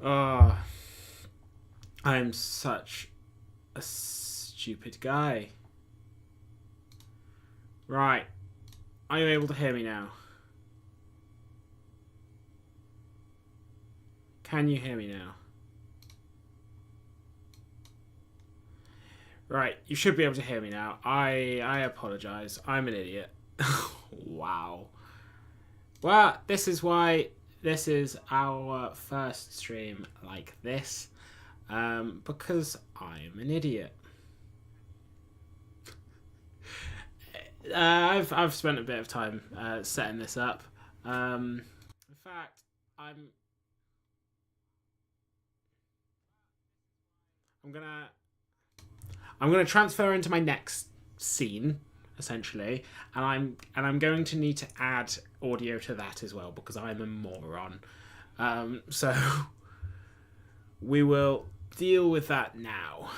Oh, I'm such a stupid guy. Right. Are you able to hear me now? Can you hear me now? Right, you should be able to hear me now. I apologize. I'm an idiot. Wow. Well, this is why this is our first stream like this. Because I'm an idiot. I've spent a bit of time setting this up. In fact, I'm gonna transfer into my next scene essentially, and I'm going to need to add audio to that as well because I'm a moron. So we will deal with that now.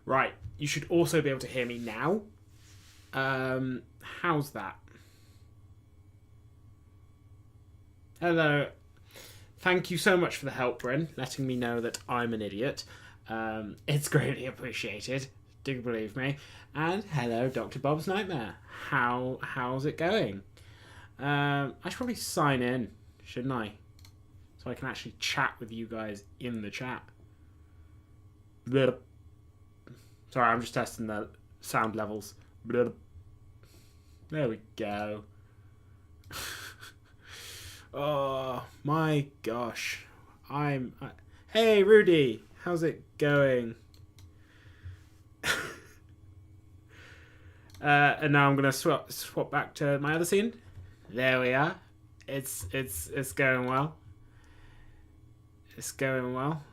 Right, you should also be able to hear me now. How's that? Hello. Thank you so much for the help, Bryn, letting me know that I'm an idiot. It's greatly appreciated. Do believe me. And hello, Dr. Bob's Nightmare. How's it going? I should probably sign in, shouldn't I? So I can actually chat with you guys in the chat. Blurb. Sorry, I'm just testing the sound levels. Blurb. There we go. Oh my gosh. Hey Rudy, how's it going? And now I'm gonna swap back to my other scene. There we are. It's going well. It's going well.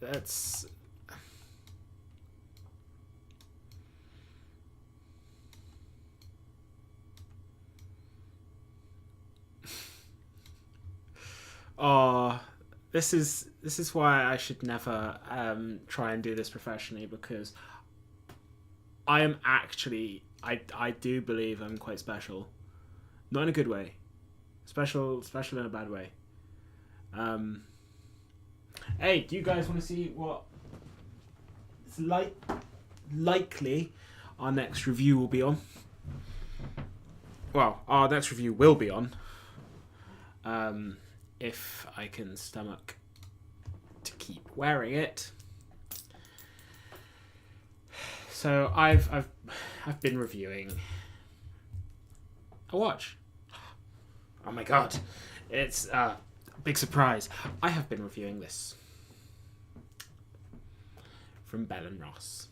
That's oh, this is why I should never try and do this professionally, because I am actually I do believe I'm quite special, not in a good way, special in a bad way. Hey, do you guys want to see what it's likely our next review will be on? Well, our next review will be on. If I can stomach to keep wearing it. So I've been reviewing a watch. Oh my god, it's a big surprise. I have been reviewing this from Bell & Ross.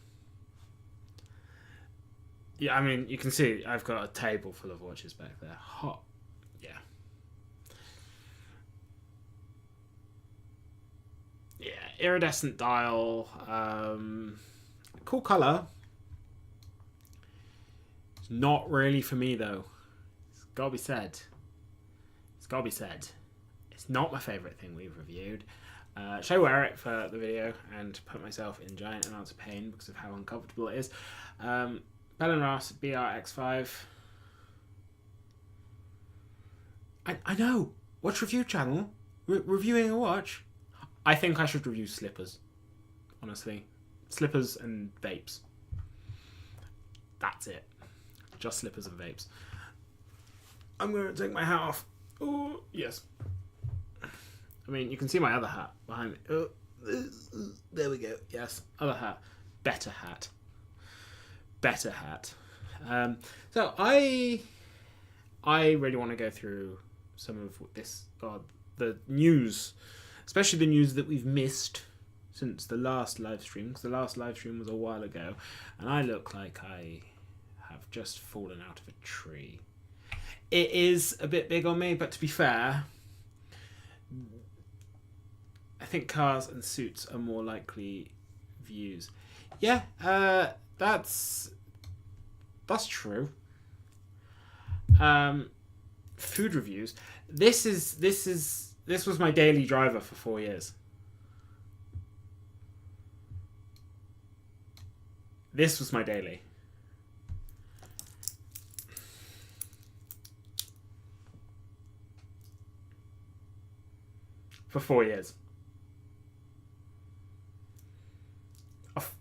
Yeah, I mean, you can see I've got a table full of watches back there. Hot. Yeah. Yeah, iridescent dial. Cool colour. It's not really for me, though. It's gotta be said. It's gotta be said. It's not my favourite thing we've reviewed. Should I wear it for the video and put myself in giant amounts of pain because of how uncomfortable it is? Bell & Ross BRX5. I know. Watch review channel. Reviewing a watch. I think I should review slippers. Honestly. Slippers and vapes. That's it. Just slippers and vapes. I'm going to take my hat off. Oh, yes. I mean, you can see my other hat behind me. Oh, there we go. Yes, other hat. Better hat. Better hat. So I really want to go through some of this, the news, especially the news that we've missed since the last live stream, because the last live stream was a while ago, and I look like I have just fallen out of a tree. It is a bit big on me, but to be fair, I think cars and suits are more likely views. Yeah, that's true. Food reviews. This was my daily driver for 4 years. This was my daily. For 4 years.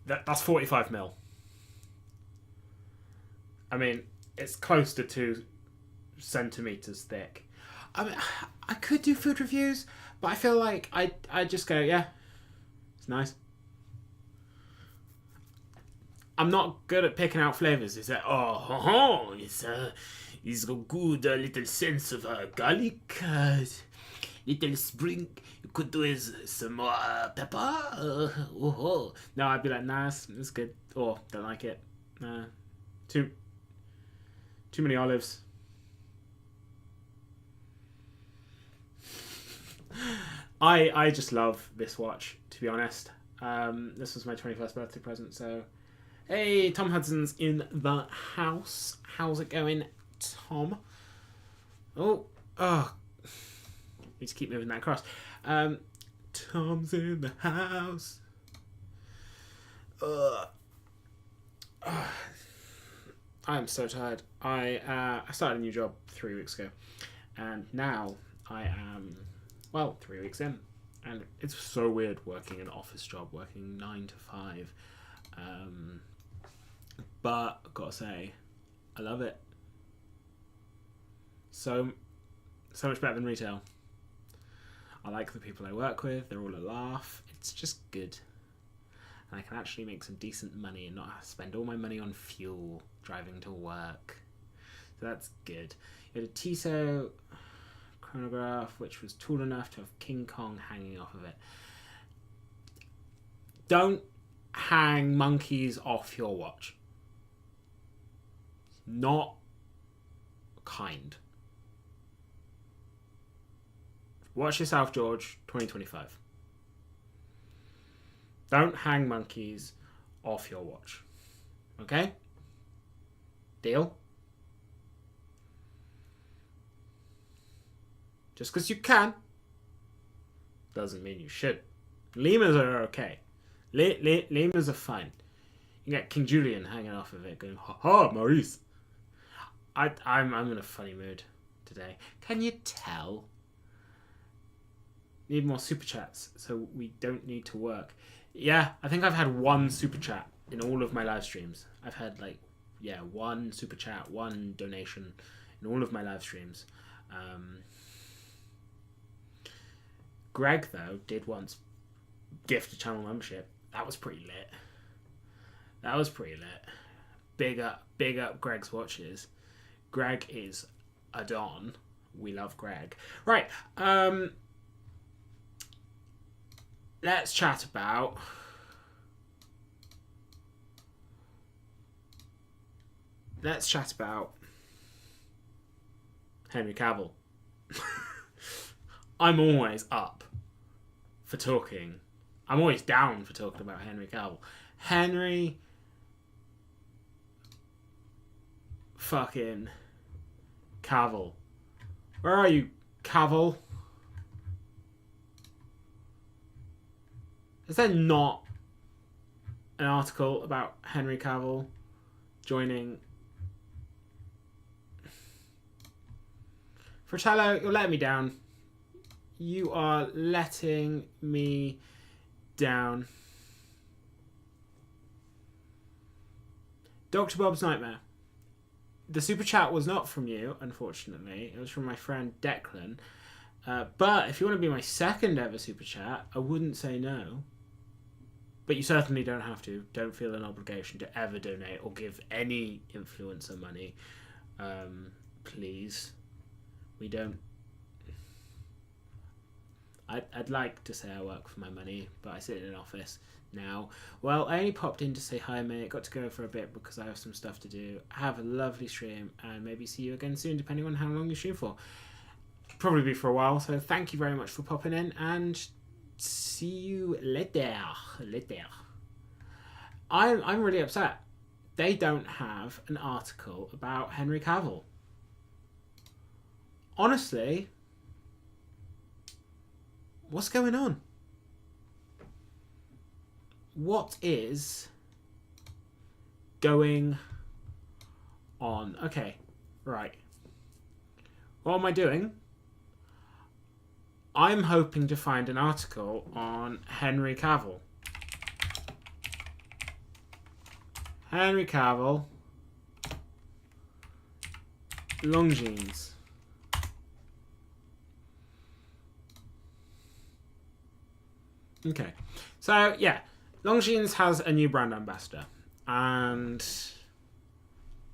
That's 45 mil. I mean, it's close to 2 centimeters thick. I mean, I could do food reviews, but I feel like I just go, yeah, it's nice. I'm not good at picking out flavors. It's like, it's a good little sense of garlic, little spring. You could do is some more pepper. No, I'd be like, nah, it's good. Or don't like it. Nah, too many olives. I just love this watch, to be honest. This was my 21st birthday present, so hey, Tom Hudson's in the house. How's it going, Tom? Oh, need to keep moving that across. Tom's in the house. I'm so tired. I started a new job 3 weeks ago, and now I am, 3 weeks in, and it's so weird working an office job, working 9 to 5. But I've got to say, I love it. So much better than retail. I like the people I work with. They're all a laugh. It's just good. And I can actually make some decent money and not spend all my money on fuel driving to work. So that's good. You had a Tissot chronograph, which was tall enough to have King Kong hanging off of it. Don't hang monkeys off your watch. Not kind. Watch yourself, George, 2025. Don't hang monkeys off your watch. Okay? Deal? Just because you can doesn't mean you should. Lemurs are okay. Lemurs are fine. You get King Julian hanging off of it going, ha ha, Maurice. I'm in a funny mood today. Can you tell? Need more super chats so we don't need to work. Yeah, I think I've had 1 super chat in all of my live streams. I've had 1 super chat, 1 donation in all of my live streams. Greg, though, did once gift a channel membership. That was pretty lit. Big up Greg's watches. Greg is a don. We love Greg. Right, let's chat about Henry Cavill. I'm always up for talking. I'm always down for talking about Henry Cavill. Henry fucking Cavill. Where are you, Cavill? Is there not an article about Henry Cavill joining? Fratello, you're letting me down. You are letting me down. Dr. Bob's Nightmare. The super chat was not from you, unfortunately. It was from my friend Declan. But if you want to be my second ever super chat, I wouldn't say no. But you certainly don't have to. Don't feel an obligation to ever donate or give any influencer money. Please. We don't. I'd like to say I work for my money, but I sit in an office now. Well, I only popped in to say hi, mate. Got to go for a bit because I have some stuff to do. Have a lovely stream, and maybe see you again soon, depending on how long you stream for. Probably be for a while, so thank you very much for popping in, and see you later. I'm really upset. They don't have an article about Henry Cavill. honestly, what's going on? What is going on? Okay, right. What am I doing? I'm hoping to find an article on Henry Cavill. Henry Cavill. Longines. Okay. So, yeah. Longines has a new brand ambassador. And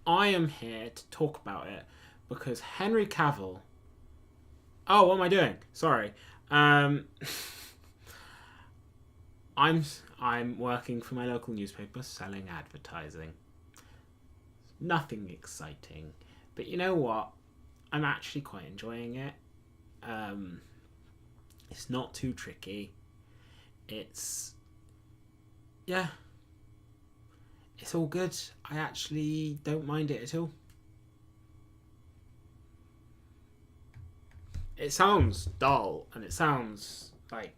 I am here to talk about it because Henry Cavill... Oh, what am I doing? Sorry. I'm working for my local newspaper selling advertising. Nothing exciting. But you know what? I'm actually quite enjoying it. It's not too tricky. It's... Yeah. It's all good. I actually don't mind it at all. It sounds dull, and it sounds like...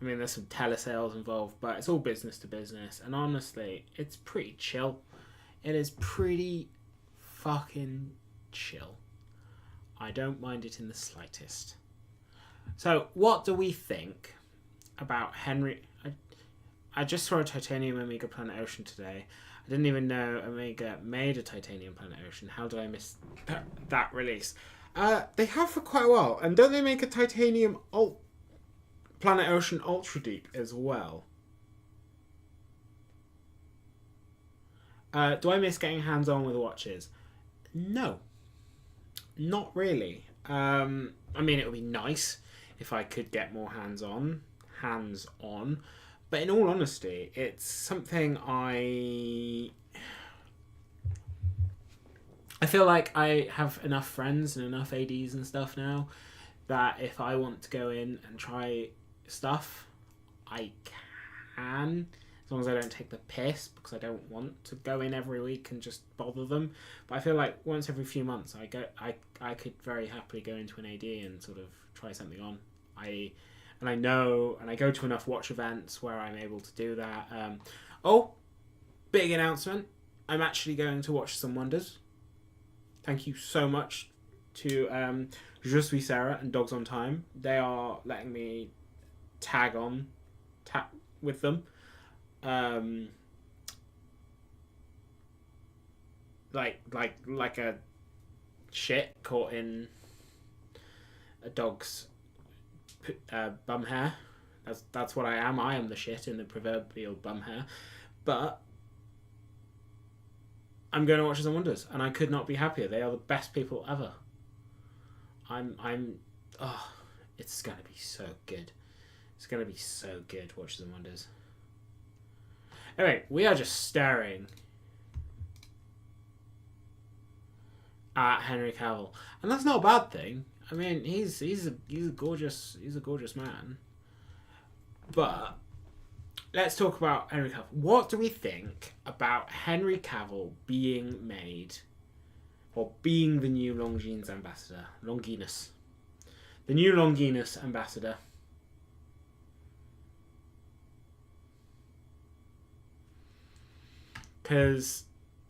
I mean, there's some telesales involved, but it's all business to business. And honestly, it's pretty chill. It is pretty fucking chill. I don't mind it in the slightest. So, what do we think about Henry... I just saw a titanium Omega Planet Ocean today. I didn't even know Omega made a titanium Planet Ocean. How did I miss that release? They have for quite a while. And don't they make a titanium Planet Ocean Ultra Deep as well? Do I miss getting hands-on with watches? No. Not really. I mean, it would be nice if I could get more hands-on. But in all honesty, it's something I feel like I have enough friends and enough ADs and stuff now that if I want to go in and try stuff, I can, as long as I don't take the piss, because I don't want to go in every week and just bother them. But I feel like once every few months I could very happily go into an AD and sort of try something on. I go to enough watch events where I'm able to do that. Big announcement. I'm actually going to watch some Wonders. Thank you so much to Je Suis Sarah and Dogs on Time. They are letting me tag with them. Like a shit caught in a dog's bum hair. That's what I am. I am the shit in the proverbial bum hair. But I'm going to watch Some Wonders, and I could not be happier. They are the best people ever. It's gonna be so good. It's gonna be so good. Watch Some Wonders. Anyway, we are just staring at Henry Cavill, and that's not a bad thing. I mean, he's a gorgeous man. But let's talk about Henry Cavill. What do we think about Henry Cavill being made, or being the new Longines ambassador? Longinus. The new Longinus ambassador. Because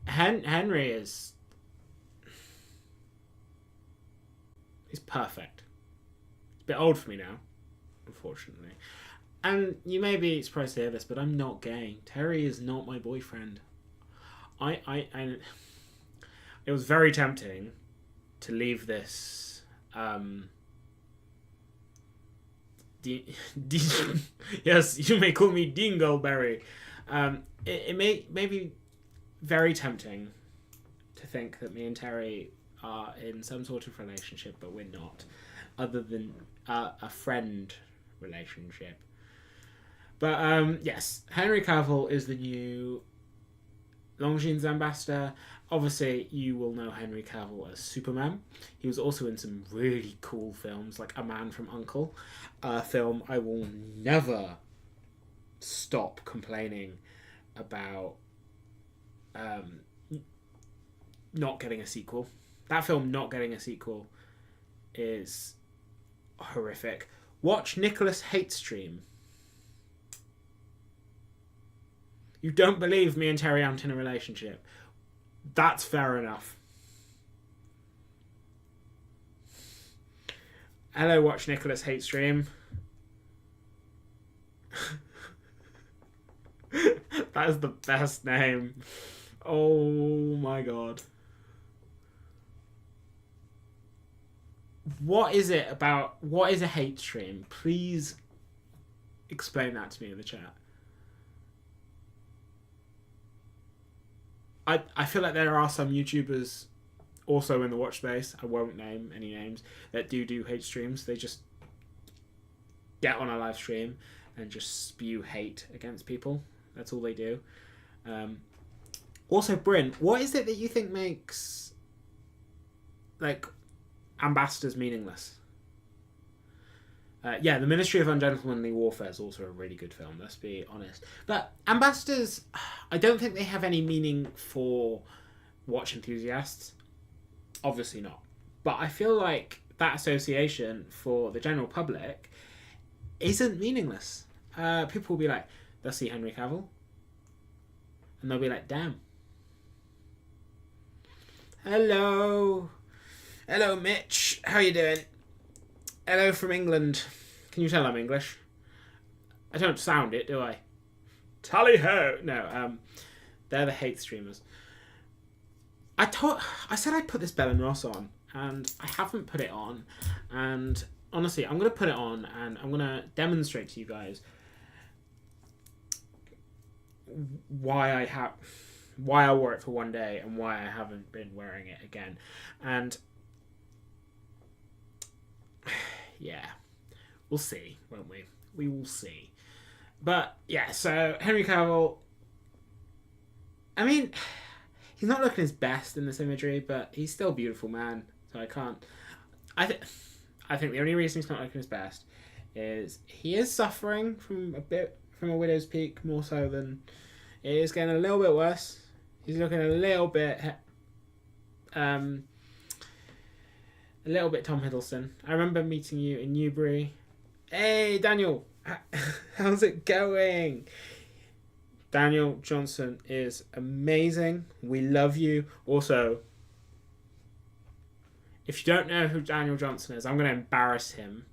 Henry is... He's perfect. He's a bit old for me now, unfortunately. And you may be surprised to hear this, but I'm not gay. Terry is not my boyfriend. It was very tempting to leave this yes, you may call me Dingleberry. It may be very tempting to think that me and Terry are in some sort of relationship, but we're not, other than a friend relationship. But yes, Henry Cavill is the new Longines ambassador. Obviously, you will know Henry Cavill as Superman. He was also in some really cool films, like A Man from U.N.C.L.E., a film I will never stop complaining about not getting a sequel. That film not getting a sequel is horrific. Watch Nicholas Hate stream. You don't believe me and Terry aren't in a relationship. That's fair enough. Hello, watch Nicholas Hate stream. That is the best name. Oh my god. What is it about? What is a hate stream? Please explain that to me in the chat. I feel like there are some YouTubers also in the watch space, I won't name any names, that do hate streams. They just get on a live stream and just spew hate against people. That's all they do. Also, Bryn, what is it that you think makes like ambassadors meaningless? Yeah, The Ministry of Ungentlemanly Warfare is also a really good film, let's be honest. But ambassadors, I don't think they have any meaning for watch enthusiasts. Obviously not. But I feel like that association for the general public isn't meaningless. People will be like, they'll see Henry Cavill, and they'll be like, damn. Hello. Hello, Mitch. How you doing? Hello from England. Can you tell I'm English? I don't sound it, do I? Tally-ho! No, they're the hate streamers. I said I'd put this Bell & Ross on, and I haven't put it on. And honestly, I'm going to put it on, and I'm going to demonstrate to you guys why I wore it for one day and why I haven't been wearing it again. And yeah, we'll see, won't we? We will see. But yeah, so Henry Cavill, I mean, he's not looking his best in this imagery, but he's still a beautiful man. So I can't. I think the only reason he's not looking his best is he is suffering from a widow's peak, more so than it is getting a little bit worse. He's looking a little bit Tom Hiddleston. I remember meeting you in Newbury. Hey, Daniel, how's it going? Daniel Johnson is amazing. We love you. Also, if you don't know who Daniel Johnson is, I'm going to embarrass him.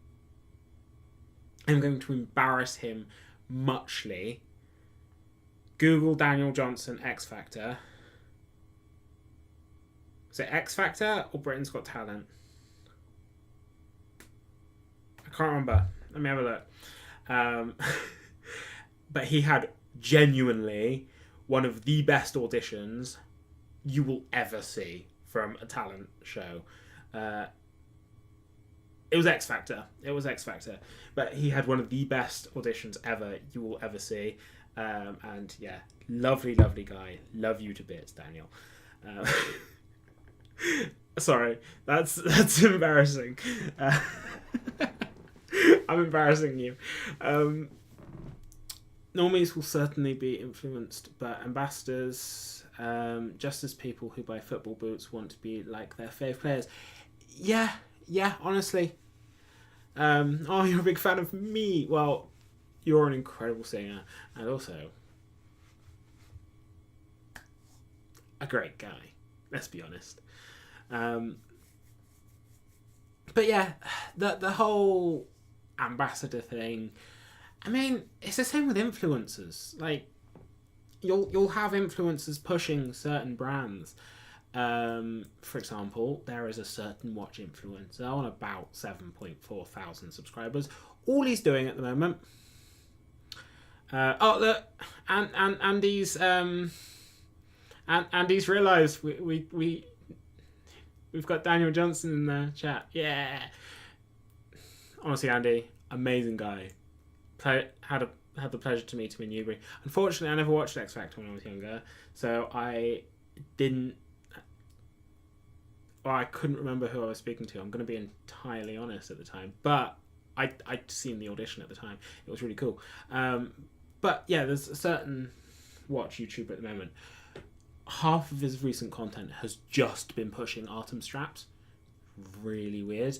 I'm going to embarrass him muchly. Google Daniel Johnson X Factor. Is it X Factor or Britain's Got Talent? I can't remember. Let me have a look. But he had genuinely one of the best auditions you will ever see from a talent show. It was X Factor. But he had one of the best auditions ever you will ever see. And yeah, lovely guy. Love you to bits, Daniel. Sorry, that's embarrassing. I'm embarrassing you. Normies will certainly be influenced, but ambassadors, just as people who buy football boots want to be like their fave players. Yeah, honestly. Oh, you're a big fan of me. Well, you're an incredible singer, and also a great guy. Let's be honest. But yeah, the whole ambassador thing, I mean, it's the same with influencers. Like, you'll have influencers pushing certain brands. For example, there is a certain watch influencer on about 7.4 thousand subscribers. All he's doing at the moment. Oh look, and Andy's Andy's realised we've got Daniel Johnson in the chat. Yeah. Honestly, Andy, amazing guy. Had the pleasure to meet him in Newbury. Unfortunately, I never watched X Factor when I was younger, so I couldn't remember who I was speaking to. I'm going to be entirely honest at the time, but I'd seen the audition at the time. It was really cool. But yeah, there's a certain watch YouTuber at the moment. Half of his recent content has just been pushing Artem straps. Really weird.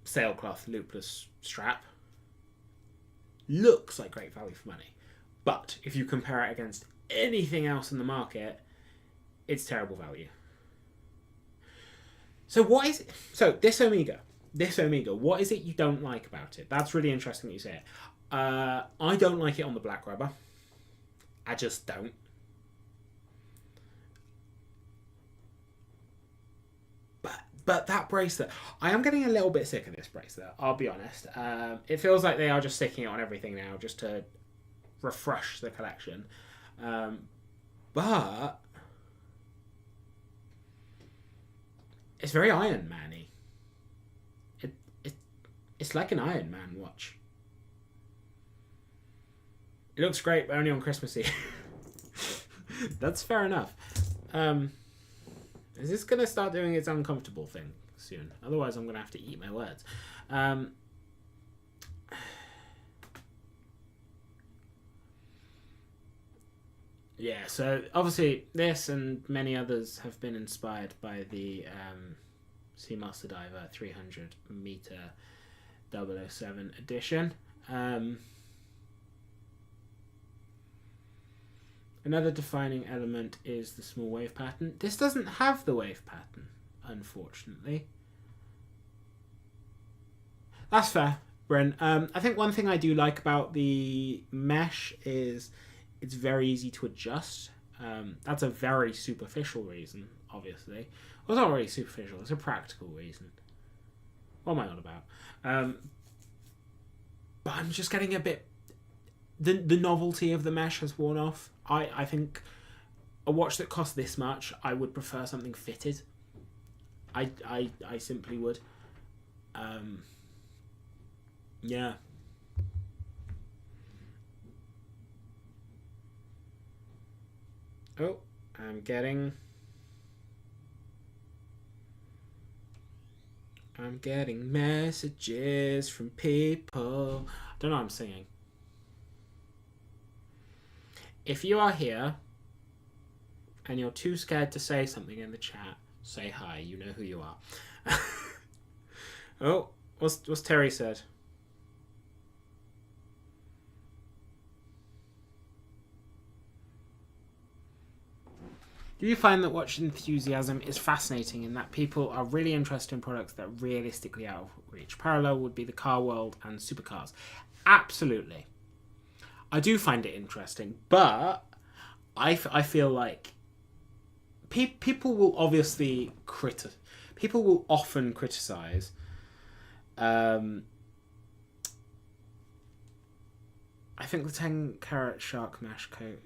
sailcloth loopless strap. Looks like great value for money. But if you compare it against anything else in the market, it's terrible value. So what is it? So this Omega, what is it you don't like about it? That's really interesting that you say it. I don't like it on the black rubber. I just don't. But that bracelet, I am getting a little bit sick of this bracelet, I'll be honest. It feels like they are just sticking it on everything now just to refresh the collection. But it's very Iron Man-y. It's like an Iron Man watch. It looks great, but only on Christmas Eve. That's fair enough. Is this going to start doing its uncomfortable thing soon? Otherwise, I'm going to have to eat my words. Yeah, so obviously this and many others have been inspired by the Seamaster Diver 300 meter 007 edition. Another defining element is the small wave pattern. This doesn't have the wave pattern, unfortunately. That's fair, Bryn. I think one thing I do like about the mesh is it's very easy to adjust. That's a very superficial reason, obviously. Well, it's not really superficial, it's a practical reason. What am I on about? But I'm just getting a bit... The novelty of the mesh has worn off. I think a watch that costs this much, I would prefer something fitted. I simply would. Yeah. Oh, I'm getting messages from people. I don't know what I'm singing. If you are here and you're too scared to say something in the chat, say hi. You know who you are. Oh, what's Terry said? Do you find that watch enthusiasm is fascinating in that people are really interested in products that are realistically out of reach? Parallel would be the car world and supercars. Absolutely. I do find it interesting, but I feel like people will obviously people will often criticize I think the 10-carat shark mesh coat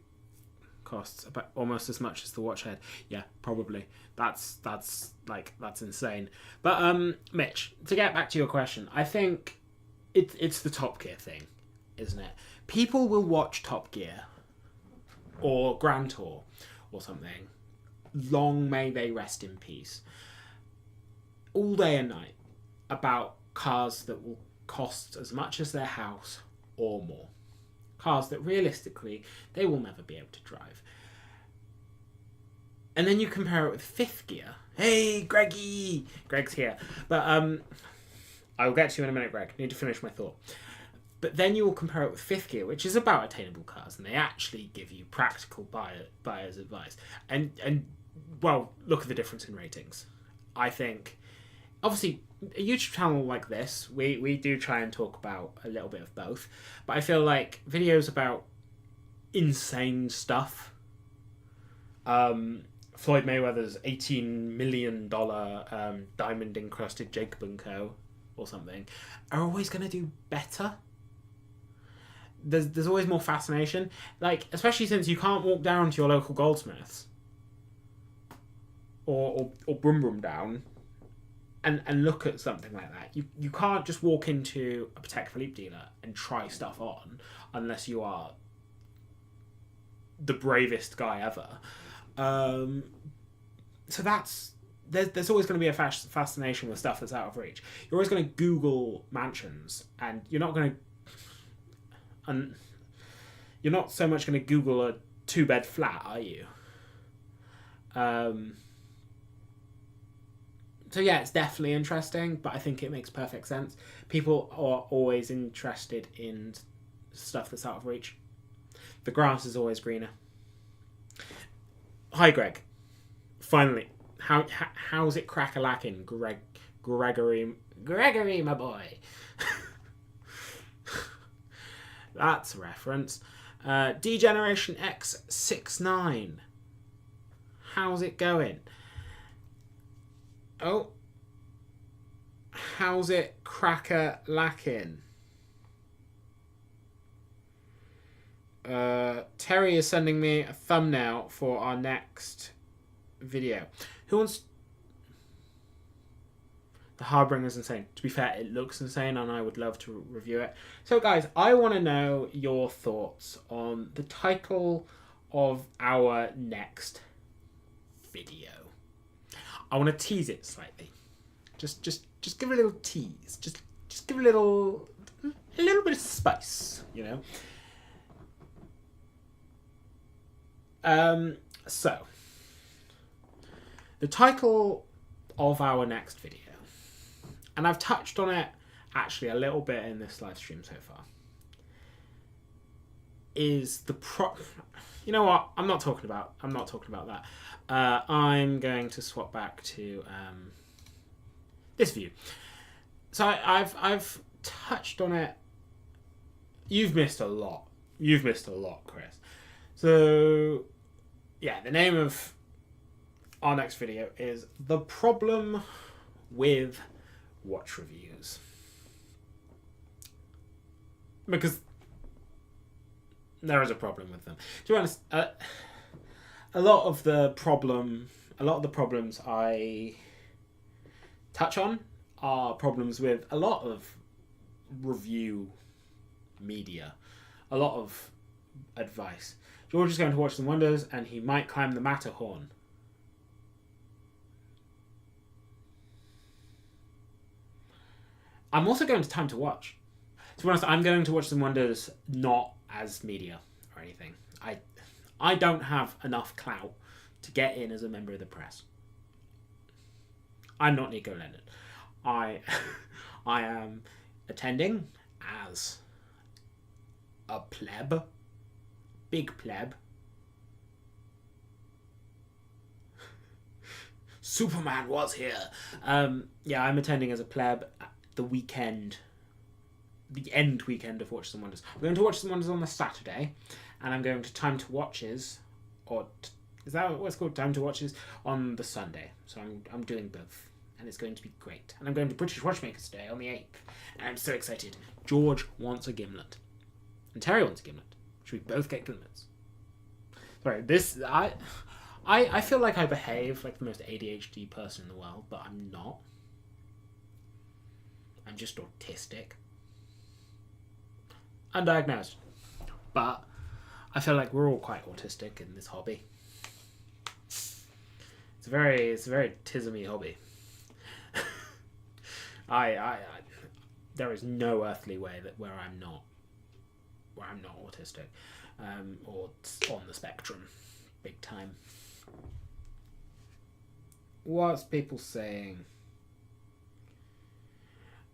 costs about almost as much as the watch head. Yeah, probably. That's insane. But Mitch, to get back to your question, I think it's the Top Gear thing, isn't it? People will watch Top Gear or Grand Tour or something, long may they rest in peace, all day and night about cars that will cost as much as their house or more. Cars that realistically they will never be able to drive. And then you compare it with fifth gear. Hey, Greggy! Greg's here. But I will get to you in a minute, Greg. Need to finish my thought. But then you will compare it with fifth gear, which is about attainable cars, and they actually give you practical buyer's advice. And well, look at the difference in ratings. I think, obviously, a YouTube channel like this, we do try and talk about a little bit of both, but I feel like videos about insane stuff, Floyd Mayweather's $18 million diamond encrusted Jacob & Co. or something, are always going to do better. There's always more fascination, like, especially since you can't walk down to your local goldsmiths or Brum Brum Down and look at something like that. You can't just walk into a Patek Philippe dealer and try stuff on unless you are the bravest guy ever. So there's always going to be a fascination with stuff that's out of reach. You're always going to Google mansions, and you're not going to, and you're not so much going to Google a 2-bed flat, are you? So yeah, it's definitely interesting, but I think it makes perfect sense. People are always interested in stuff that's out of reach. The grass is always greener. Hi, Greg. Finally, how's it crack-a-lacking, Gregory, my boy? That's a reference. D-Generation X69. How's it going? Oh. How's it crack-a-lacking? Terry is sending me a thumbnail for our next video. Who wants... The Harbinger is insane. To be fair, it looks insane and I would love to review it. So guys, I want to know your thoughts on the title of our next video. I want to tease it slightly. Just give it a little tease. Just give it a little bit of spice, you know. So the title of our next video, and I've touched on it actually a little bit in this live stream so far, is the you know what? I'm not talking about that. I'm going to swap back to this view. So I've touched on it. You've missed a lot. Chris. So yeah, the name of our next video is The Problem with Watch Reviews. Because there is a problem with them. To be honest, a lot of the problems I touch on are problems with a lot of review media, a lot of advice. George is going to watch some wonders and he might climb the Matterhorn. I'm also going to Time to Watch. To be honest, I'm going to watch some wonders not as media or anything. I don't have enough clout to get in as a member of the press. I'm not Nico Leonard. I am attending as a pleb. Big pleb. Superman was here. Yeah, I'm attending as a pleb the end weekend of Watch Some Wonders. I'm going to Watch Some Wonders on the Saturday, and I'm going to Time to Watches, is that what it's called? Time to Watches on the Sunday. So I'm doing both, and it's going to be great. And I'm going to British Watchmakers Day on the 8th, and I'm so excited. George wants a gimlet, and Terry wants a gimlet. Should we both get gimlets? Sorry, I feel like I behave like the most ADHD person in the world, but I'm not. I'm just autistic. Undiagnosed. But I feel like we're all quite autistic in this hobby. It's a very tismy hobby. There is no earthly way where I'm not autistic, or on the spectrum, big time. What's people saying?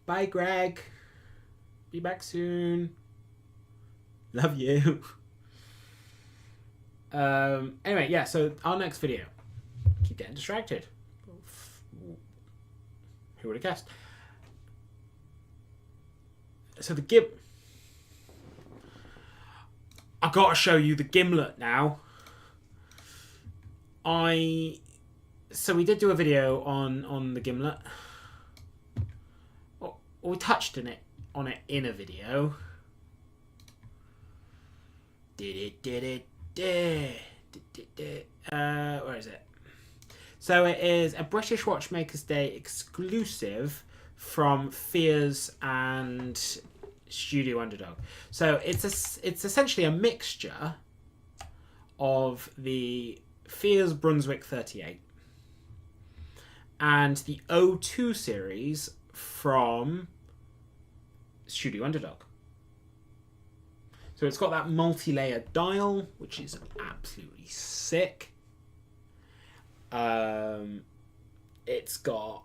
Bye, Greg. Be back soon. Love you. Anyway, yeah, so our next video. Keep getting distracted. Who would have guessed? So I gotta show you the gimlet now. So we did do a video on the gimlet. We touched on it in a video. Where is it? So it is a British Watchmakers Day exclusive from Fears and Studio Underdog. So it's essentially a mixture of the Fears Brunswick 38 and the O2 series from Studio Underdog. So it's got that multi-layer dial, which is absolutely sick. It's got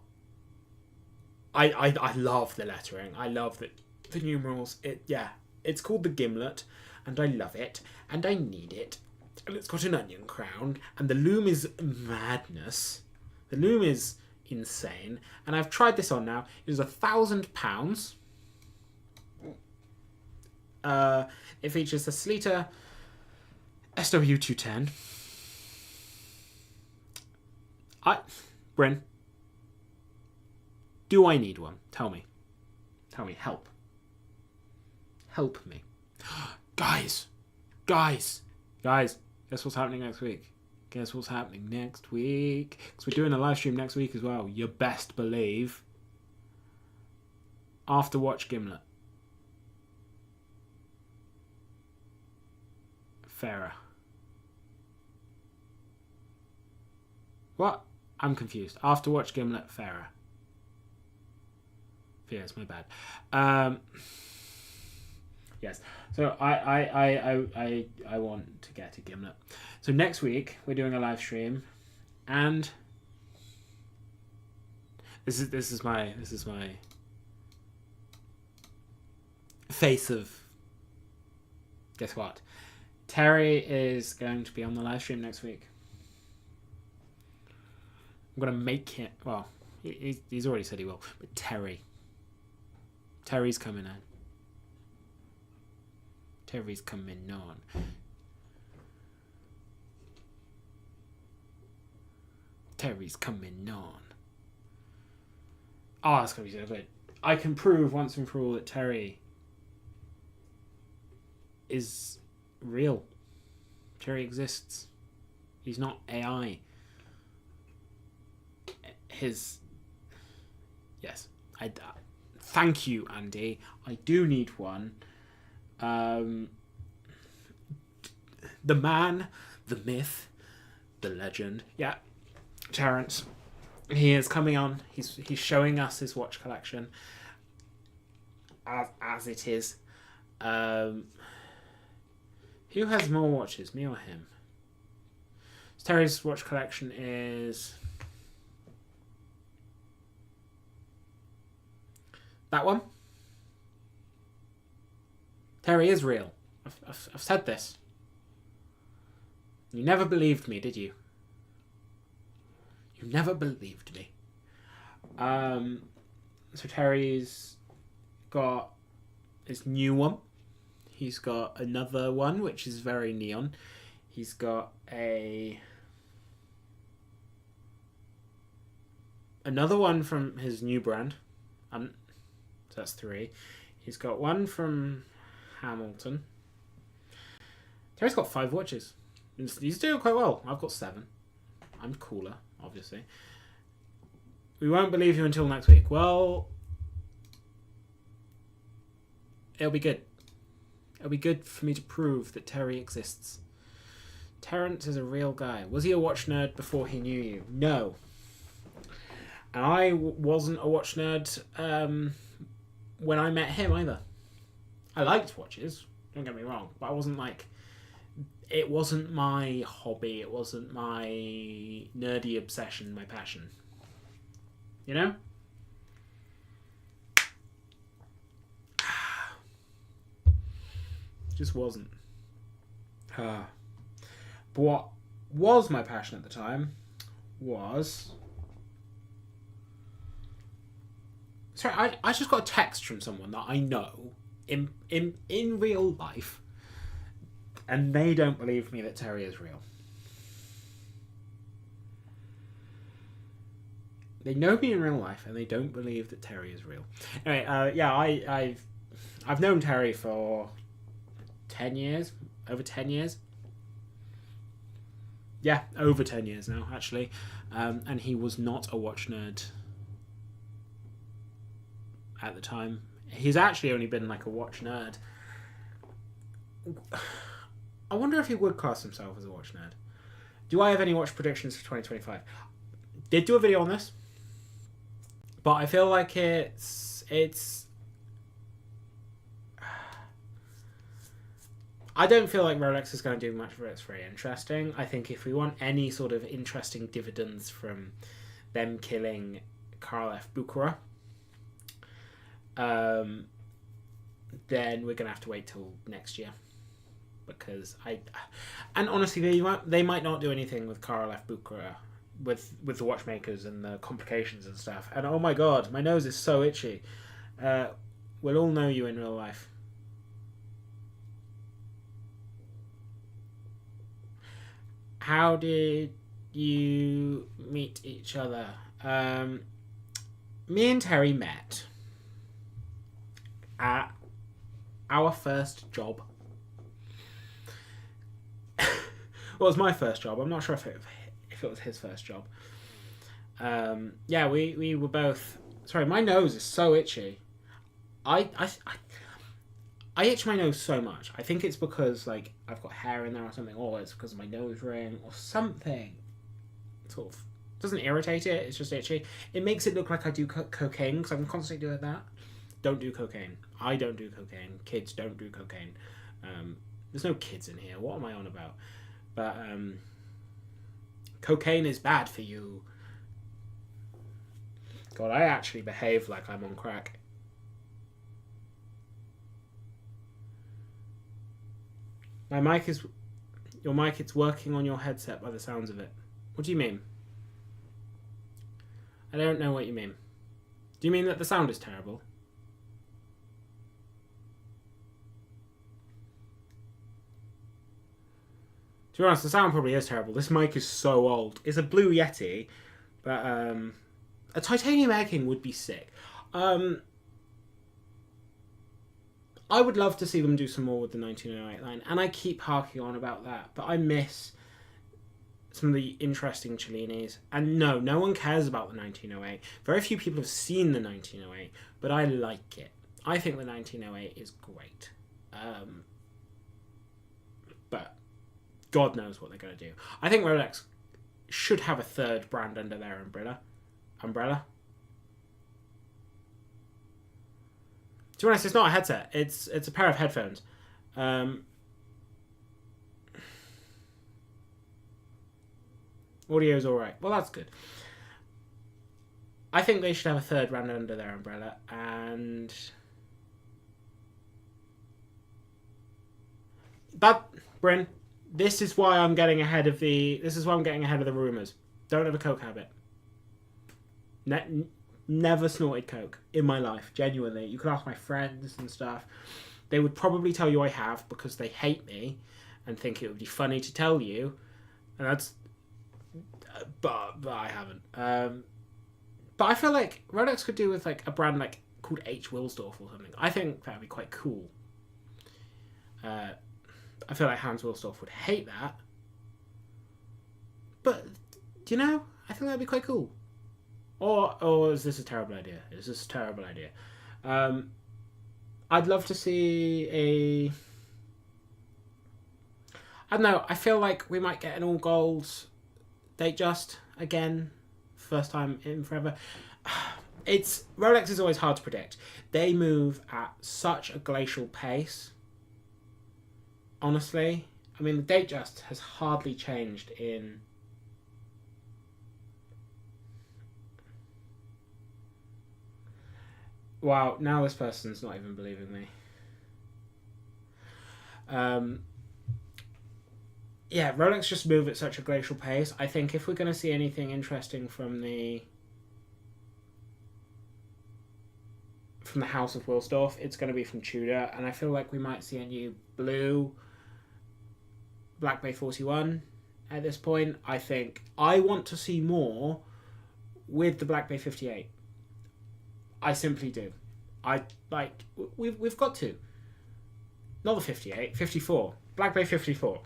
I love the lettering. I love the numerals. It's called the gimlet, and I love it, and I need it. And it's got an onion crown, and the loom is madness. The loom is insane, and I've tried this on now. It is £1,000. It features the Sleater SW210. Bryn, do I need one? Tell me. Help me. Guys, guess what's happening next week? Guess what's happening next week? Because we're doing a live stream next week as well. You best believe. After watch Gimlet. Farah. What? I'm confused. After watch Gimlet, Farah. Yeah, it's my bad. Yes. So I want to get a Gimlet. So next week we're doing a live stream, and this is my face of. Guess what? Terry is going to be on the live stream next week. I'm gonna make him. Well, he's already said he will, but Terry's coming in. Terry's coming on. Terry's coming on. Oh, that's gonna be so good. I can prove once and for all that Terry is real. Terry exists. He's not AI. Yes. Thank you, Andy. I do need one. The man, the myth, the legend. Yeah, Terrence. He is coming on. He's showing us his watch collection as it is. Who has more watches, me or him? Terry's watch collection is that one. Terry is real. I've said this. You never believed me, did you? You never believed me. So Terry's got his new one. He's got another one, which is very neon. He's got another one from his new brand. So that's 3. He's got one from Hamilton. Terry's got 5 watches. He's doing quite well. I've got 7. I'm cooler, obviously. We won't believe you until next week. Well, it'll be good. It'll be good for me to prove that Terry exists. Terrence is a real guy. Was he a watch nerd before he knew you? No. And I wasn't a watch nerd when I met him either. I liked watches, don't get me wrong, but I wasn't like... It wasn't my hobby, it wasn't my nerdy obsession, my passion. You know? Just wasn't. But what was my passion at the time was... Sorry, I just got a text from someone that I know in real life, and they don't believe me that Terry is real. They know me in real life, and they don't believe that Terry is real. Anyway, yeah, I've known Terry for 10 years, over 10 years. Yeah, over 10 years now, actually. And he was not a watch nerd at the time. He's actually only been like a watch nerd. I wonder if he would class himself as a watch nerd. Do I have any watch predictions for 2025? Did do a video on this, but I feel like it's I don't feel like Rolex is going to do much for it. It's very interesting. I think if we want any sort of interesting dividends from them killing Karl F. Bucherer, then we're gonna have to wait till next year, because and honestly they might not do anything with Karl F. Bucherer with the watchmakers and the complications and stuff. And oh my god, my nose is so itchy. We'll all know you in real life. How did you meet each other? Me and Terry met at our first job. Well, it was my first job. I'm not sure if it was his first job. Yeah, we were both... Sorry, my nose is so itchy. I itch my nose so much. I think it's because, like, I've got hair in there or something, or it's because of my nose ring or something. Sort of doesn't irritate it, it's just itchy. It makes it look like I do cocaine, because I'm constantly doing that. Don't do cocaine. I don't do cocaine. Kids don't do cocaine. There's no kids in here. What am I on about? But cocaine is bad for you. God, I actually behave like I'm on crack. My mic is... Your mic, it's working on your headset by the sounds of it. What do you mean? I don't know what you mean. Do you mean that the sound is terrible? To be honest, the sound probably is terrible. This mic is so old. It's a Blue Yeti, but a titanium egg would be sick. I would love to see them do some more with the 1908 line, and I keep harking on about that, but I miss some of the interesting Cellinis. And no one cares about the 1908. Very few people have seen the 1908, but I like it. I think the 1908 is great. But God knows what they're going to do. I think Rolex should have a third brand under their umbrella. To be honest, it's not a headset. It's a pair of headphones. Audio is alright. Well, that's good. I think they should have a third brand under their umbrella, and... But, Bryn, this is why I'm getting ahead of the... This is why I'm getting ahead of the rumours. Don't have a coke habit. Never snorted coke in my life, genuinely. You could ask my friends and stuff. They would probably tell you I have, because they hate me and think it would be funny to tell you. And that's... But I haven't. But I feel like Rolex could do with like a brand like called H. Wilsdorf or something. I think that would be quite cool. I feel like Hans Wilsdorf would hate that. But, you know, I think that would be quite cool. Or is this a terrible idea? Is this a terrible idea? I'd love to see a... I don't know, I feel like we might get an all gold Datejust again. First time in forever. Rolex is always hard to predict. They move at such a glacial pace. Honestly. I mean, the Datejust has hardly changed in... Wow, now this person's not even believing me. Yeah, Rolex just move at such a glacial pace. I think if we're going to see anything interesting from the House of Wilsdorf, it's going to be from Tudor, and I feel like we might see a new blue Black Bay 41 at this point. I think I want to see more with the Black Bay 58. I simply do. We've got to. Not the 58, 54. Black Bay 54.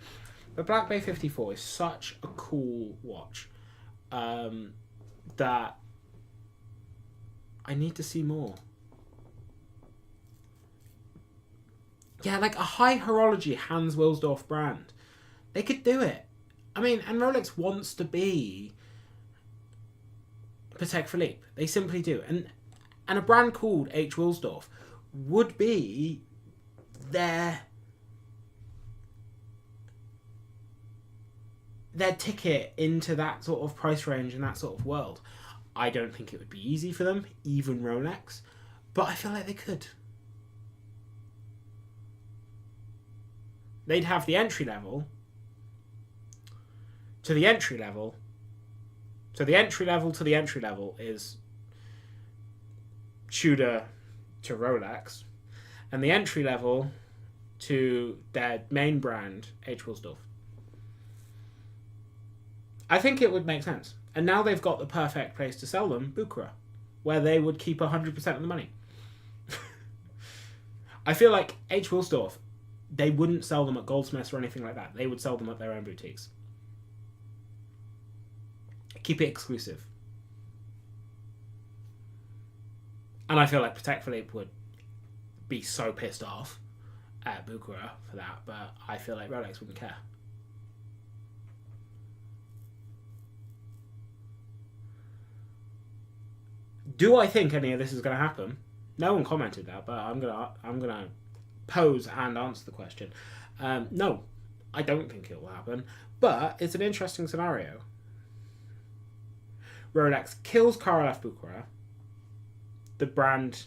But Black Bay 54 is such a cool watch that I need to see more. Yeah, like a high horology Hans Wilsdorf brand. They could do it. I mean, and Rolex wants to be Patek Philippe. They simply do. And a brand called H. Wilsdorf would be their ticket into that sort of price range and that sort of world. I don't think it would be easy for them, even Rolex, But I feel like they could. They'd have the entry level to the entry level. So the entry level to the entry level is Tudor to Rolex, and the entry level to their main brand, H. Wilsdorf. I think it would make sense. And now they've got the perfect place to sell them, Bucherer, where they would keep 100% of the money. I feel like H. Wilsdorf, they wouldn't sell them at goldsmiths or anything like that. They would sell them at their own boutiques. Keep it exclusive. And I feel like Patek Philippe would be so pissed off at Bucherer for that, but I feel like Rolex wouldn't care. Do I think any of this is going to happen? No one commented that, but I'm gonna pose and answer the question. No, I don't think it will happen, but it's an interesting scenario. Rolex kills Karl F. Bucherer. The brand,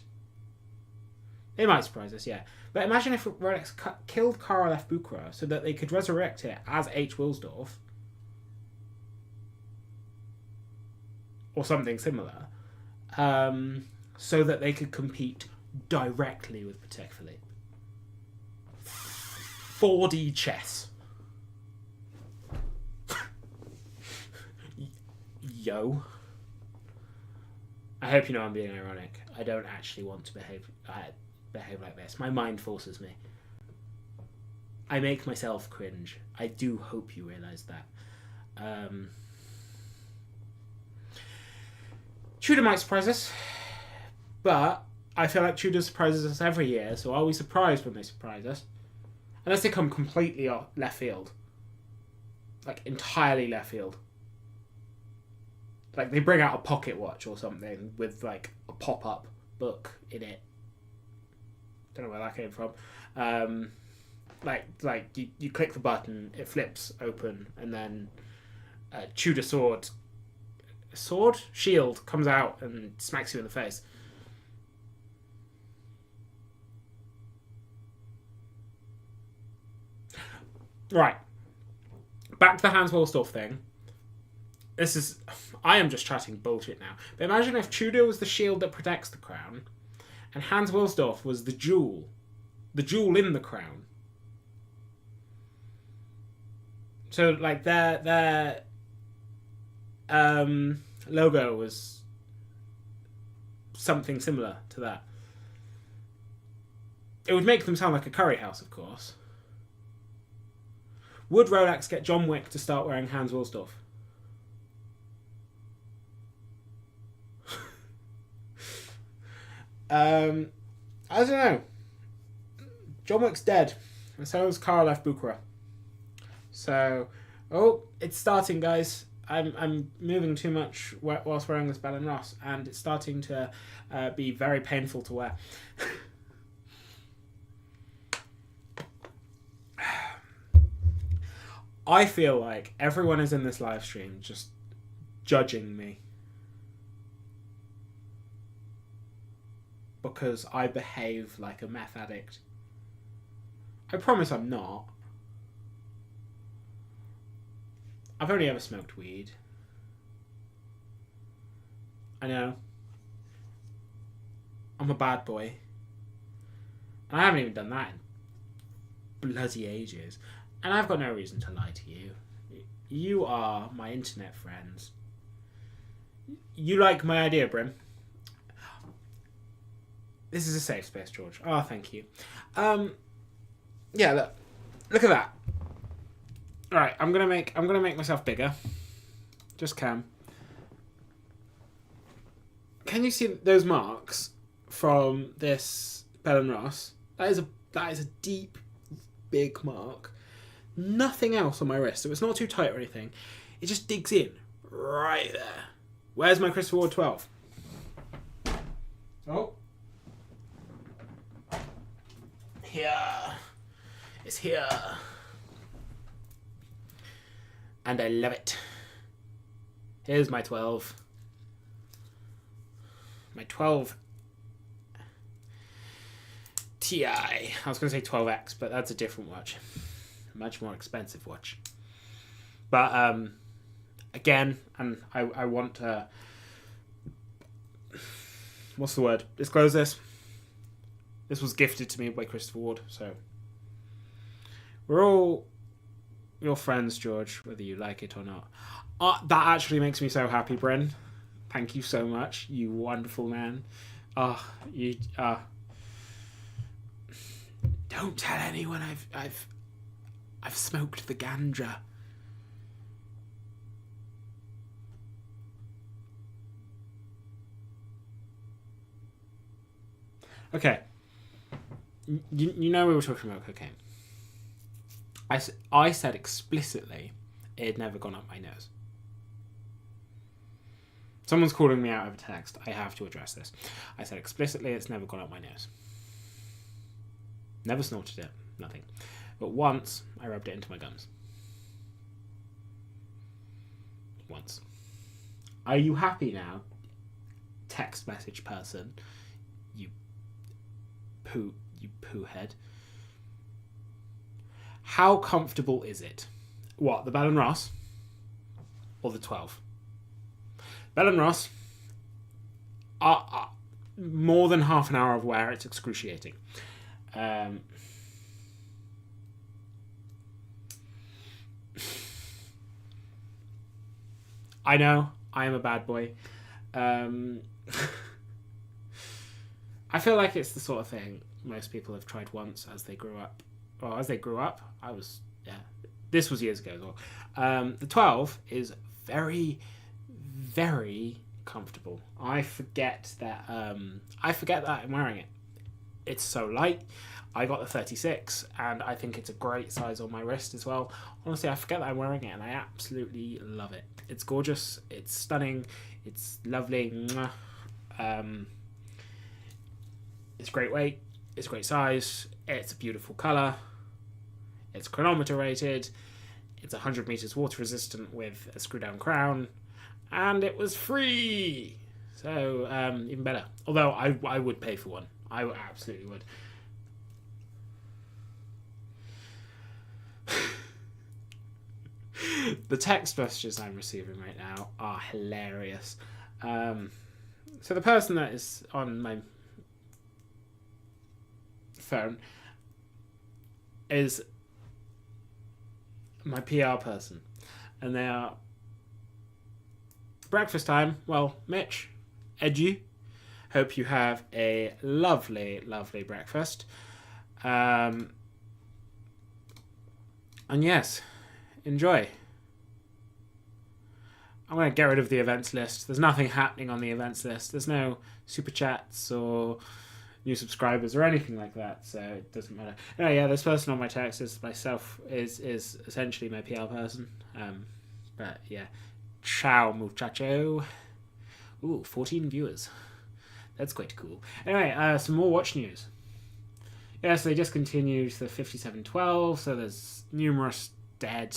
they might surprise us, yeah. But imagine if Rolex killed Karl F. Bucherer so that they could resurrect it as H. Wilsdorf or something similar, so that they could compete directly with Patek Philippe. 4D chess. Yo. I hope you know I'm being ironic. I don't actually want to behave like this. My mind forces me. I make myself cringe. I do hope you realise that. Tudor might surprise us, but I feel like Tudor surprises us every year, so are we surprised when they surprise us? Unless they come completely off left field. Like, entirely left field. Like, they bring out a pocket watch or something with, like, a pop-up book in it. Don't know where that came from. Like you click the button, it flips open, and then a Tudor shield comes out and smacks you in the face. Right. Back to the Hans Wilsdorf thing. I am just chatting bullshit now. But imagine if Tudor was the shield that protects the crown, and Hans Wilsdorf was the jewel in the crown. So, like, their logo was something similar to that. It would make them sound like a curry house, of course. Would Rolex get John Wick to start wearing Hans Wilsdorf? I don't know. John Wick's dead, and so is Karl F. Bucherer. So, it's starting, guys. I'm moving too much whilst wearing this Bell & Ross, and it's starting to be very painful to wear. I feel like everyone is in this live stream just judging me because I behave like a meth addict. I promise I'm not. I've only ever smoked weed. I know. I'm a bad boy. And I haven't even done that in bloody ages. And I've got no reason to lie to you. You are my internet friends. You like my idea, Brim? This is a safe space, George. Oh, thank you. Yeah, look at that. All right, I'm gonna make myself bigger. Just Can you see those marks from this Bell & Ross? That is a deep, big mark. Nothing else on my wrist, so it's not too tight or anything. It just digs in right there. Where's my Christopher Ward 12? Oh. Here. It's here. And I love it. Here's my 12. My 12 Ti. I was going to say 12X, but that's a different watch. A much more expensive watch. But again, and I want to... what's the word? Disclose this. This was gifted to me by Christopher Ward, so... we're all your friends, George, whether you like it or not. That actually makes me so happy, Bryn. Thank you so much, you wonderful man. Don't tell anyone I've smoked the ganja. Okay. You know we were talking about cocaine. I said explicitly it had never gone up my nose. Someone's calling me out over text. I have to address this. I said explicitly it's never gone up my nose. Never snorted it. Nothing. But once I rubbed it into my gums. Once. Are you happy now? Text message person. You poo head. How comfortable is it? What, the Bell & Ross? Or the 12? Bell & Ross, more than half an hour of wear, it's excruciating. I know, I am a bad boy. I feel like it's the sort of thing most people have tried once as they grew up. Well, as they grew up, this was years ago as well. The 12 is very, very comfortable. I forget that I'm wearing it. It's so light. I got the 36 and I think it's a great size on my wrist as well. Honestly, I forget that I'm wearing it and I absolutely love it. It's gorgeous. It's stunning. It's lovely. It's great weight. It's great size. It's a beautiful colour. It's chronometer rated. It's 100 meters water resistant with a screw down crown. And it was free. So, even better. Although I would pay for one. I absolutely would. The text messages I'm receiving right now are hilarious. So the person that is on my phone is my PR person. And they are... breakfast time. Well, Mitch, Edgy, hope you have a lovely, lovely breakfast. And yes, enjoy. I'm going to get rid of the events list. There's nothing happening on the events list. There's no super chats or new subscribers or anything like that, so it doesn't matter. Anyway, yeah, this person on my text is myself, is essentially my PR person. But yeah, ciao muchacho. Ooh, 14 viewers. That's quite cool. Anyway, some more watch news. Yeah, so they just continued the 5712, so there's numerous dead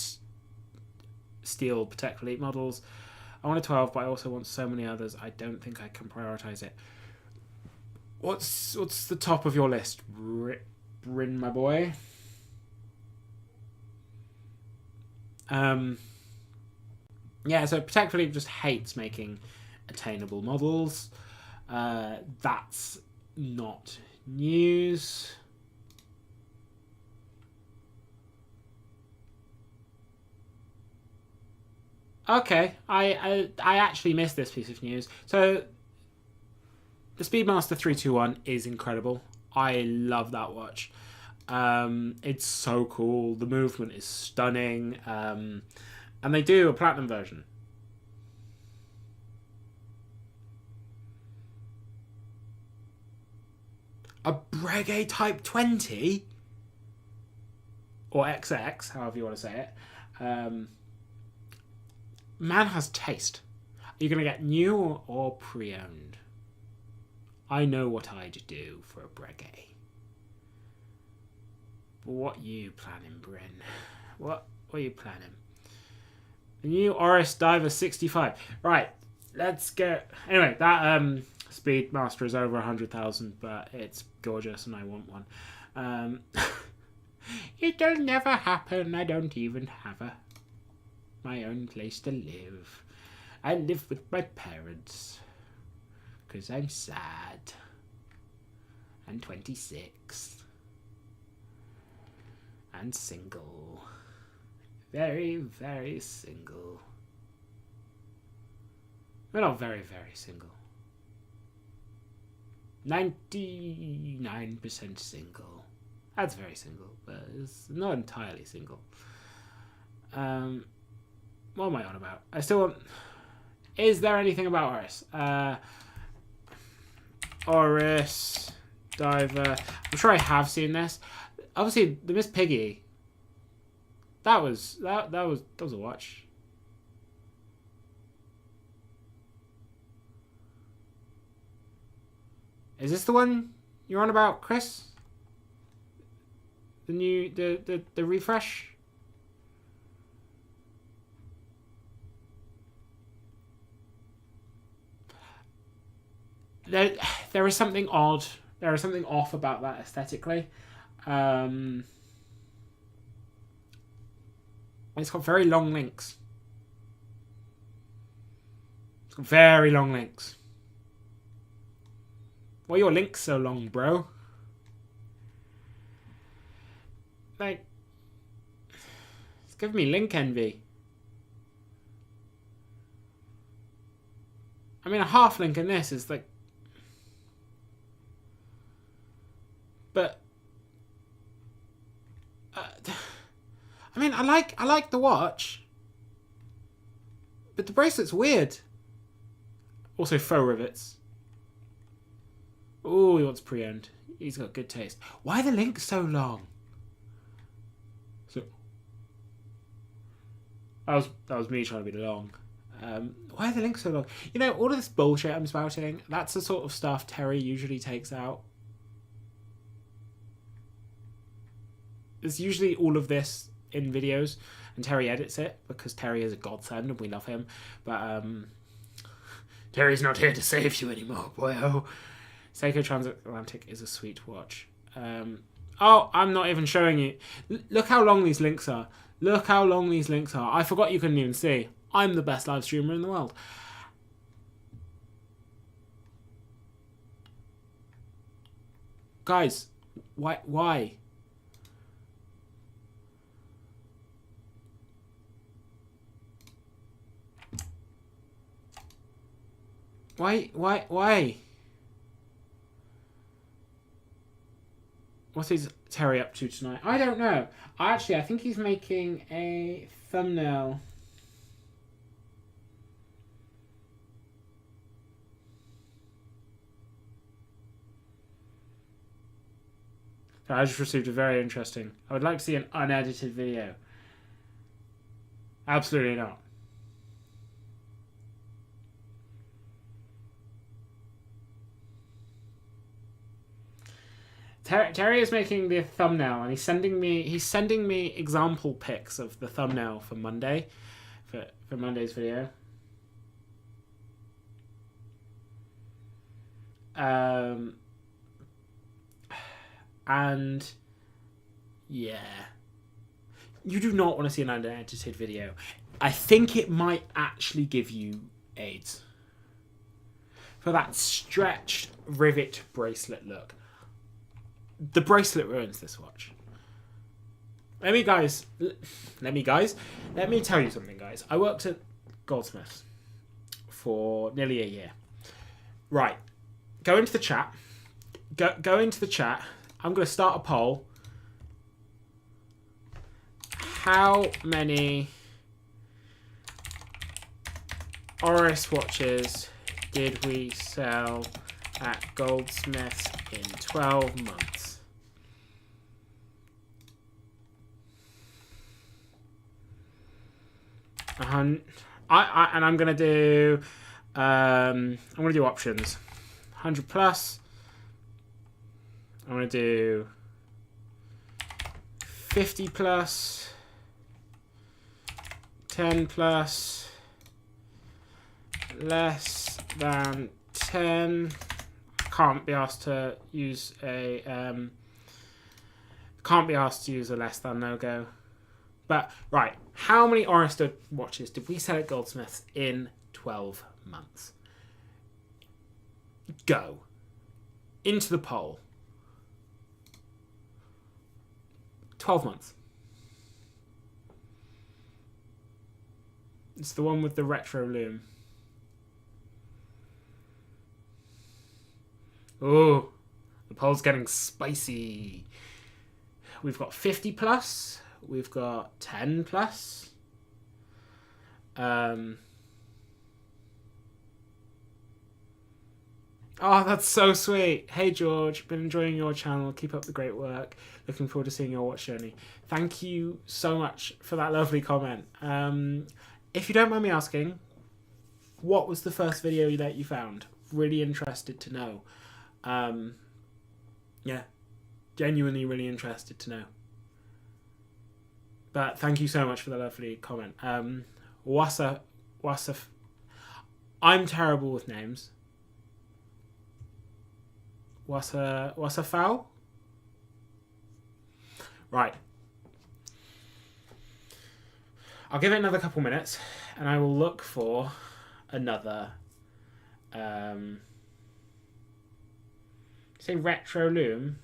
steel Patek Philippe models. I want a 12, but I also want so many others. I don't think I can prioritize it. What's the top of your list, Bryn, my boy? Yeah, so Patek Philippe just hates making attainable models. That's not news. Okay, I actually missed this piece of news. So the Speedmaster 321 is incredible. I love that watch. It's so cool. The movement is stunning. And they do a platinum version. A Breguet Type 20? Or XX, however you want to say it. Man has taste. Are you going to get new or pre-owned? I know what I'd do for a Breguet. But what you planning, Bryn? What are you planning? The new Oris Diver 65. Right, let's go. Anyway, that Speedmaster is over 100,000, but it's gorgeous and I want one. It'll never happen. I don't even have my own place to live. I live with my parents because I'm sad. I'm 26 and single. Very, very single. We're not very, very single. 99% single. That's very single, but it's not entirely single. What am I on about? I still want... Is there anything about Oris? Oris, Diver. I'm sure I have seen this. Obviously, the Miss Piggy. That was a watch. Is this the one you're on about, Chris? The new the refresh? There is something odd. There is something off about that aesthetically. It's got very long links. It's got very long links. Why are your links so long, bro? Like, it's giving me link envy. I mean, a half link in this is like... But... I mean, I like the watch. But the bracelet's weird. Also faux rivets. Oh, he wants pre-owned. He's got good taste. Why are the links so long? So that was me trying to be long. Why are the links so long? You know, all of this bullshit I'm spouting, that's the sort of stuff Terry usually takes out. There's usually all of this in videos, and Terry edits it because Terry is a godsend and we love him. But Terry's not here to save you anymore, boyo. Seiko Transatlantic is a sweet watch. Oh, I'm not even showing you. Look how long these links are. Look how long these links are. I forgot you couldn't even see. I'm the best live streamer in the world. Guys, why? Why? What is Terry up to tonight? I don't know. I think he's making a thumbnail. I just received a very interesting... I would like to see an unedited video. Absolutely not. Terry is making the thumbnail, and he's sending me example pics of the thumbnail for Monday, for Monday's video. And yeah, you do not want to see an unedited video. I think it might actually give you AIDS for that stretched rivet bracelet look. The bracelet ruins this watch. Let me tell you something, guys. I worked at Goldsmiths for nearly a year. Right. Go into the chat. Go into the chat. I'm going to start a poll. How many Oris watches did we sell at Goldsmiths in 12 months? And I'm gonna do options. 100 plus. I'm gonna do 50 plus, 10 plus, less than 10. Can't be asked to use a less than no-go. But right, how many Oyster watches did we sell at Goldsmiths in 12 months? Go into the poll. 12 months. It's the one with the retro loom. Oh, the poll's getting spicy. We've got 50 plus. We've got 10 plus. Oh, that's so sweet. Hey, George. Been enjoying your channel. Keep up the great work. Looking forward to seeing your watch journey. Thank you so much for that lovely comment. If you don't mind me asking, what was the first video that you found? Really interested to know. Yeah, genuinely really interested to know. But thank you so much for the lovely comment. I'm terrible with names. Wasafal? Right. I'll give it another couple minutes and I will look for another say retro loom.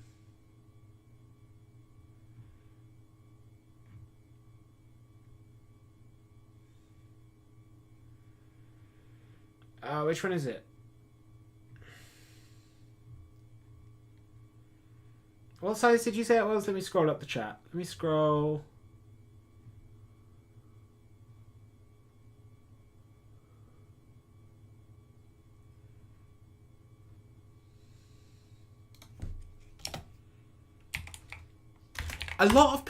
Which one is it? What size did you say it was? Let me scroll up the chat. Let me scroll. A lot of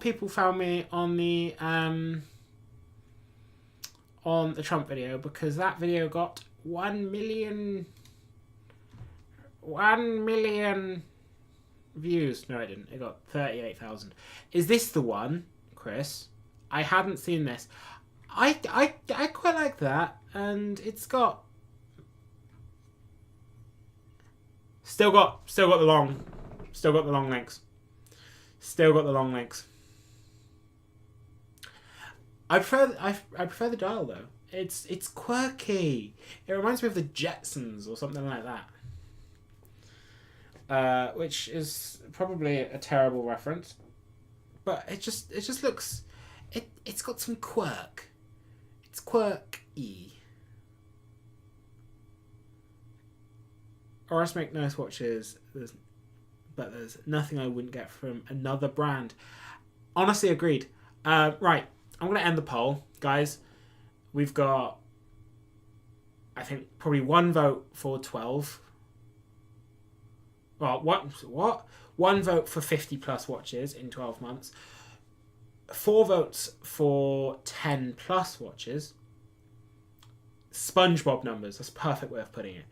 people found me on the Trump video because that video got 1 million views. No, it didn't. It got 38,000. Is this the one, Chris? I hadn't seen this. I quite like that, and it's got still got the long links. Still got the long links. I prefer the dial though. It's quirky. It reminds me of the Jetsons or something like that. Which is probably a terrible reference, but it just looks. It's got some quirk. It's quirky. Oris make nice watches. But there's nothing I wouldn't get from another brand. Honestly, agreed. Right, I'm going to end the poll. Guys, we've got, I think, probably one vote for 12. Well, what? One vote for 50 plus watches in 12 months. 4 votes for 10 plus watches. SpongeBob numbers. That's a perfect way of putting it.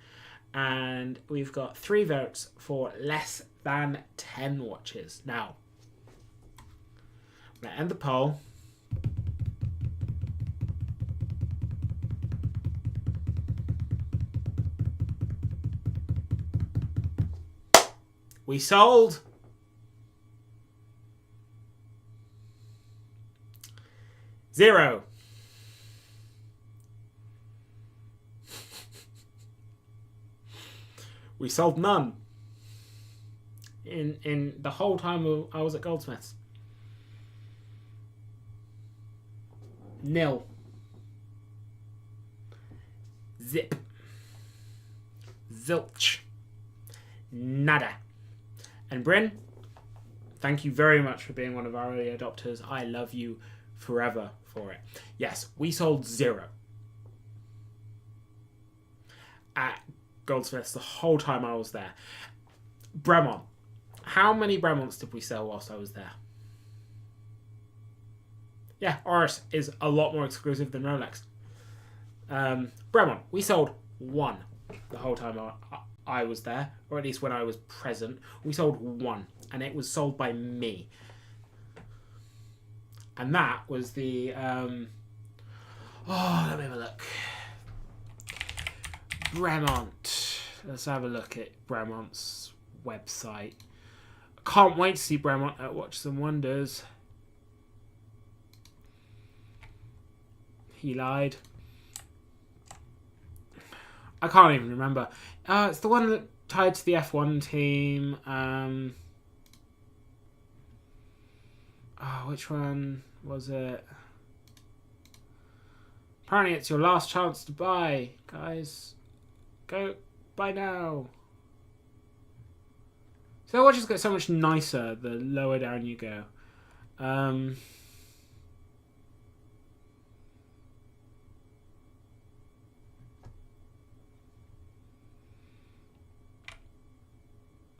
And we've got 3 votes for less than 10 watches. Now, I'm going to end the poll. We sold 0. We sold none in the whole time I was at Goldsmiths. 0. Zip. Zilch. Nada. And Bryn, thank you very much for being one of our early adopters. I love you forever for it. Yes, we sold 0 at Goldsmiths the whole time I was there. Bremont. How many Bremonts did we sell whilst I was there? Yeah, Oris is a lot more exclusive than Rolex. Bremont. We sold 1 the whole time I was there, or at least when I was present. We sold 1, and it was sold by me. And that was the... let me have a look. Bremont. Let's have a look at Bremont's website. Can't wait to see Bremont at Watches and Wonders. He lied. I can't even remember. It's the one that tied to the F1 team. Which one was it? Apparently it's your last chance to buy, guys. Go buy now. So the watches get so much nicer the lower down you go.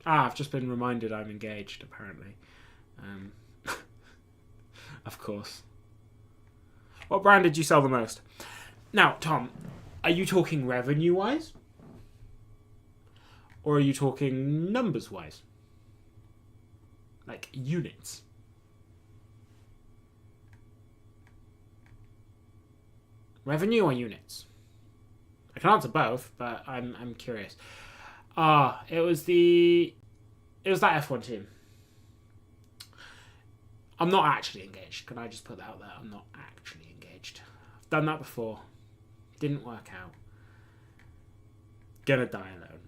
I've just been reminded I'm engaged, apparently. Of course. What brand did you sell the most? Now, Tom, are you talking revenue-wise? Or are you talking numbers-wise? Like units? Revenue or units? I can answer both, but I'm curious. It was that F1 team. I'm not actually engaged. Can I just put that out there? I'm not actually engaged. I've done that before. Didn't work out. Gonna die alone.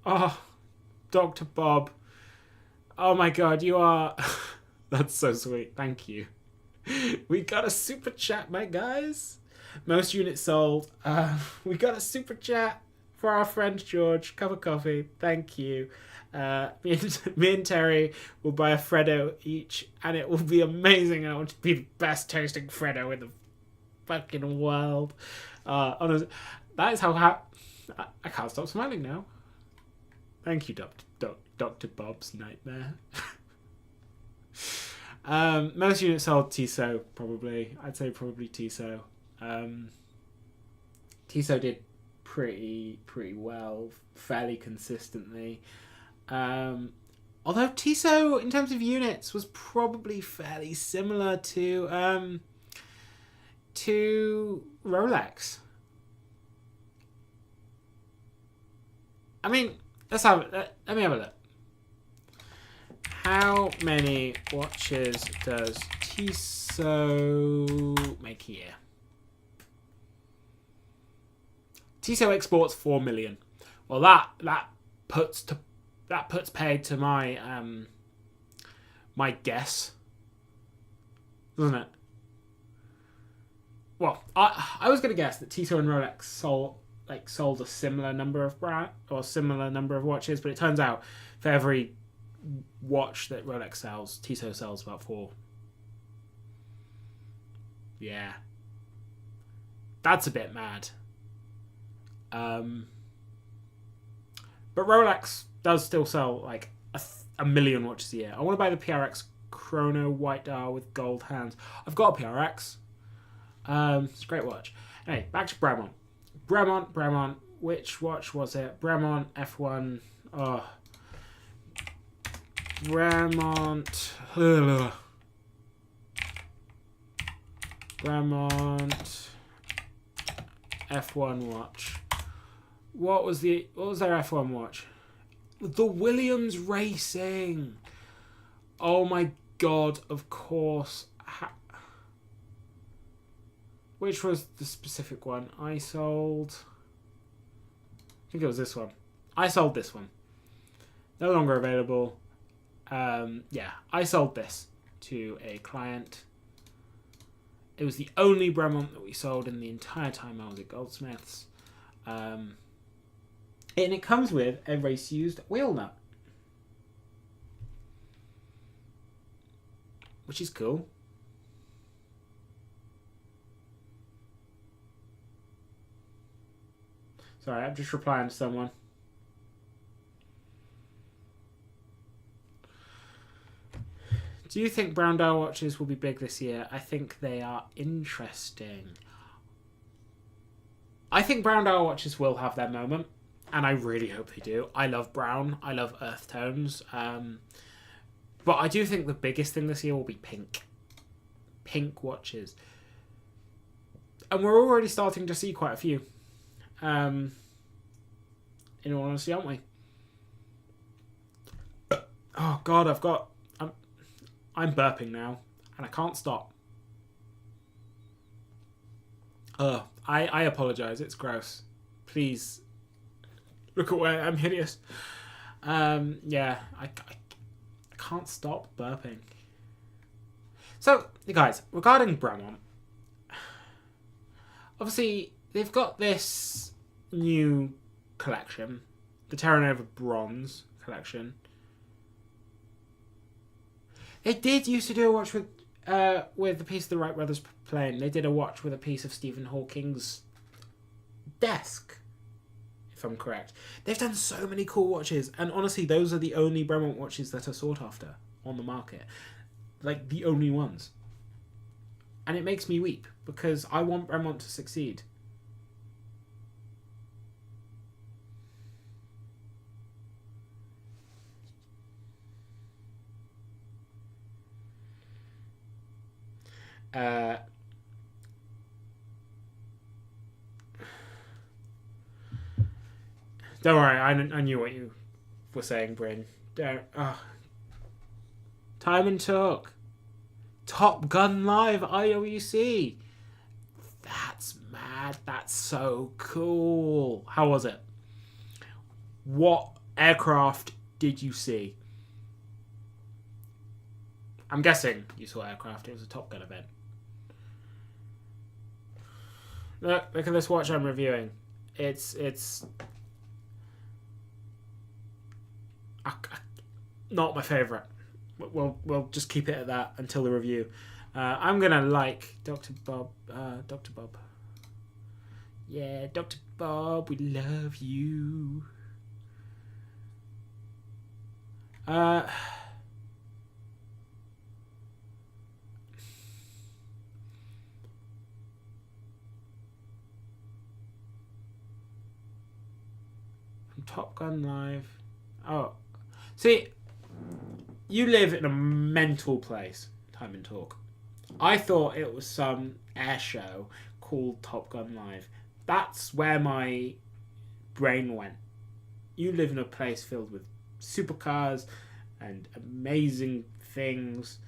Oh, Dr. Bob. Oh my god, you are... That's so sweet. Thank you. We got a super chat, my guys. Most units sold. We got a super chat for our friend George. Cup of coffee. Thank you. Me and Terry will buy a Freddo each, and it will be amazing. I want to be the best tasting Freddo in the fucking world. Honestly, that is how I can't stop smiling now. Thank you, Dr. Bob's Nightmare. Most units sold Tissot, probably. I'd say probably Tissot. Tissot did pretty well, fairly consistently. Although Tissot, in terms of units, was probably fairly similar to Rolex. I mean, let me have a look. How many watches does Tissot make a year? Tissot exports 4 million. Well, that puts paid to my my guess, doesn't it? Well, I was gonna guess that Tissot and Rolex sold a similar number of similar number of watches, but it turns out for every watch that Rolex sells, Tissot sells about 4. Yeah, that's a bit mad. But Rolex does still sell like a million watches a year. I want to buy the PRX Chrono White Dial with gold hands. I've got a PRX. It's a great watch. Anyway, back to Bremont. Bremont. Which watch was it? Bremont F1. Oh. Bremont. Bremont F1 watch. What was their F1 watch? The Williams Racing. Oh my god, of course. Which was the specific one? I think it was this one. I sold this one. No longer available. Yeah, I sold this to a client. It was the only Bremont that we sold in the entire time I was at Goldsmiths. And it comes with a race-used wheel nut, which is cool. Sorry, I'm just replying to someone. Do you think brown dial watches will be big this year? I think they are interesting. I think brown dial watches will have their moment, and I really hope they do. I love brown. I love earth tones. But I do think the biggest thing this year will be pink. Pink watches. And we're already starting to see quite a few. In all honesty, aren't we? Oh God, I'm burping now, and I can't stop. I apologise. It's gross. Please look away. I'm hideous. Yeah, I can't stop burping. So, you guys, regarding Bremont, obviously they've got this new collection, the Terra Nova Bronze collection. They did used to do a watch with the piece the Wright brothers playing. They did a watch with a piece of Stephen Hawking's desk, if I'm correct. They've done so many cool watches, and honestly, those are the only Bremont watches that are sought after on the market. Like, the only ones. And it makes me weep, because I want Bremont to succeed. Don't worry, I knew what you were saying, Bryn. Time and Talk. Top Gun Live IWC. That's mad. That's so cool. How was it? What aircraft did you see? I'm guessing you saw aircraft. It was a Top Gun event. Look at this watch I'm reviewing. It's not my favourite. We'll just keep it at that until the review. I'm gonna like Dr. Bob. Dr. Bob. Yeah, Dr. Bob, we love you. From Top Gun Live. Oh, see, you live in a mental place, Time and Talk. I thought it was some air show called Top Gun Live. That's where my brain went. You live in a place filled with supercars and amazing things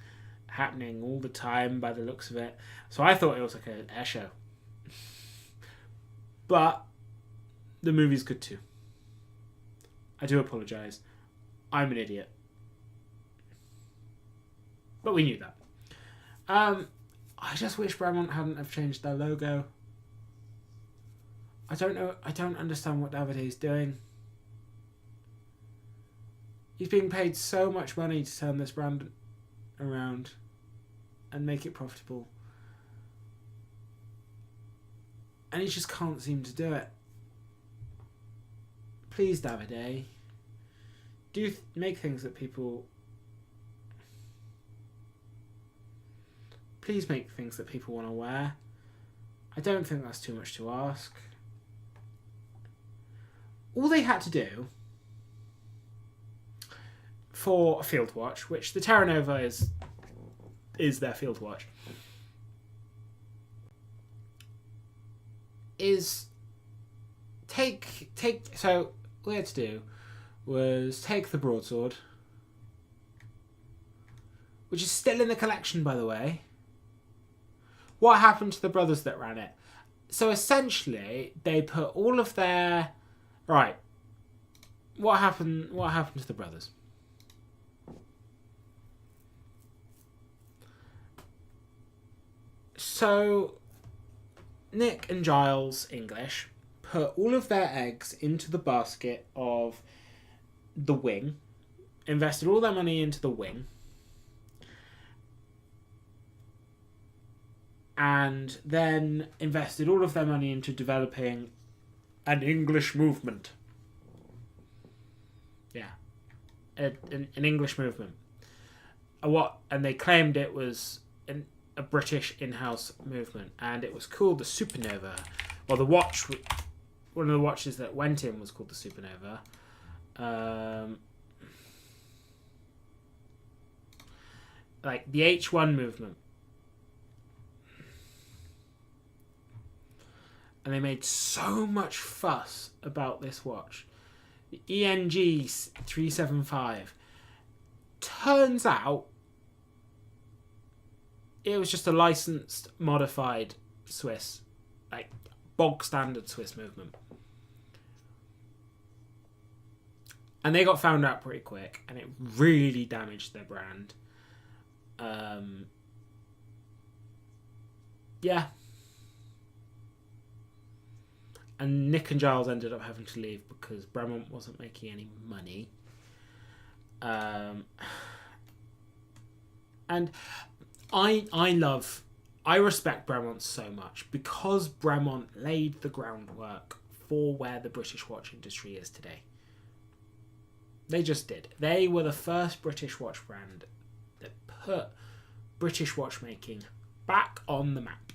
happening all the time by the looks of it. So I thought it was like an air show. But the movie's good too. I do apologise. I'm an idiot. But we knew that. I just wish Bremont hadn't have changed their logo. I don't know. I don't understand what Davide's doing. He's being paid so much money to turn this brand around and make it profitable. And he just can't seem to do it. Please, Davide. Make things that people... Please make things that people want to wear. I don't think that's too much to ask. All they had to do for a field watch, which the Terra Nova is their field watch, is so all they had to do was take the broadsword, which is still in the collection, by the way. What happened to the brothers that ran it? So essentially, they put all of their... Right. What happened to the brothers? So, Nick and Giles English put all of their eggs into the basket of the wing, invested all their money into the wing, and then invested all of their money into developing an English movement. Yeah. An English movement. And they claimed it was a British in-house movement, and it was called the Supernova. Well, one of the watches that went in was called the Supernova. Like the H1 movement. and they made so much fuss about this watch. The ENG 375. Turns out it was just a licensed, modified Swiss, like bog standard Swiss movement. And they got found out pretty quick, and it really damaged their brand. Yeah. And Nick and Giles ended up having to leave because Bremont wasn't making any money. And I respect Bremont so much because Bremont laid the groundwork for where the British watch industry is today. They just did. They were the first British watch brand that put British watchmaking back on the map.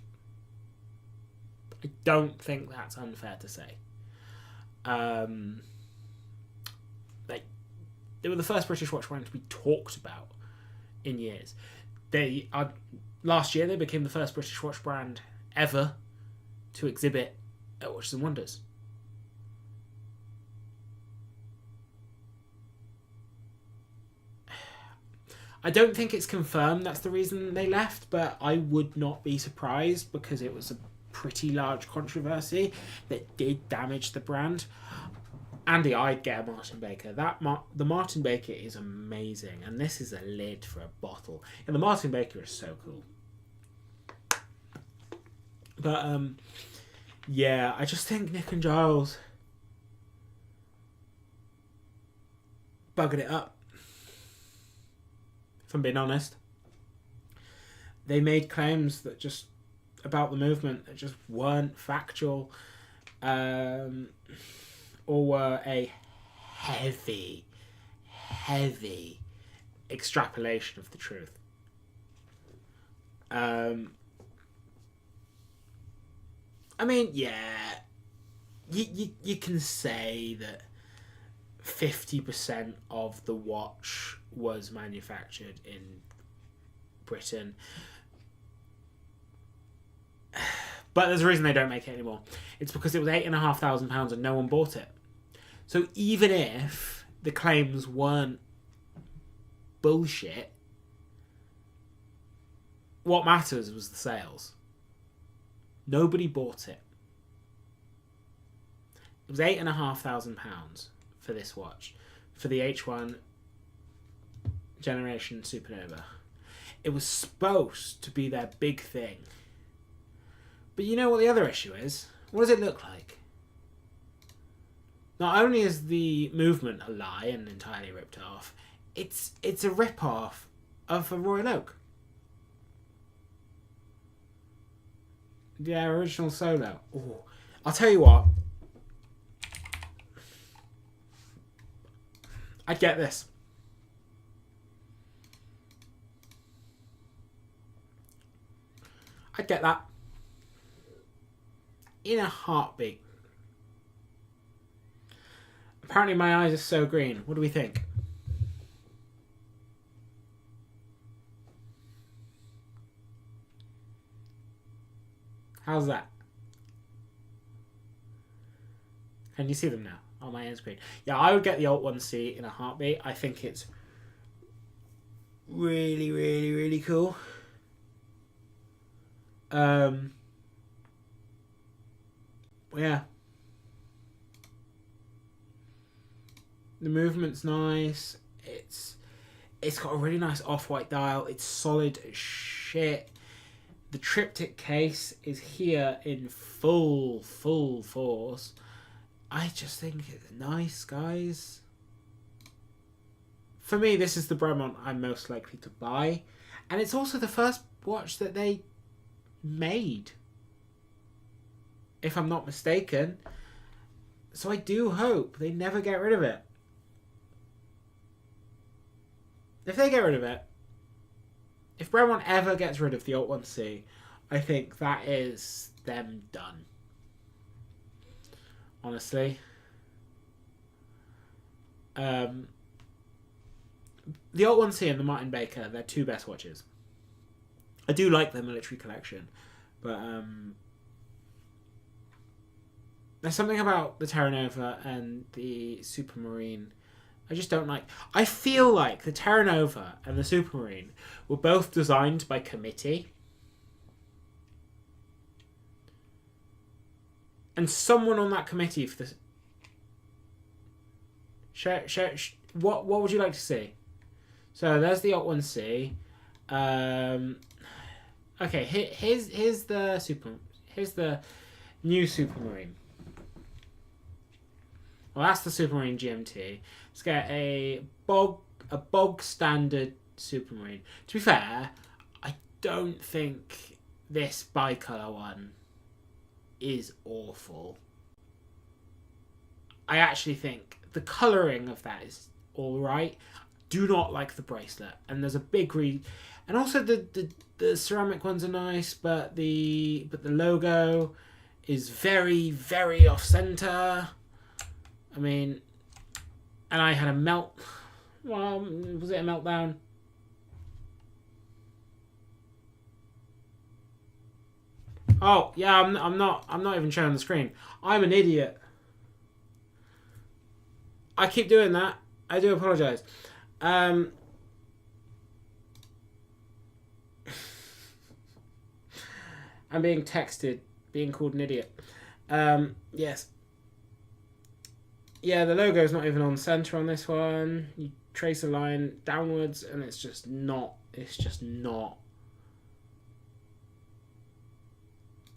I don't think that's unfair to say. They were the first British watch brand to be talked about in years. Last year they became the first British watch brand ever to exhibit at Watches and Wonders. I don't think it's confirmed that's the reason they left, but I would not be surprised because it was a pretty large controversy that did damage the brand. Andy, I'd get a Martin Baker. The Martin Baker is amazing, and this is a lid for a bottle. And the Martin Baker is so cool. But yeah, I just think Nick and Giles buggered it up. If I'm being honest, they made claims that just about the movement that just weren't factual, or were a heavy extrapolation of the truth. I mean, yeah, you can say that 50% of the watch was manufactured in Britain, but there's a reason they don't make it anymore. It's because it was £8,500 and no one bought it. So even if the claims weren't bullshit, what matters was the sales. Nobody bought it. It was £8,500 for this watch, for the H1 Generation Supernova. It was supposed to be their big thing. But you know what the other issue is? What does it look like? Not only is the movement a lie and entirely ripped off, it's a rip-off of a Royal Oak. The original Solo. Ooh. I'll tell you what. I'd get this. I'd get that. In a heartbeat. Apparently my eyes are so green. What do we think? How's that? Can you see them now on my end screen? Yeah, I would get the Alt 1C in a heartbeat. I think it's really, really, really cool. Yeah. The movement's nice. It's got a really nice off-white dial. It's solid as shit. The triptych case is here in full force. I just think it's nice, guys. For me, this is the Bremont I'm most likely to buy. And it's also the first watch that they made, if I'm not mistaken. So I do hope they never get rid of it. If they get rid of it, if Bremont ever gets rid of the Alt 1C, I think that is them done. Honestly. The Alt 1C and the Martin Baker, they're two best watches. I do like their military collection, but There's something about the Terra Nova and the Supermarine I just don't like. I feel like the Terra Nova and the Supermarine were both designed by committee. And someone on that committee for this... What would you like to see? So there's the Alt 1C. Okay, here's the new Supermarine. Well, that's the Supermarine GMT. Let's get a bog standard Supermarine. To be fair, I don't think this bicolour one is awful. I actually think the colouring of that is alright. Do not like the bracelet. And there's a big and also the ceramic ones are nice, but the logo is very, very off centre. I mean, and I had a was it a meltdown? Oh yeah, I'm not even showing the screen. I'm an idiot. I keep doing that. I do apologise. I'm being texted, being called an idiot. Yes. Yeah, the logo is not even on center on this one. You trace a line downwards, and it's just not. It's just not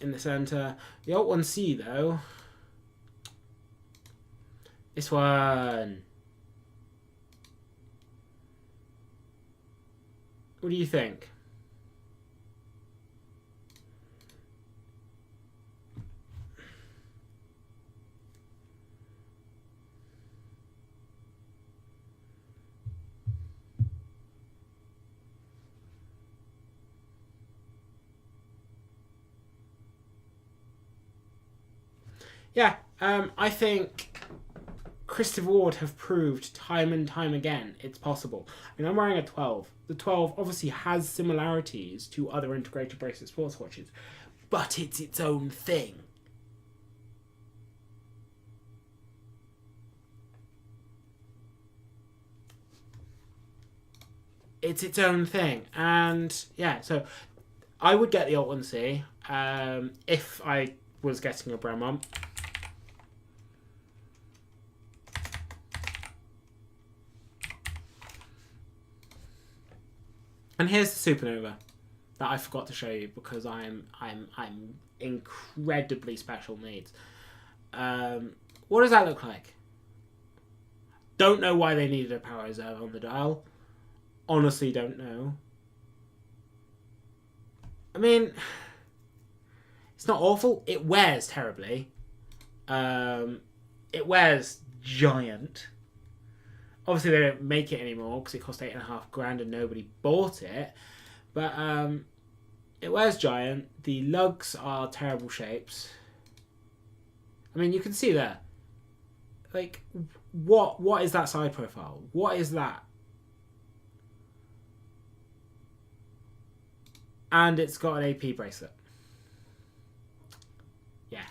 in the center. The Alt 1C though. This one. What do you think? Yeah, I think Christopher Ward have proved time and time again it's possible. I mean, I'm wearing a 12. The 12 obviously has similarities to other integrated bracelet sports watches, but it's its own thing. It's its own thing. And yeah, so I would get the Alt 1C if I was getting a Bremont. And here's the Supernova that I forgot to show you because I'm incredibly special needs. What does that look like? Don't know why they needed a power reserve on the dial. Honestly, don't know. I mean, it's not awful. It wears terribly. It wears giant. Obviously, they don't make it anymore because it cost $8,500 and nobody bought it. But it wears giant. The lugs are terrible shapes. I mean, you can see there. Like, what is that side profile? What is that? And it's got an AP bracelet. Yeah.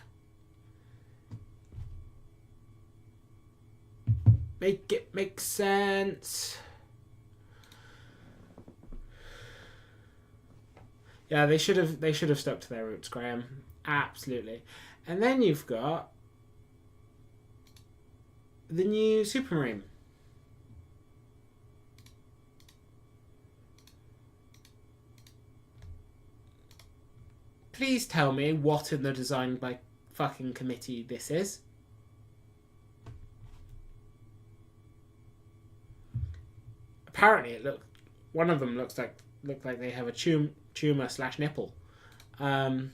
Make it make sense. Yeah, they should have stuck to their roots, Graham. Absolutely. And then you've got the new Supermarine. Please tell me what in the design by fucking committee this is. Apparently, one of them look like they have a tumor/nipple. I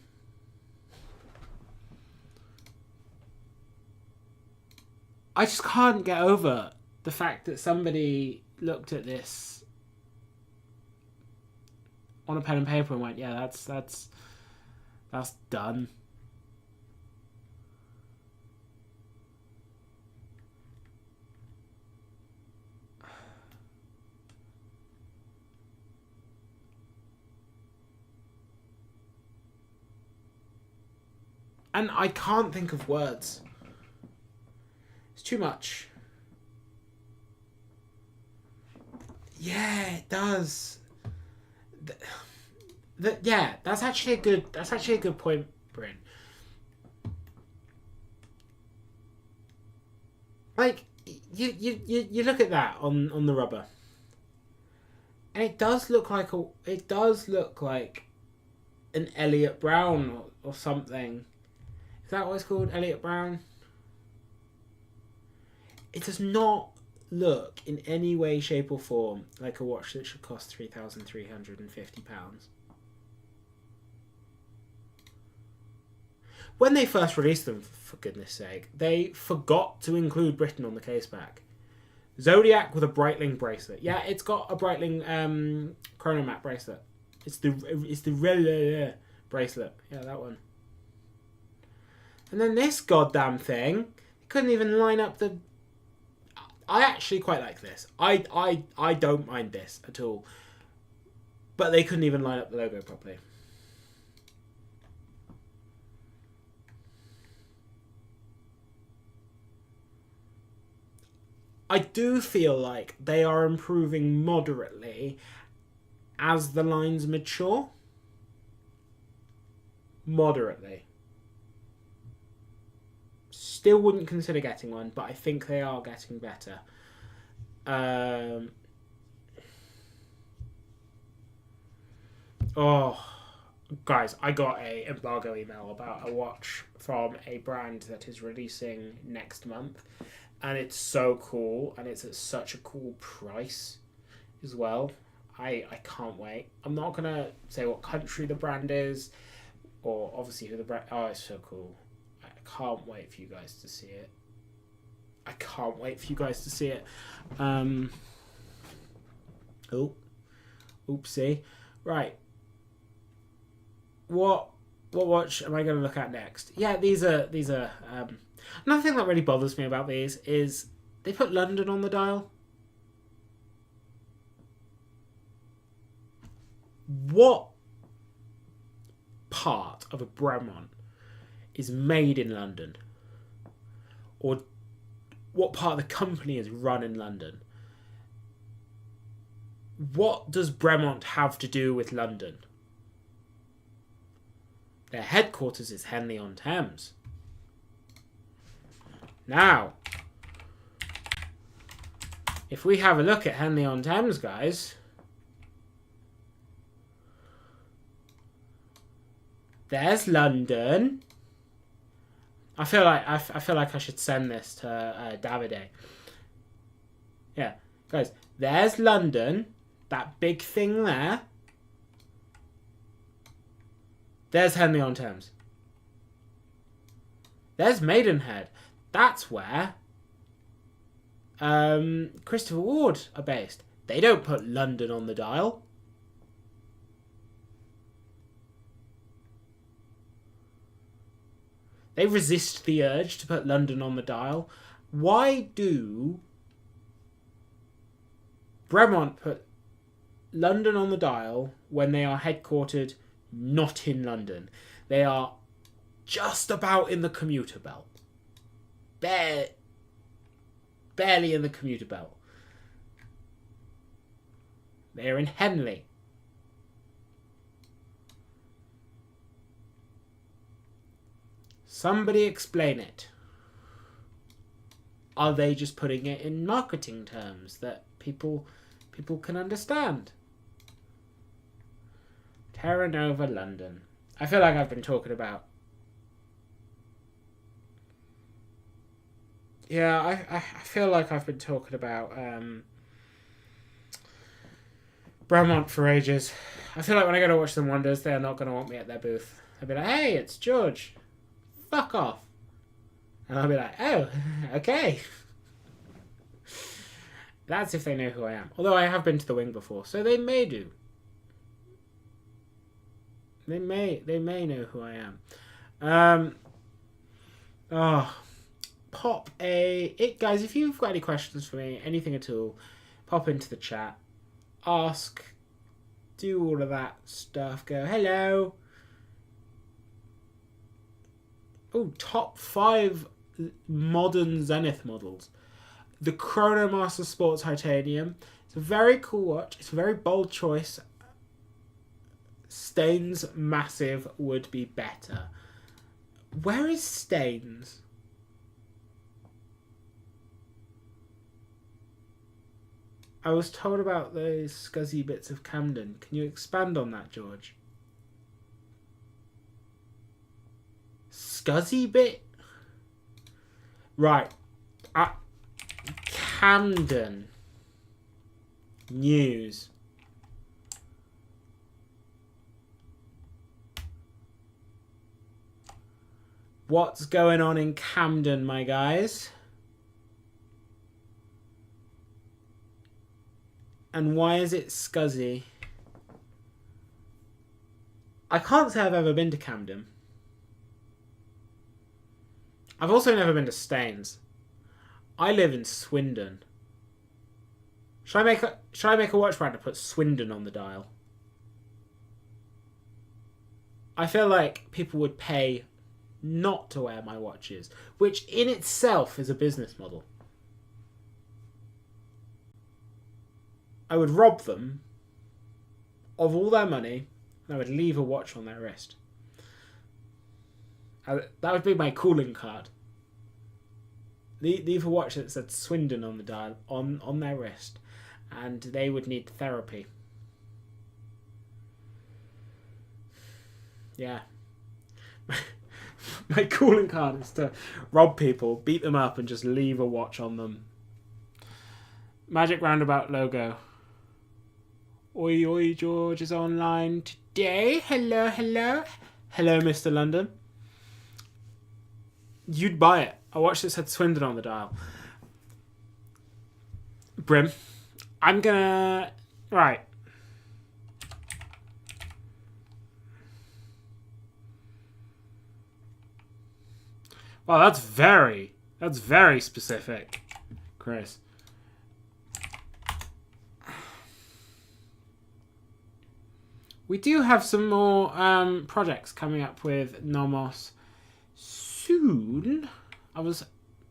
just can't get over the fact that somebody looked at this on a pen and paper and went, "Yeah, that's done." And I can't think of words. It's too much. Yeah, it does. Yeah, that's actually a good point, Bryn. Like, you look at that on the rubber, and it does look like an Elliot Brown or something. Is that what it's called, Elliot Brown? It does not look in any way, shape, or form like a watch that should cost £3,350. When they first released them, for goodness sake, they forgot to include Britain on the case back. Zodiac with a Breitling bracelet. Yeah, it's got a Breitling chronomat bracelet. It's the bracelet. Yeah, that one. And then this goddamn thing, couldn't even line up the... I actually quite like this. I don't mind this at all. But they couldn't even line up the logo properly. I do feel like they are improving moderately as the lines mature. Moderately. Still wouldn't consider getting one, but I think they are getting better. Oh, guys, I got a embargo email about a watch from a brand that is releasing next month. And it's so cool, and it's at such a cool price as well. I can't wait. I'm not going to say what country the brand is, or obviously who the brand... Oh, it's so cool. I can't wait for you guys to see it. I can't wait for you guys to see it. Oh. Oopsie. Right. What watch am I going to look at next? Yeah, these are another thing that really bothers me about these is they put London on the dial. What part of a Bremont is made in London? Or what part of the company is run in London? What does Bremont have to do with London? Their headquarters is Henley-on-Thames. Now, if we have a look at Henley-on-Thames, guys, there's London. I feel like I should send this to Davide. Yeah, guys, there's London. That big thing there. There's Henley-on-Thames. There's Maidenhead. That's where Christopher Ward are based. They don't put London on the dial. They resist the urge to put London on the dial. Why do Bremont put London on the dial when they are headquartered not in London? They are just about in the commuter belt. Barely in the commuter belt. They're in Henley. Somebody explain it. Are they just putting it in marketing terms that people can understand? Terra Nova London. I feel like I've been talking about... Yeah, I feel like I've been talking about Bremont for ages. I feel like when I go to watch them Wonders, they're not going to want me at their booth. They'll be like, hey, it's George. Fuck off. And I'll be like, oh, okay. That's if they know who I am. Although I have been to the Wing before, so they may do. They may know who I am. Pop guys, if you've got any questions for me, anything at all, pop into the chat, ask, do all of that stuff, go hello. Oh, top 5 modern Zenith models. The Chronomaster Sports Titanium. It's a very cool watch. It's a very bold choice. Stains Massive would be better. Where is Stains? I was told about those scuzzy bits of Camden. Can you expand on that, George? Scuzzy bit? Right. Camden. News. What's going on in Camden, my guys? And why is it scuzzy? I can't say I've ever been to Camden. I've also never been to Staines. I live in Swindon. Should I make a watch brand to put Swindon on the dial? I feel like people would pay not to wear my watches, which in itself is a business model. I would rob them of all their money and I would leave a watch on their wrist. That would be my calling card. Leave a watch that said Swindon on the dial on their wrist, and they would need therapy. Yeah. My calling card is to rob people, beat them up, and just leave a watch on them. Magic Roundabout logo. Oi, oi, George is online today. Hello, hello. Hello, Mr. London. You'd buy it. A watch that said Swindon on the dial. Brim. I'm gonna... Right. Wow, that's very specific, Chris. We do have some more projects coming up with Nomos soon. I was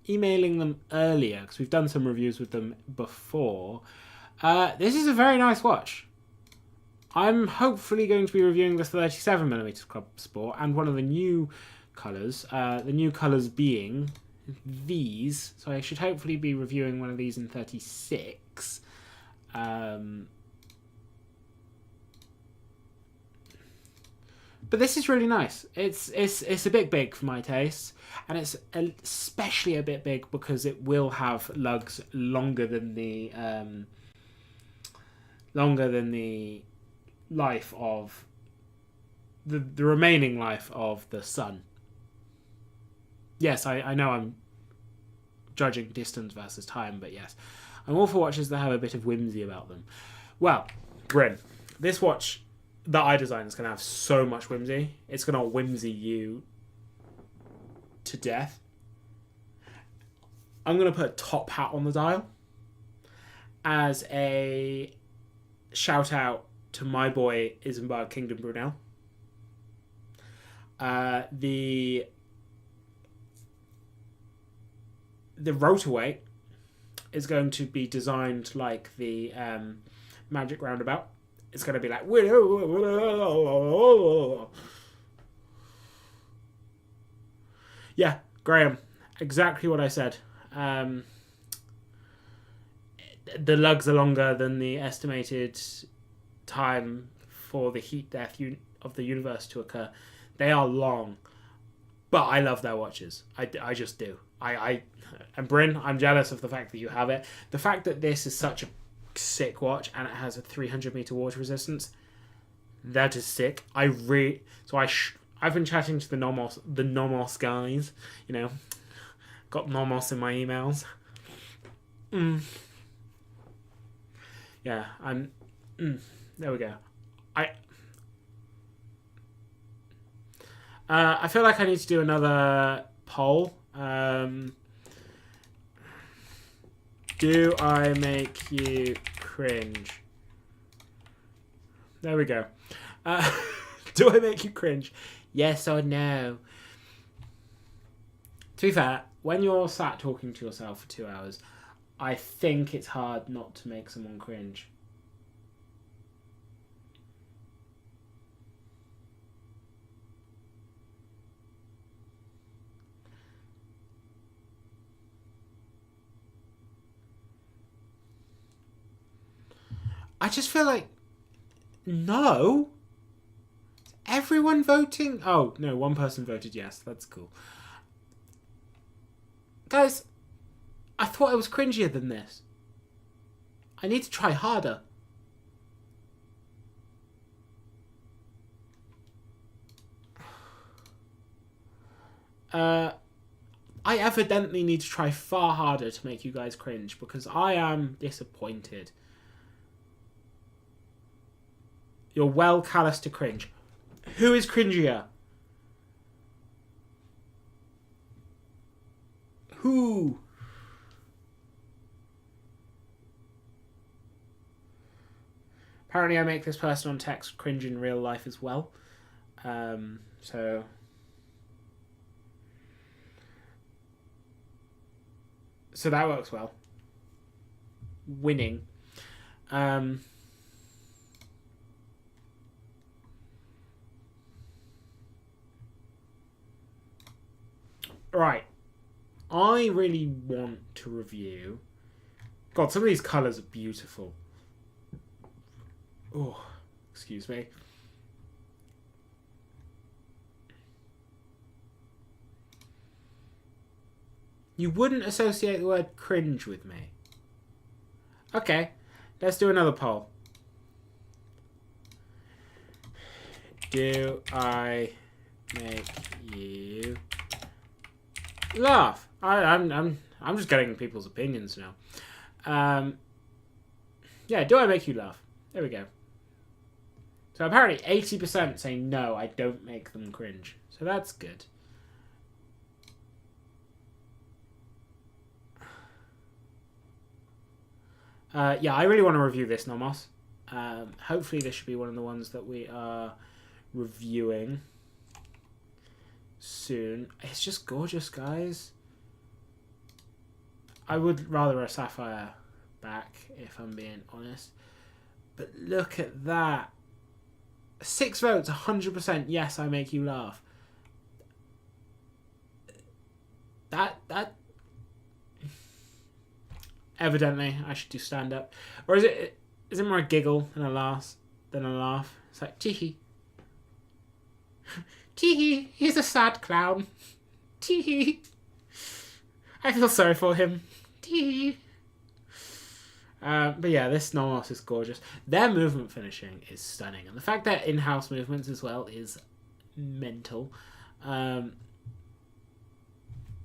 emailing them earlier because we've done some reviews with them before. This is a very nice watch. I'm hopefully going to be reviewing the 37mm Club Sport and one of the new colours. The new colours being these. So I should hopefully be reviewing one of these in 36. But this is really nice. It's a bit big for my taste, and it's especially a bit big because it will have lugs longer than the life of the remaining life of the sun. Yes, I know I'm judging distance versus time, but yes, I'm all for watches that have a bit of whimsy about them. Well, Bryn, this watch that I designed is going to have so much whimsy. It's going to whimsy you to death. I'm going to put a top hat on the dial as a shout out to my boy Isambard Kingdom Brunel. The rotorweight is going to be designed like the Magic Roundabout. It's going to be like... Yeah, Graham, exactly what I said. The lugs are longer than the estimated time for the heat death of the universe to occur. They are long, but I love their watches. I just do. And Bryn, I'm jealous of the fact that you have it. The fact that this is such a sick watch and it has a 300-meter water resistance, that is sick. I've been chatting to the Nomos guys, you know, got Nomos in my emails. Yeah, there we go. I feel like I need to do another poll. Do I make you cringe? There we go. Do I make you cringe? Yes or no? To be fair, when you're sat talking to yourself for 2 hours, I think it's hard not to make someone cringe. I just feel like, no. Everyone voting? Oh, no, one person voted yes. That's cool. Guys, I thought it was cringier than this. I need to try harder. I evidently need to try far harder to make you guys cringe because I am disappointed. You're well callous to cringe. Who is cringier? Who? Apparently I make this person on text cringe in real life as well. So that works well. Winning. Right. I really want to review... God, some of these colours are beautiful. Oh, excuse me. You wouldn't associate the word cringe with me. Okay, let's do another poll. Do I make you laugh? I'm just getting people's opinions now. Yeah, do I make you laugh? There we go. So apparently 80% say no, I don't make them cringe. So that's good. Yeah, I really want to review this Nomos. Hopefully this should be one of the ones that we are reviewing soon. It's just gorgeous, guys. I would rather a sapphire back, if I'm being honest. But look at that. 6 votes, 100% yes, I make you laugh. That evidently I should do stand up. Or is it more a giggle than a laugh? It's like tee hee, he's a sad clown. Tee hee. I feel sorry for him. Tee hee. But yeah, this Nomos is gorgeous. Their movement finishing is stunning, and the fact that in-house movements as well is mental.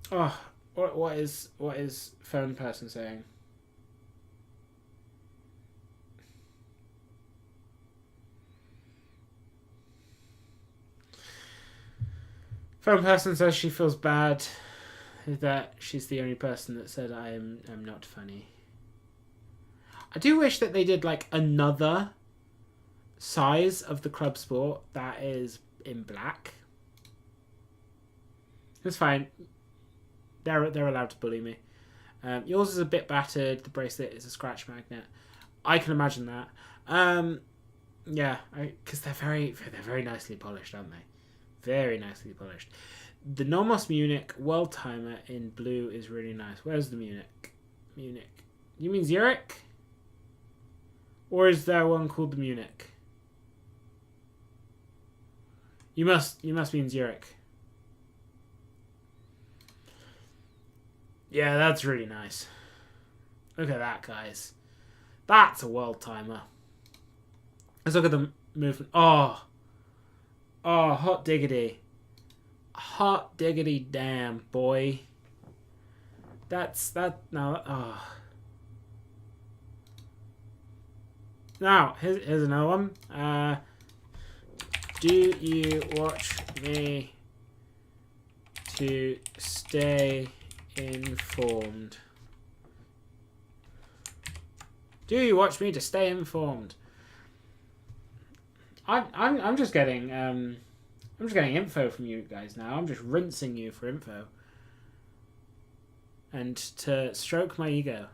What is phone person saying? Phone person says she feels bad that she's the only person that said I'm not funny. I do wish that they did like another size of the club sport that is in black. It's fine. They're allowed to bully me. Yours is a bit battered. The bracelet is a scratch magnet. I can imagine that. Yeah, because they're very nicely polished, aren't they? Very nicely polished. The Nomos Munich World Timer in blue is really nice. Where's the Munich? Munich. You mean Zurich? Or is there one called the Munich? You must mean Zurich. Yeah, that's really nice. Look at that, guys. That's a world timer. Let's look at the movement. Oh, hot diggity. Hot diggity damn, boy. Oh. Now, here's another one. Do you watch me to stay informed? Do you watch me to stay informed? I'm just getting info from you guys now. I'm just rinsing you for info. and to stroke my ego.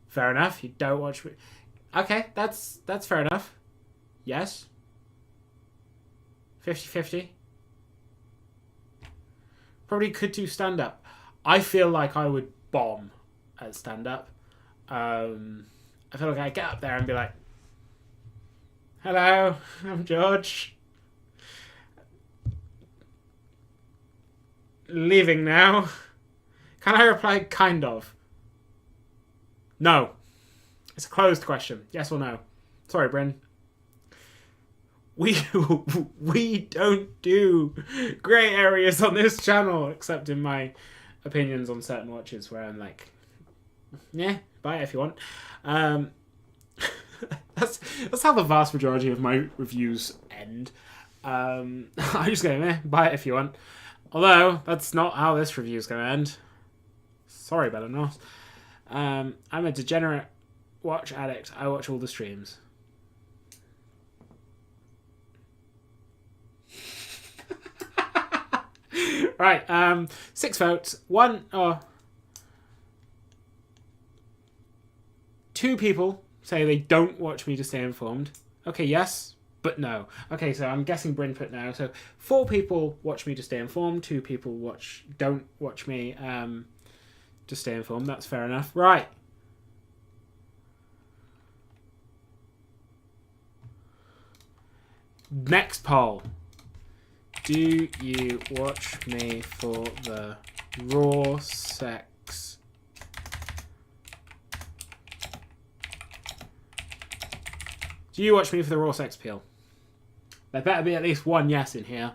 Fair enough. You don't watch me. Okay, that's fair enough. Yes. 50-50. Probably could do stand-up. I feel like I would bomb at stand-up. I feel like I'd get up there and be like, hello, I'm George. Leaving now. Can I reply kind of? No. It's a closed question. Yes or no? Sorry, Bryn. We don't do grey areas on this channel, except in my opinions on certain watches where I'm like, yeah, buy it if you want. That's how the vast majority of my reviews end. I just go, buy it if you want. Although, that's not how this review is going to end. Sorry, Bella North. I'm a degenerate watch addict. I watch all the streams. Right, 6 votes. 2 people say they don't watch me to stay informed. Okay, yes, but no. Okay, so I'm guessing Bryn put no. So 4 people watch me to stay informed. 2 people don't watch me to stay informed. That's fair enough. Right. Next poll. Do you watch me for the raw sex? Do you watch me for the raw sex appeal? There better be at least one yes in here.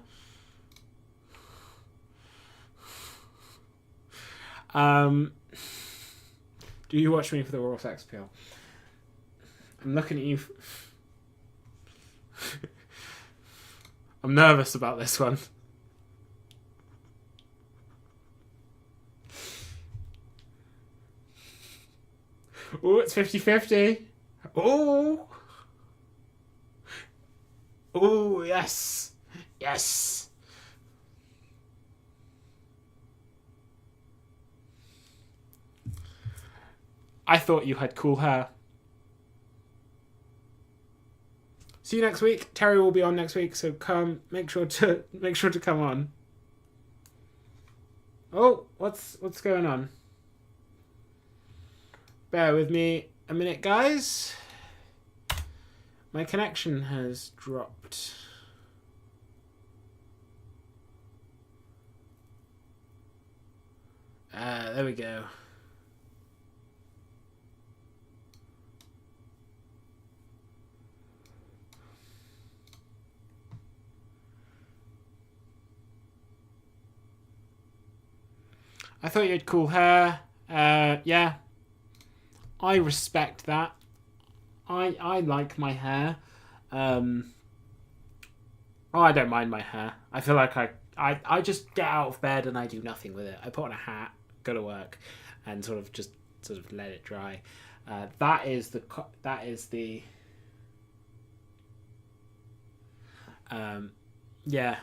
Do you watch me for the raw sex appeal? I'm looking at you. I'm nervous about this one. Oh, it's 50-50. Oh. Oh, yes. Yes. I thought you had cool hair. See you next week. Terry will be on next week, so come. Make sure to come on. Oh, what's going on? Bear with me a minute, guys. My connection has dropped. There we go. I thought you had cool hair. Yeah. I respect that. I like my hair. I don't mind my hair. I feel like I just get out of bed and I do nothing with it. I put on a hat, go to work, and sort of let it dry. Yeah.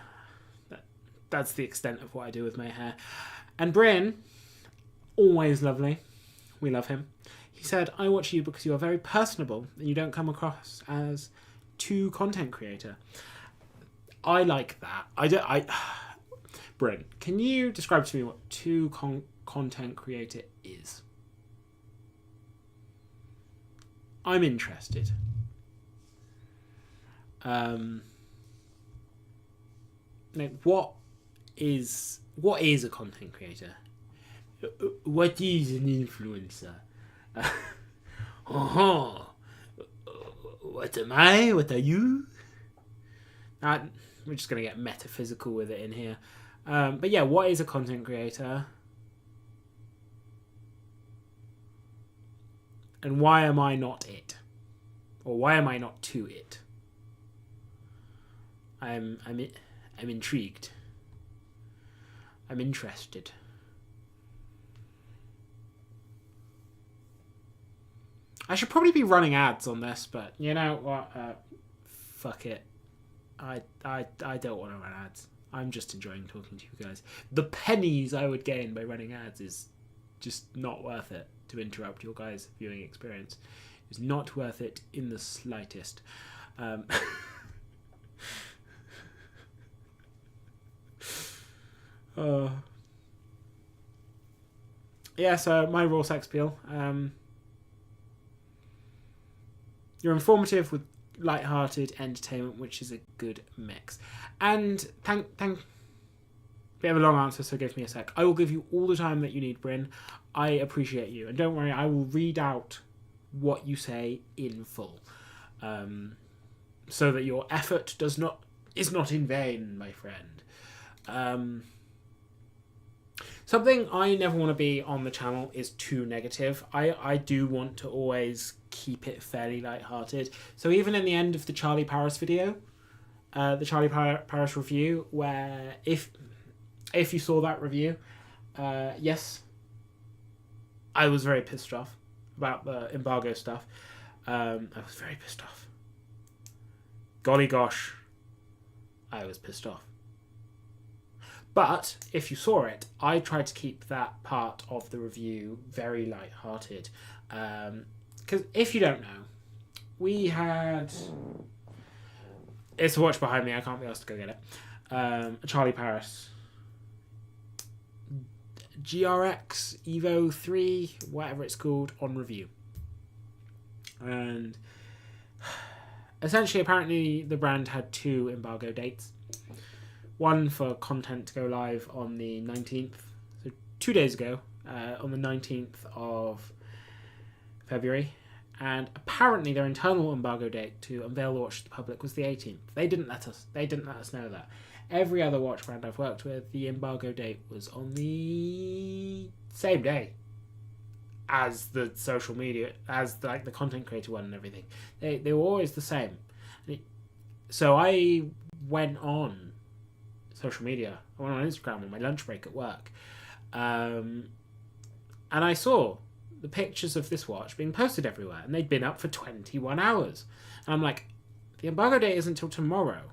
That's the extent of what I do with my hair. And Bryn, always lovely. We love him. He said, I watch you because you are very personable and you don't come across as too content creator. I like that. Bryn, can you describe to me what too content creator is? I'm interested. What is a content creator? What is an influencer? What am I? What are you? We're just going to get metaphysical with it in here. But yeah, what is a content creator? And why am I not it? Or why am I not to it? I'm intrigued. I'm interested. I should probably be running ads on this, but you know what? Fuck it. I don't want to run ads. I'm just enjoying talking to you guys. The pennies I would gain by running ads is just not worth it to interrupt your guys' viewing experience. It's not worth it in the slightest. Yeah, so my raw sex appeal. You're informative with light-hearted entertainment, which is a good mix. And thank bit of a long answer, so give me a sec. I will give you all the time that you need, Bryn. I appreciate you, and don't worry, I will read out what you say in full, so that your effort is not in vain, my friend. Something I never want to be on the channel is too negative. I do want to always keep it fairly light-hearted. So even in the end of the Charlie Paris video, the Charlie Paris review, where if you saw that review, yes, I was very pissed off about the embargo stuff. I was very pissed off. Golly gosh, I was pissed off. But if you saw it, I tried to keep that part of the review very light-hearted. Because if you don't know, we had... It's a watch behind me, I can't be asked to go get it. A Charlie Paris GRX Evo 3, whatever it's called, on review. And essentially, apparently, the brand had 2 embargo dates. One for content to go live on the 19th, so 2 days ago, on the 19th of February. And apparently their internal embargo date to unveil the watch to the public was the 18th. They didn't let us know that. Every other watch brand I've worked with, the embargo date was on the same day as the social media, as the content creator one and everything. They were always the same. So I went on social media. I went on Instagram on my lunch break at work. And I saw the pictures of this watch being posted everywhere, and they'd been up for 21 hours. And I'm like, the embargo date isn't until tomorrow.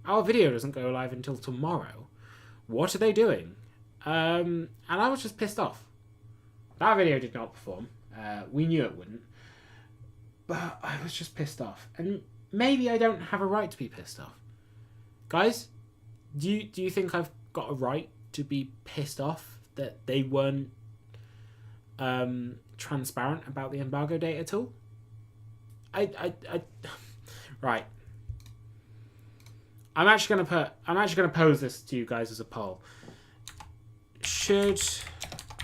Our video doesn't go live until tomorrow. What are they doing? And I was just pissed off. That video did not perform. We knew it wouldn't. But I was just pissed off. And maybe I don't have a right to be pissed off. Guys, do you think I've got a right to be pissed off that they weren't transparent about the embargo date at all? Right. I'm actually gonna pose this to you guys as a poll. Should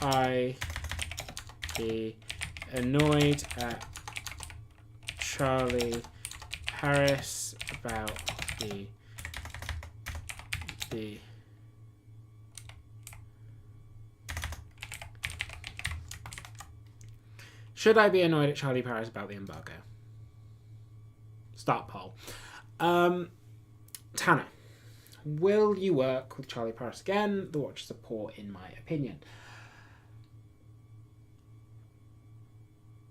I be annoyed at Charlie Paris about the Should I be annoyed at Charlie Paris about the embargo? Start poll. Tanner, will you work with Charlie Paris again? The watch is a poor, in my opinion.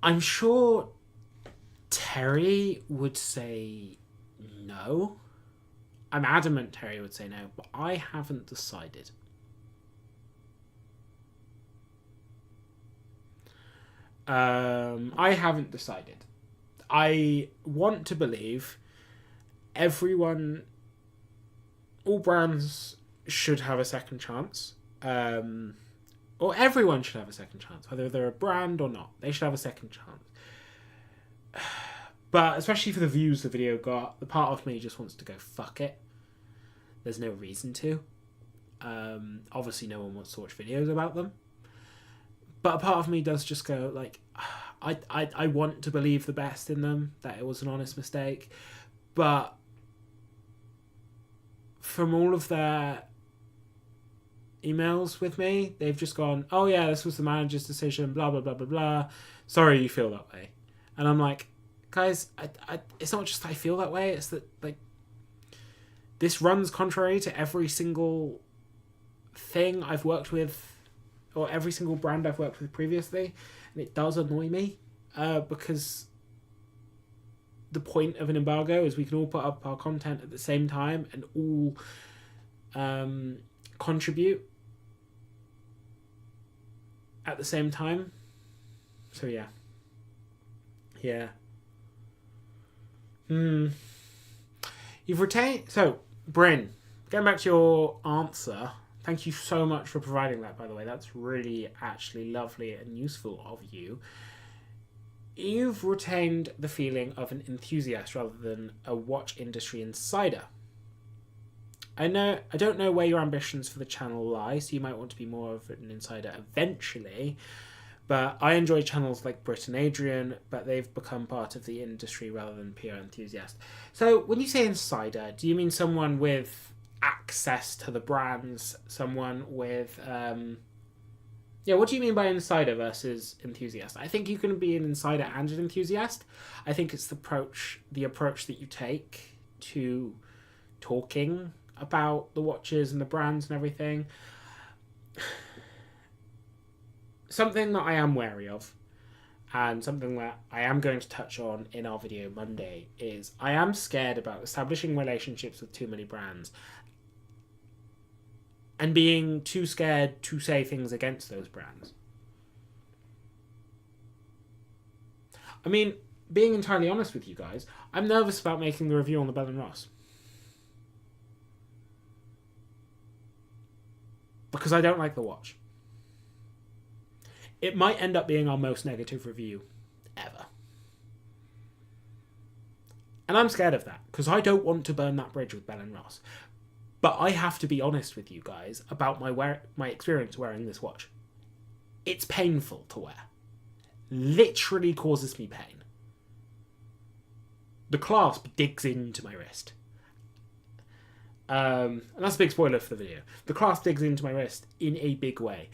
I'm sure Terry would say no. I'm adamant Terry would say no, but I haven't decided. I haven't decided. I want to believe all brands should have a second chance. Or everyone should have a second chance, whether they're a brand or not. They should have a second chance. But especially for the views the video got, the part of me just wants to go, fuck it. There's no reason to. Obviously no one wants to watch videos about them. But a part of me does just go, like, I want to believe the best in them, that it was an honest mistake. But from all of their emails with me, they've just gone, oh yeah, this was the manager's decision, blah, blah, blah, blah, blah. Sorry you feel that way. And I'm like, guys, it's not just I feel that way, it's that, like, this runs contrary to every single thing I've worked with, or every single brand I've worked with previously, and it does annoy me, because the point of an embargo is we can all put up our content at the same time and all contribute at the same time. So yeah. You've retained... So, Bryn, going back to your answer, thank you so much for providing that, by the way. That's really actually lovely and useful of you. You've retained the feeling of an enthusiast rather than a watch industry insider. I don't know where your ambitions for the channel lie, so you might want to be more of an insider eventually, but I enjoy channels like Brit and Adrian, but they've become part of the industry rather than pure enthusiast. So when you say insider, do you mean someone with access to the brands, someone with... what do you mean by insider versus enthusiast? I think you can be an insider and an enthusiast. I think it's the approach that you take to talking about the watches and the brands and everything. Something that I am wary of, and something that I am going to touch on in our video Monday, is I am scared about establishing relationships with too many brands and being too scared to say things against those brands. I mean, being entirely honest with you guys, I'm nervous about making the review on the Bell & Ross. Because I don't like the watch. It might end up being our most negative review ever. And I'm scared of that, because I don't want to burn that bridge with Bell & Ross. But I have to be honest with you guys about my experience wearing this watch. It's painful to wear. Literally causes me pain. The clasp digs into my wrist. And that's a big spoiler for the video. The clasp digs into my wrist in a big way.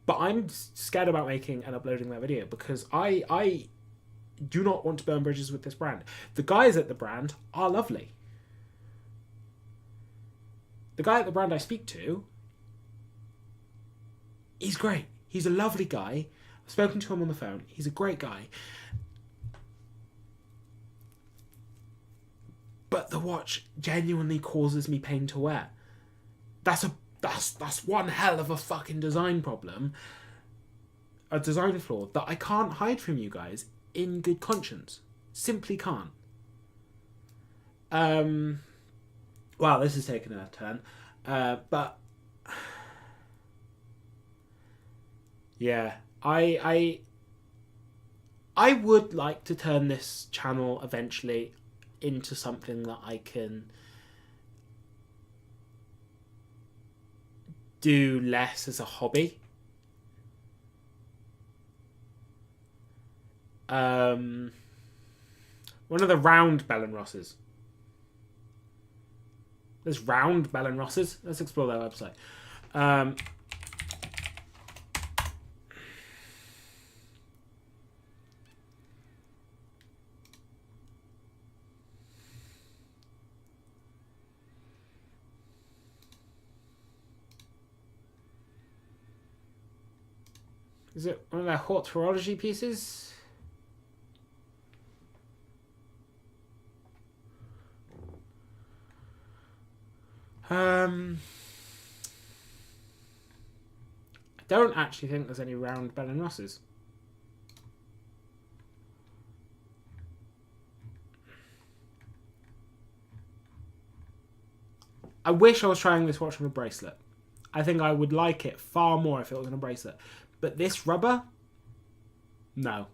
But I'm scared about making and uploading that video because I do not want to burn bridges with this brand. The guys at the brand are lovely. The guy at the brand I speak to, he's great. He's a lovely guy. I've spoken to him on the phone. He's a great guy. But the watch genuinely causes me pain to wear. That's one hell of a fucking design problem. A design flaw that I can't hide from you guys in good conscience. Simply can't. Wow, this has taken a turn. But yeah, I would like to turn this channel eventually into something that I can do less as a hobby. One of the round Bell & Rosses. There's round Bell & Rosses. Let's explore their website. Is it one of their horology pieces? I don't actually think there's any round Bell & Rosses. I wish I was trying this watch on a bracelet. I think I would like it far more if it was on a bracelet. But this rubber? No.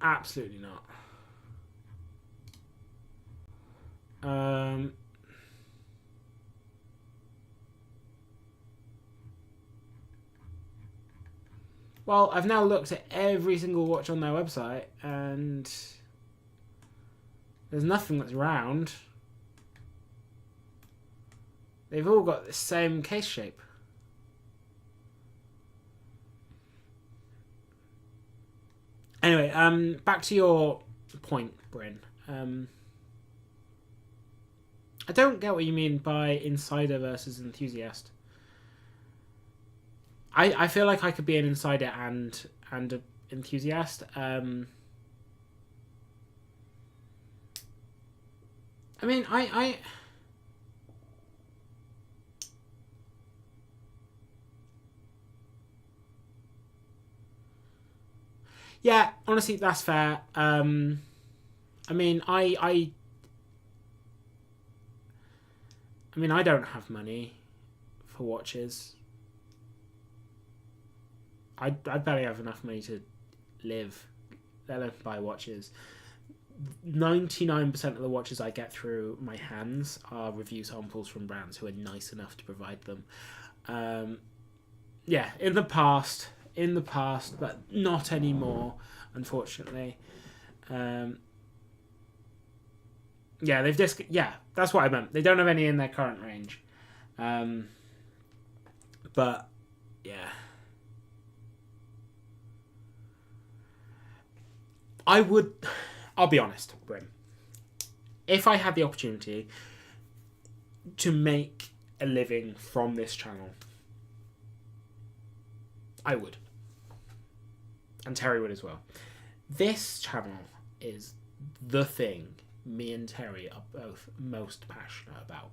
Absolutely not. Well, I've now looked at every single watch on their website and there's nothing that's round. They've all got the same case shape. Anyway, back to your point, Bryn. I don't get what you mean by insider versus enthusiast. I feel like I could be an insider and an enthusiast. I mean, yeah, honestly, that's fair. I mean, I mean, I don't have money for watches. I barely have enough money to live, let alone buy watches. 99% of the watches I get through my hands are review samples from brands who are nice enough to provide them. Yeah, in the past, but not anymore, unfortunately. Yeah, yeah, that's what I meant. They don't have any in their current range. But yeah, I'll be honest, Bryn. If I had the opportunity to make a living from this channel, I would. And Terry would as well. This channel is the thing me and Terry are both most passionate about.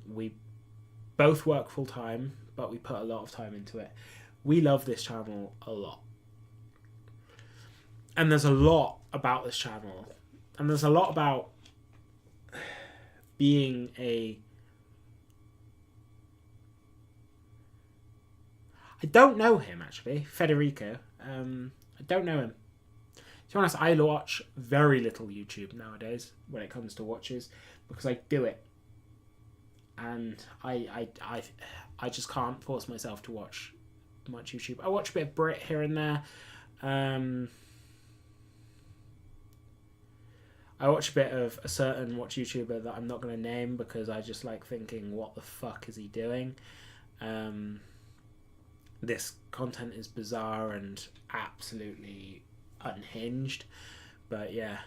We both work full time, but we put a lot of time into it. We love this channel a lot. And there's a lot about this channel. And there's a lot about being a... I don't know him, actually. Federico. I don't know him. To be honest, I watch very little YouTube nowadays when it comes to watches because I do it. And I just can't force myself to watch much YouTube. I watch a bit of Brit here and there. I watch a bit of a certain watch YouTuber that I'm not going to name because I just like thinking, what the fuck is he doing? This content is bizarre and absolutely unhinged. But yeah.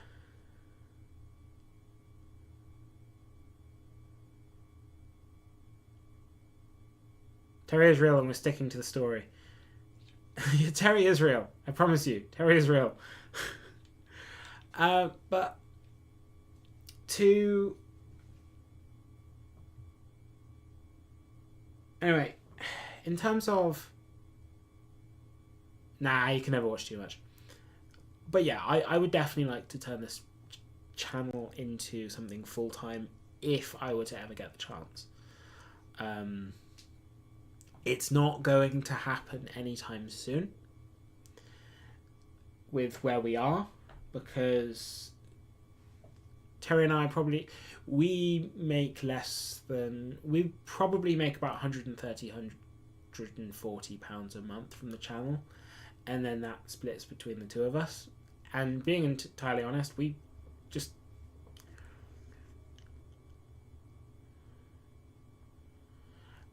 Terry is real and we're sticking to the story. Terry is real. I promise you. Terry is real. But to... Anyway, in terms of... Nah, you can never watch too much. But yeah, I would definitely like to turn this channel into something full-time if I were to ever get the chance. It's not going to happen anytime soon with where we are, because Terry and I we make less than... We probably make about 130, 140 pounds a month from the channel. And then that splits between the two of us. And being entirely honest, we just...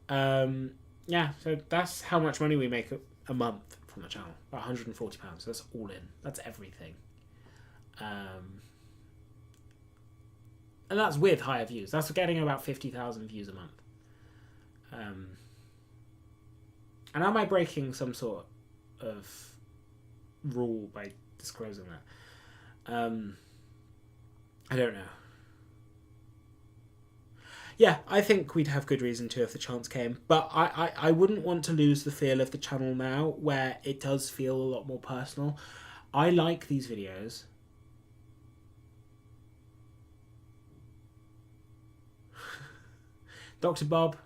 yeah, so that's how much money we make a month from the channel. About 140 pounds. So that's all in. That's everything. And that's with higher views. That's getting about 50,000 views a month. And am I breaking some sort of rule by disclosing that? I don't know. Yeah, I think we'd have good reason to if the chance came, but I wouldn't want to lose the feel of the channel now, where it does feel a lot more personal. I like these videos. Dr. Bob,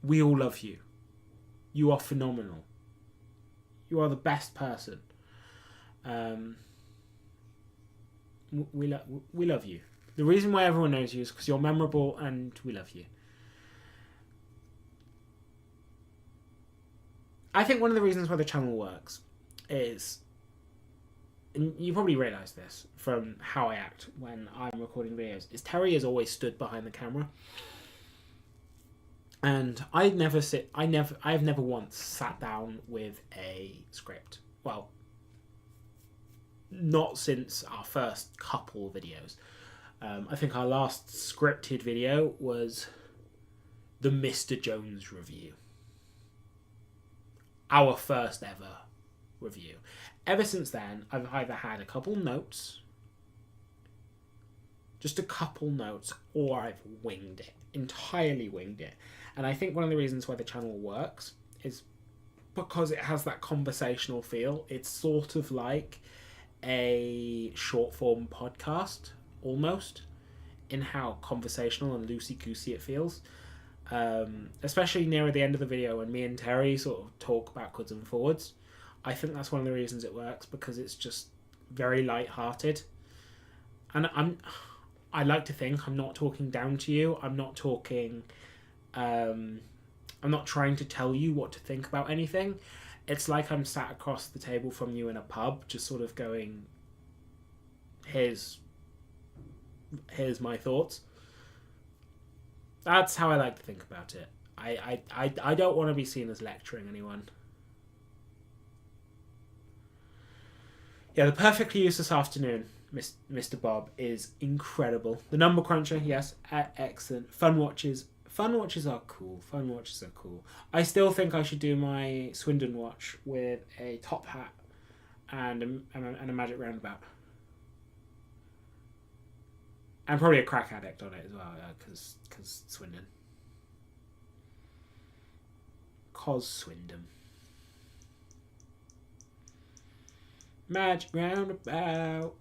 we all love you. You are phenomenal. You are the best person. We love you. The reason why everyone knows you is because you're memorable and we love you. I think one of the reasons why the channel works is, and you probably realise this from how I act when I'm recording videos, is Terry has always stood behind the camera. And I've never once sat down with a script. Well, not since our first couple videos. I think our last scripted video was the Mr. Jones review. Our first ever review. Ever since then, I've either had a couple notes just a couple notes, or I've winged it, entirely winged it. And I think one of the reasons why the channel works is because it has that conversational feel. It's sort of like a short form podcast, almost, in how conversational and loosey-goosey it feels. Especially nearer the end of the video when me and Terry sort of talk backwards and forwards. I think that's one of the reasons it works, because it's just very light-hearted. And I like to think I'm not talking down to you. I'm not talking... I'm not trying to tell you what to think about anything. It's like I'm sat across the table from you in a pub, just sort of going, here's my thoughts. That's how I like to think about it. I don't want to be seen as lecturing anyone. Yeah, the perfectly used this afternoon, Mr. Bob, is incredible. The number cruncher, yes, excellent. Fun watches are cool. Fun watches are cool. I still think I should do my Swindon watch with a top hat and a magic roundabout. And probably a crack addict on it as well, because Swindon. Cos Swindon. Magic roundabout.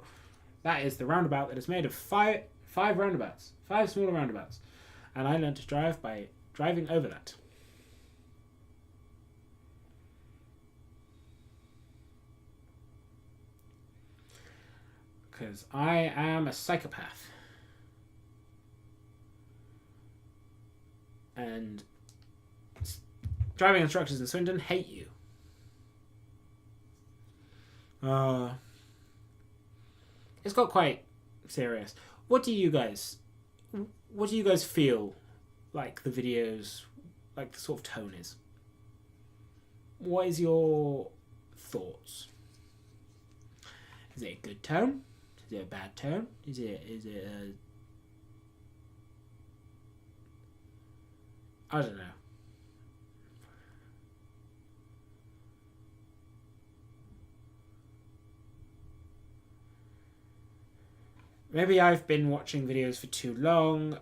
That is the roundabout that is made of five roundabouts. 5 smaller roundabouts. And I learned to drive by driving over that. Because I am a psychopath. And driving instructors in Swindon hate you. It's got quite serious. What do you guys feel like the videos, like the sort of tone is? What is your thoughts? Is it a good tone? Is it a bad tone? Is it a... I don't know. Maybe I've been watching videos for too long.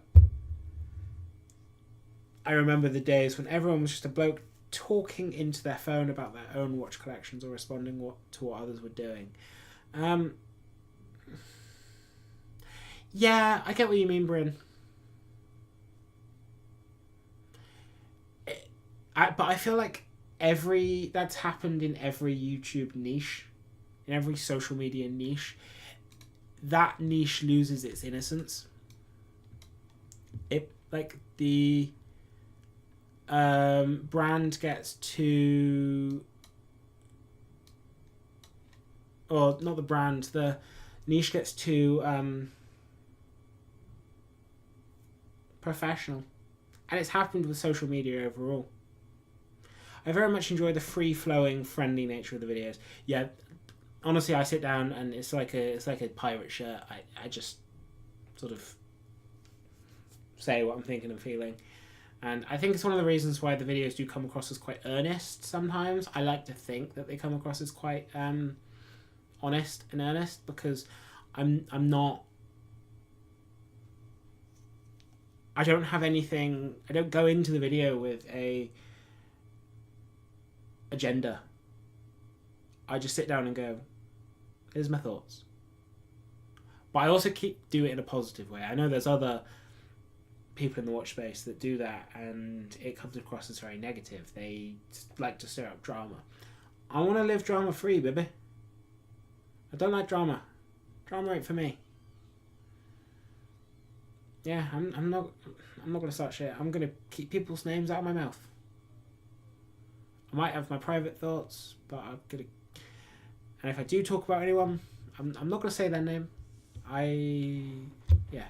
I remember the days when everyone was just a bloke talking into their phone about their own watch collections or responding to what others were doing. Yeah, I get what you mean, Bryn. But I feel like that's happened in every YouTube niche, in every social media niche. That niche loses its innocence. The brand gets too... Or not the brand, the niche gets too professional. And it's happened with social media overall. I very much enjoy the free-flowing, friendly nature of the videos. Yeah, honestly, I sit down and it's like a pirate shirt. I just sort of say what I'm thinking and feeling. And I think it's one of the reasons why the videos do come across as quite earnest sometimes. I like to think that they come across as quite honest and earnest, because I'm not... I don't have anything... I don't go into the video with a agenda. I just sit down and go, here's my thoughts. But I also do it in a positive way. I know there's other people in the watch space that do that and it comes across as very negative. They like to stir up drama. I want to live drama free, baby. I don't like drama. Drama ain't for me. Yeah, I'm not gonna start shit. I'm gonna keep people's names out of my mouth. I might have my private thoughts, but I'm gonna... And if I do talk about anyone, I'm not going to say their name. Yeah.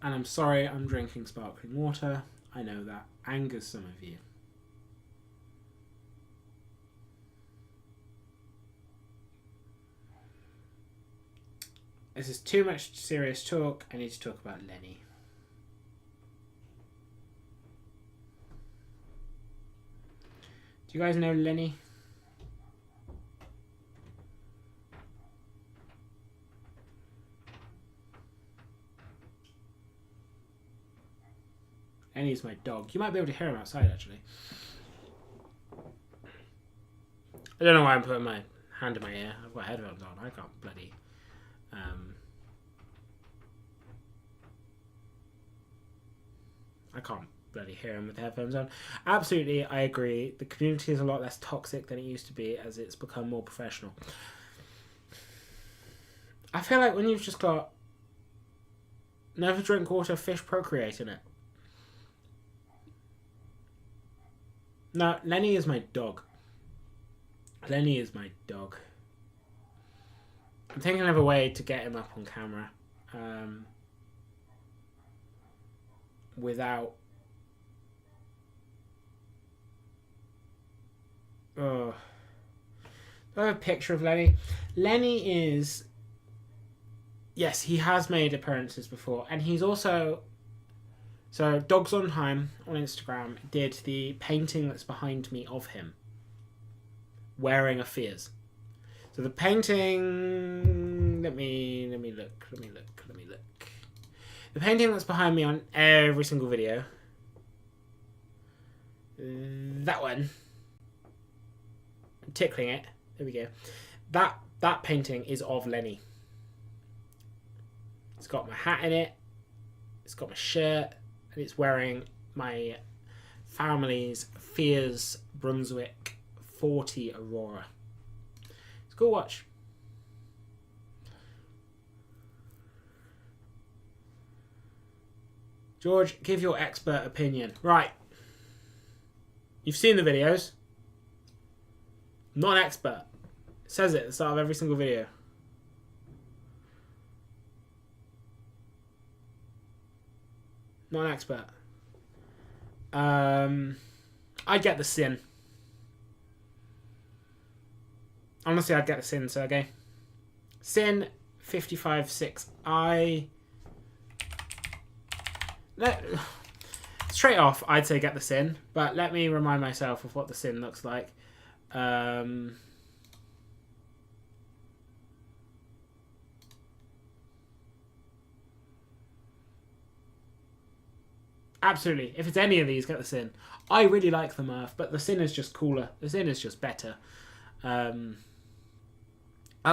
And I'm sorry I'm drinking sparkling water. I know that angers some of you. This is too much serious talk. I need to talk about Lenny. Do you guys know Lenny? Lenny's my dog. You might be able to hear him outside, actually. I don't know why I'm putting my hand in my ear. I've got headphones on. I can't bloody... I can't bloody hear him with the headphones on. Absolutely, I agree. The community is a lot less toxic than it used to be as it's become more professional. I feel like when you've just got never drink water, fish procreate in it. No, Lenny is my dog. Lenny is my dog. I'm thinking of a way to get him up on camera. Without... Oh. Do I have a picture of Lenny? Lenny is... Yes, he has made appearances before. And he's also... So, Dogs on Time on Instagram did the painting that's behind me of him. Wearing a fierce. So the painting... Let me look. The painting that's behind me on every single video. That one. I'm tickling it. There we go. That painting is of Lenny. It's got my hat in it. It's got my shirt. And it's wearing my family's Fears Brunswick 40 Aurora. It's a cool watch. George, give your expert opinion. Right. You've seen the videos. I'm not an expert. It says it at the start of every single video. Not an expert. I'd get the Sin. Honestly, I'd get the Sin, Sergey. Sin 55.6i. Straight off, I'd say get the Sin, but let me remind myself of what the Sin looks like. Absolutely. If it's any of these, get the Sin. I really like the Murph, but the Sin is just cooler. The Sin is just better. That's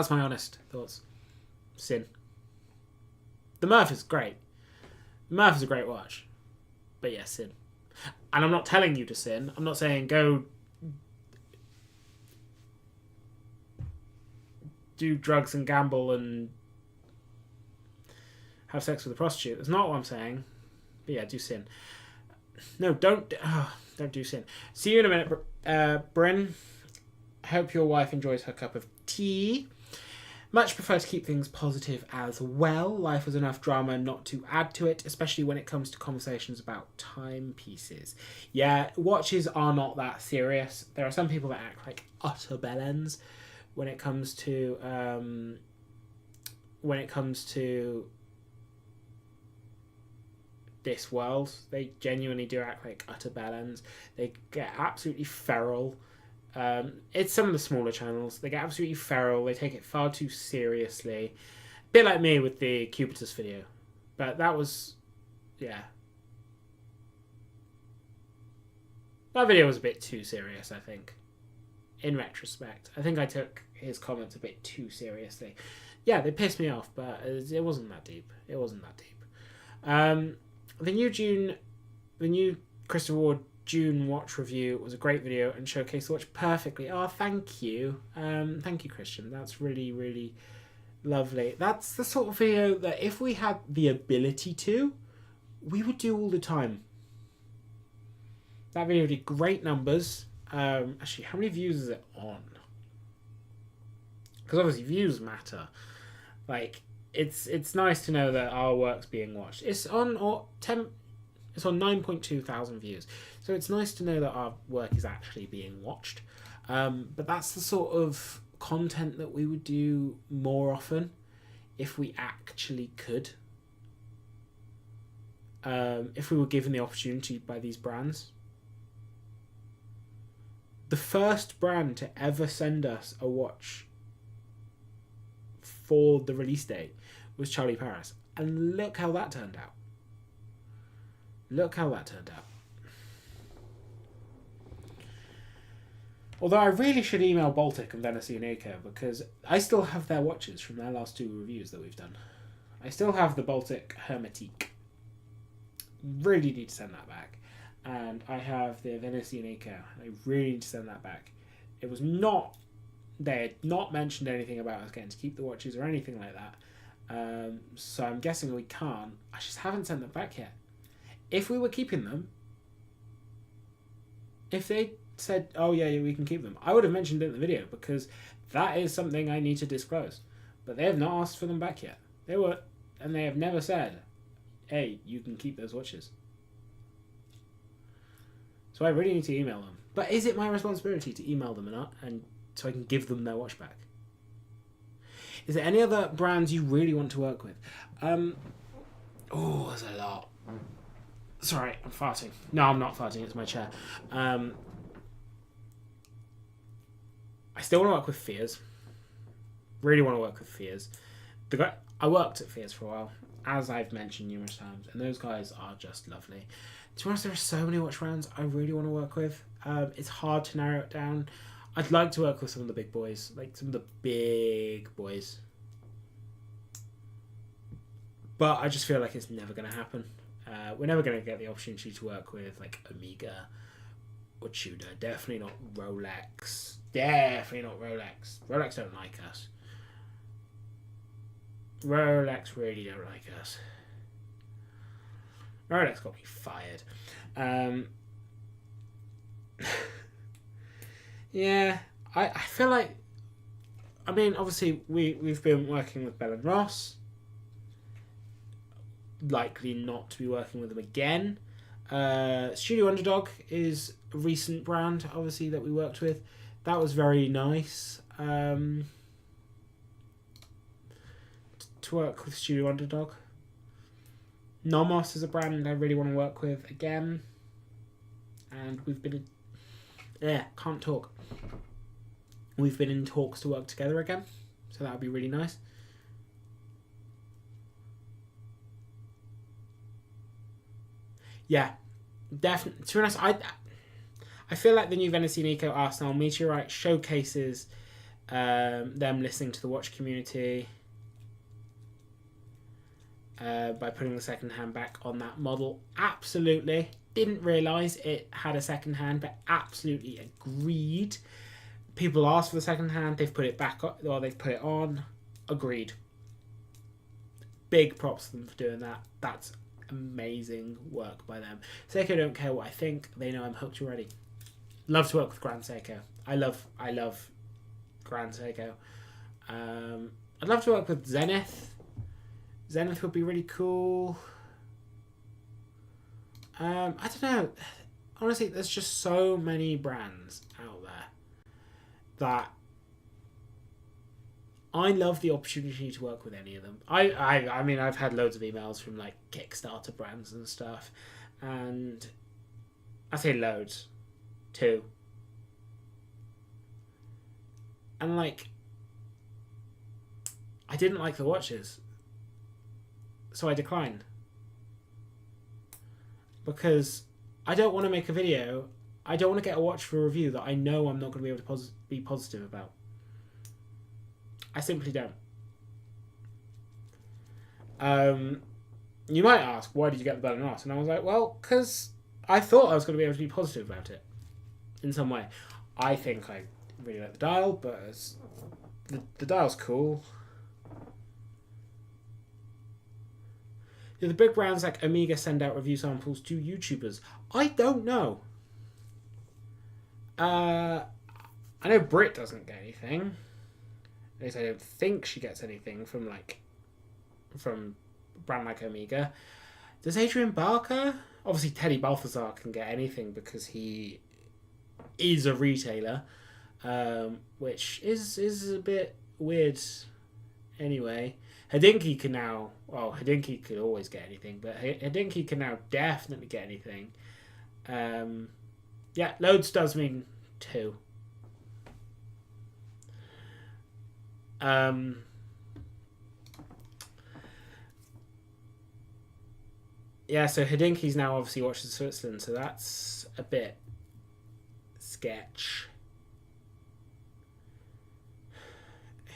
my honest thoughts. Sin. The Murph is great. The Murph is a great watch. But yeah, Sin. And I'm not telling you to sin. I'm not saying go do drugs and gamble and have sex with a prostitute. That's not what I'm saying. But yeah, do sin. No, don't do sin. See you in a minute, Bryn. Hope your wife enjoys her cup of tea. Much prefer to keep things positive as well. Life has enough drama not to add to it, especially when it comes to conversations about timepieces. Yeah, watches are not that serious. There are some people that act like utter bellends when it comes to this world. They genuinely do act like utter bellends. They get absolutely feral. It's some of the smaller channels. They get absolutely feral. They take it far too seriously. A bit like me with the Cubitus video. But that was... yeah. That video was a bit too serious, I think. In retrospect. I think I took his comments a bit too seriously. Yeah, they pissed me off, but it wasn't that deep. It wasn't that deep. The new Christopher Ward June watch review was a great video and showcased the watch perfectly. Oh, thank you. Thank you, Christian. That's really, really lovely. That's the sort of video that if we had the ability to, we would do all the time. That video did great numbers. Actually, how many views is it on? Because obviously views matter. Like, it's nice to know that our work's being watched. It's on 9.2 thousand views. So it's nice to know that our work is actually being watched. But that's the sort of content that we would do more often if we actually could. If we were given the opportunity by these brands. the first brand to ever send us a watch for the release date was Charlie Paris. And look how that turned out. Look how that turned out. Although I really should email Baltic and Venice and Eco, because I still have their watches from their last 2 reviews that we've done. I still have the Baltic Hermetique. Really need to send that back. And I have the Venice and Eco. I really need to send that back. It was not... They had not mentioned anything about us getting to keep the watches or anything like that. So I'm guessing we can't. I just haven't sent them back yet. If we were keeping them, if they said, oh yeah, we can keep them, I would have mentioned it in the video, because that is something I need to disclose. But they have not asked for them back yet. And they have never said, hey, you can keep those watches. So I really need to email them. But is it my responsibility to email them and so I can give them their watch back? Is there any other brands you really want to work with? Oh, there's a lot. Sorry, I'm farting. No, I'm not farting. It's my chair. I still want to work with Fears. Really want to work with Fears. I worked at Fears for a while, as I've mentioned numerous times, and those guys are just lovely. To be honest, there are so many watch brands I really want to work with. It's hard to narrow it down. I'd like to work with some of the big boys, like some of the big boys. But I just feel like it's never going to happen. We're never going to get the opportunity to work with like Omega or Tudor. Definitely not Rolex. Definitely not Rolex. Rolex don't like us. Rolex really don't like us. Rolex got me fired. Yeah, I feel like, I mean, obviously we've been working with Bell & Ross. Likely not to be working with them again. Studio Underdog is a recent brand, obviously, that we worked with. That was very nice. To work with Studio Underdog. Nomos is a brand I really want to work with again. And we've been... can't talk. We've been in talks to work together again. So that would be really nice. Yeah, definitely. To be honest, I feel like the new Venice and Eco Arsenal Meteorite showcases them listening to the watch community by putting the second hand back on that model. Absolutely. Didn't realise it had a second hand, but absolutely agreed. People asked for the second hand, they've put it back on, or they've put it on. Agreed. Big props to them for doing that. That's amazing work by them. Seiko don't care what I think. They know I'm hooked already. Love to work with Grand Seiko. I love Grand Seiko. I'd love to work with Zenith. Zenith would be really cool. I don't know. Honestly, there's just so many brands out there that I love the opportunity to work with any of them. I mean, I've had loads of emails from like Kickstarter brands and stuff, and I say loads, 2. And like, I didn't like the watches, so I declined. Because I don't want to make a video. I don't want to get a watch for a review that I know I'm not going to be able to be positive about. I simply don't. You might ask, why did you get the Bell & Ross? And I was like, well, because I thought I was going to be able to be positive about it in some way. I think I really like the dial, but the dial's cool. Do the big brands like Omega send out review samples to YouTubers? I don't know. I know Brit doesn't get anything. At least I don't think she gets anything from a brand like Omega. Does Adrian Barker? Obviously Teddy Balthazar can get anything because he is a retailer, which is a bit weird anyway. Hodinkee can now... Well, Hodinkee could always get anything, but Hodinkee can now definitely get anything. Yeah, loads does mean 2. Yeah, so Hidinki's now obviously watches Switzerland, so that's a bit sketch.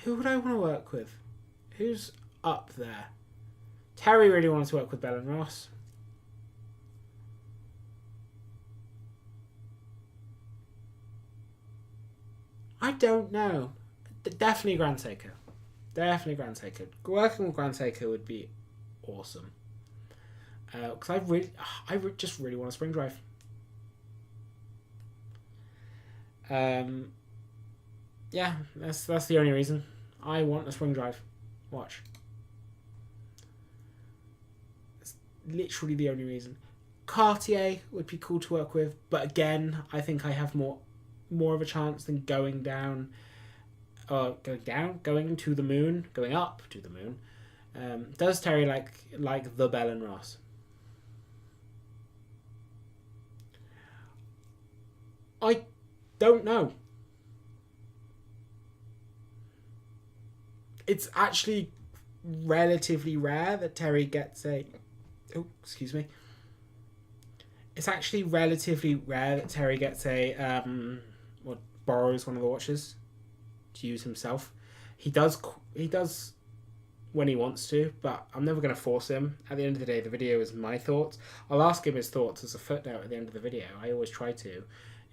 Who would I want to work with? Who's up there? Terry really wanted to work with Bell and Ross. I don't know. Definitely Grand Seiko. Definitely Grand Seiko. Working with Grand Seiko would be awesome. Because I just really want a spring drive. Yeah, that's the only reason. I want a spring drive watch. It's literally the only reason. Cartier would be cool to work with, but again, I think I have more of a chance than going to the moon, going up to the moon. Does Terry like the Bell and Ross? I don't know. It's actually relatively rare that Terry gets a... Oh, excuse me. It's actually relatively rare that Terry gets a... borrows one of the watches to use himself. He does when he wants to, but I'm never going to force him. At the end of the day, the video is my thoughts. I'll ask him his thoughts as a footnote at the end of the video. I always try to,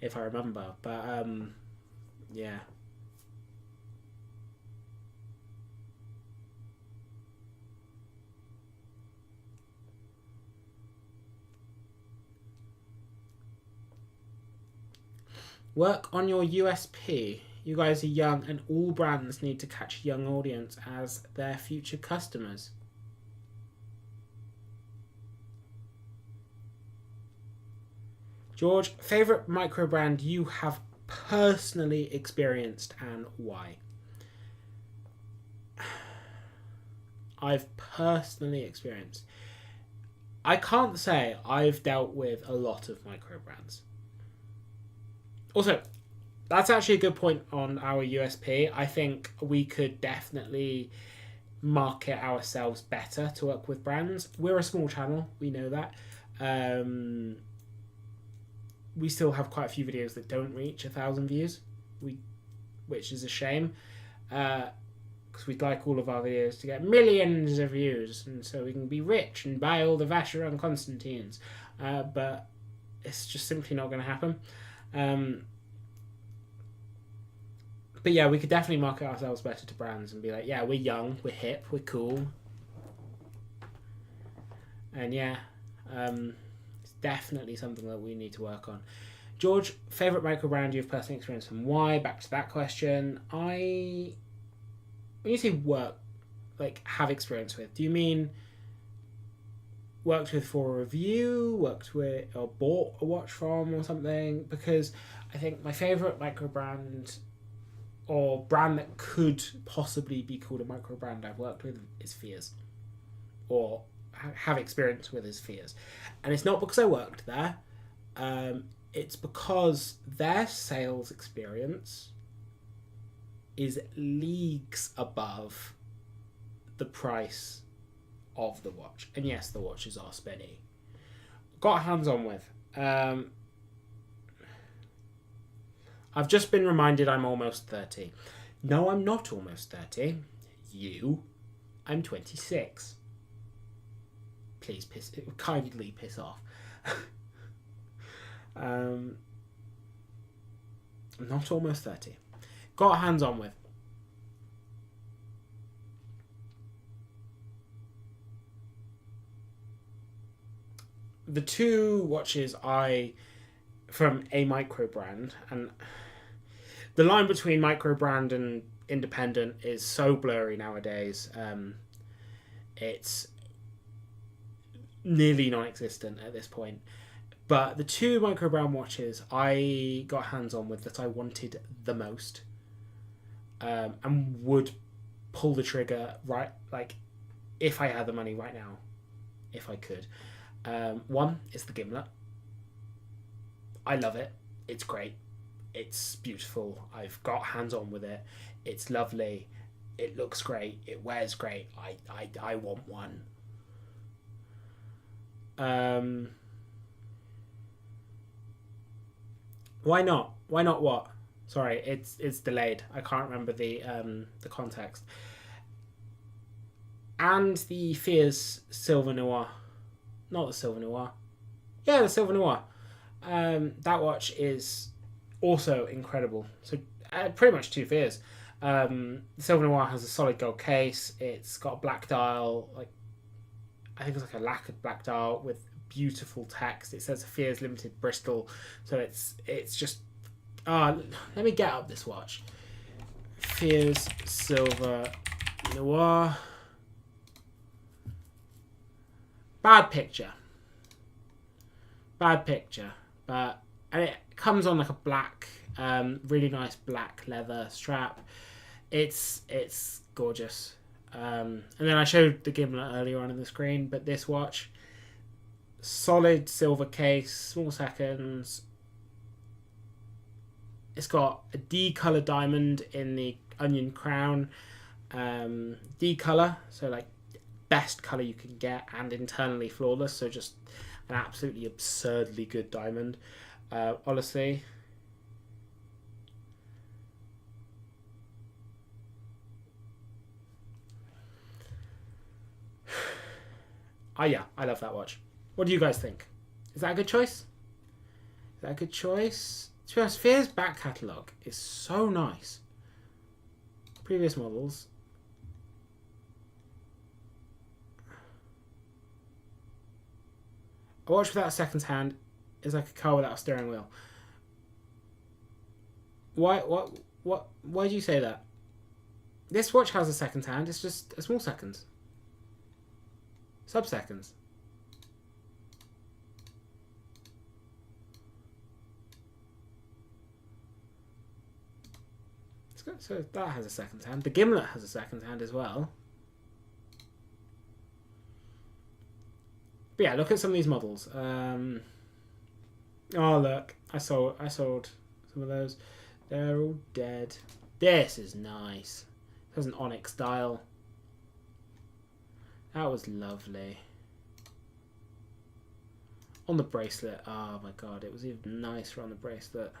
if I remember. But, yeah. Work on your USP. You guys are young and all brands need to catch a young audience as their future customers. George, favourite micro brand you have personally experienced and why? I've personally experienced. I can't say I've dealt with a lot of micro brands. Also, that's actually a good point on our USP. I think we could definitely market ourselves better to work with brands. We're a small channel, we know that. We still have quite a few videos that don't reach 1,000 views, which is a shame. Because we'd like all of our videos to get millions of views, and so we can be rich and buy all the Vacheron Constantines. But it's just simply not going to happen. But yeah, we could definitely market ourselves better to brands and be like, yeah, we're young, we're hip, we're cool. And yeah, it's definitely something that we need to work on. George, favourite micro brand you've personally experienced and why? Back to that question. When you say work, like have experience with, do you mean worked with for a review, worked with or bought a watch from or something? Because I think my favourite micro brand or brand that could possibly be called a micro brand I've worked with is Fears, or have experience with is Fears. And it's not because I worked there, it's because their sales experience is leagues above the price of the watch. And yes, the watches are spenny. Got hands on with. I've just been reminded I'm almost 30. No, I'm not almost 30. I'm 26. Please kindly piss off. I'm not almost 30. Got hands on with. The two watches from a micro brand, and the line between micro brand and independent is so blurry nowadays. It's nearly non-existent at this point. But the two micro brand watches I got hands on with that I wanted the most, and would pull the trigger right, like if I had the money right now, if I could. One is the Gimlet. I love it. It's great. it's beautiful. I've got hands on with it. It's lovely. It looks great. It wears great. I want one. Why not? Why not what? Sorry, it's delayed. I can't remember the context. And the Fears Silver Noir. Not the Silver Noir. Yeah, the Silver Noir. That watch is also incredible. So pretty much two Fears. The Silver Noir has a solid gold case. It's got a black dial, like I think it's like a lacquered black dial with beautiful text. It says Fears Limited Bristol. So it's just let me get up this watch. Fears Silver Noir. Bad picture, but and it comes on like a black, really nice black leather strap. It's gorgeous. And then I showed the gimlet earlier on in the screen, but this watch, solid silver case, small seconds. It's got a D color diamond in the onion crown, D color, so like best color you can get, and internally flawless, so just an absolutely absurdly good diamond. Honestly, yeah, I love that watch. What do you guys think? Is that a good choice? Is that a good choice? To be honest, Fear's back catalogue is so nice. Previous models. A watch without a second hand is like a car without a steering wheel. Why do you say that? This watch has a second hand, it's just a small seconds. Sub-seconds. So that has a second hand. The gimlet has a second hand as well. But yeah, look at some of these models. Oh look, I sold some of those. They're all dead. This is nice. It has an onyx dial. That was lovely. On the bracelet, oh my god, it was even nicer on the bracelet.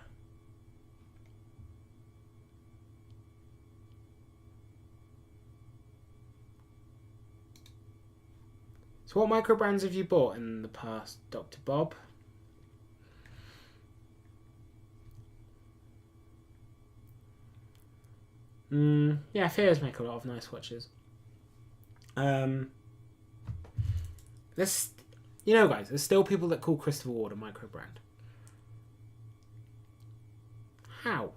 So what micro brands have you bought in the past, Dr. Bob? Yeah, Fears make a lot of nice watches. There's, you know, guys, there's still people that call Christopher Ward a micro brand. How?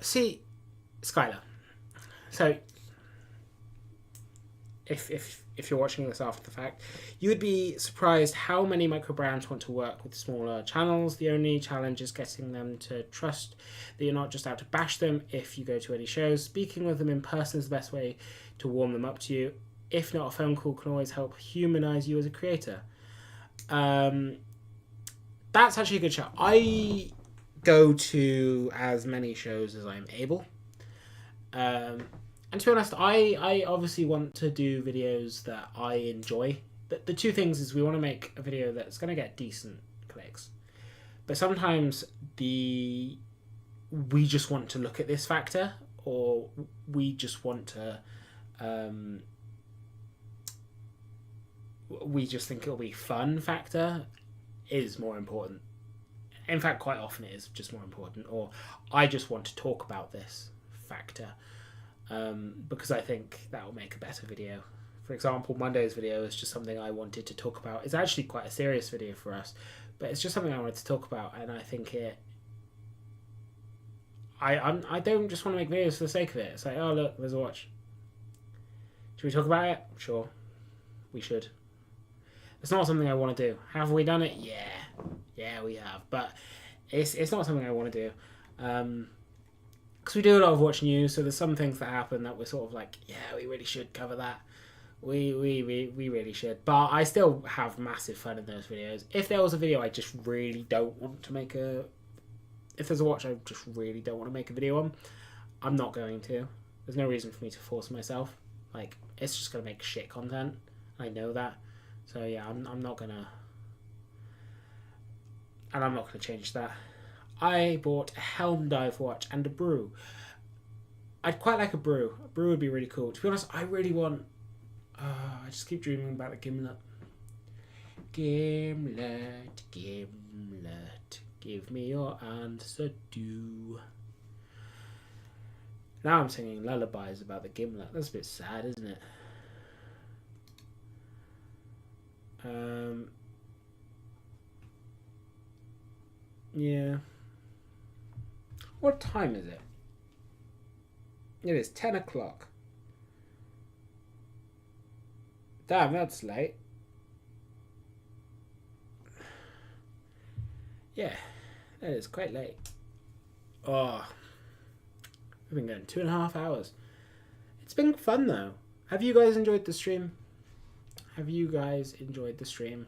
See, Skylar. So, if you're watching this after the fact, you would be surprised how many micro brands want to work with smaller channels. The only challenge is getting them to trust that you're not just out to bash them if you go to any shows. Speaking with them in person is the best way to warm them up to you. If not, a phone call can always help humanize you as a creator. That's actually a good shout. I go to as many shows as I'm able. And to be honest, I obviously want to do videos that I enjoy. The two things is we want to make a video that's going to get decent clicks. But sometimes we just want to look at this factor, or we just want to... we just think it'll be fun factor is more important. In fact, quite often it is just more important. Or I just want to talk about this factor. Because I think that will make a better video. For example, Monday's video is just something I wanted to talk about. It's actually quite a serious video for us, but it's just something I wanted to talk about, and I think I don't just want to make videos for the sake of it. It's like, oh look, there's a watch. Should we talk about it? Sure, we should. It's not something I want to do. Have we done it? Yeah, we have. But it's not something I want to do. because we do a lot of watch news, so there's some things that happen that we're sort of like, yeah, we really should cover that. We really should. But I still have massive fun in those videos. If there was a video I just really don't want to make a... If there's a watch I just really don't want to make a video on, I'm not going to. There's no reason for me to force myself. Like, it's just going to make shit content. I know that. So yeah, I'm not going to... And I'm not going to change that. I bought a Helm Dive watch and a brew. I'd quite like a brew. A brew would be really cool. To be honest, I really want... I just keep dreaming about the gimlet. Gimlet, gimlet, give me your answer, do. Now I'm singing lullabies about the gimlet. That's a bit sad, isn't it? Yeah. What time is it? It is 10 o'clock. Damn, that's late. Yeah, that is quite late. Oh, we've been going 2.5 hours. It's been fun though. Have you guys enjoyed the stream? Have you guys enjoyed the stream?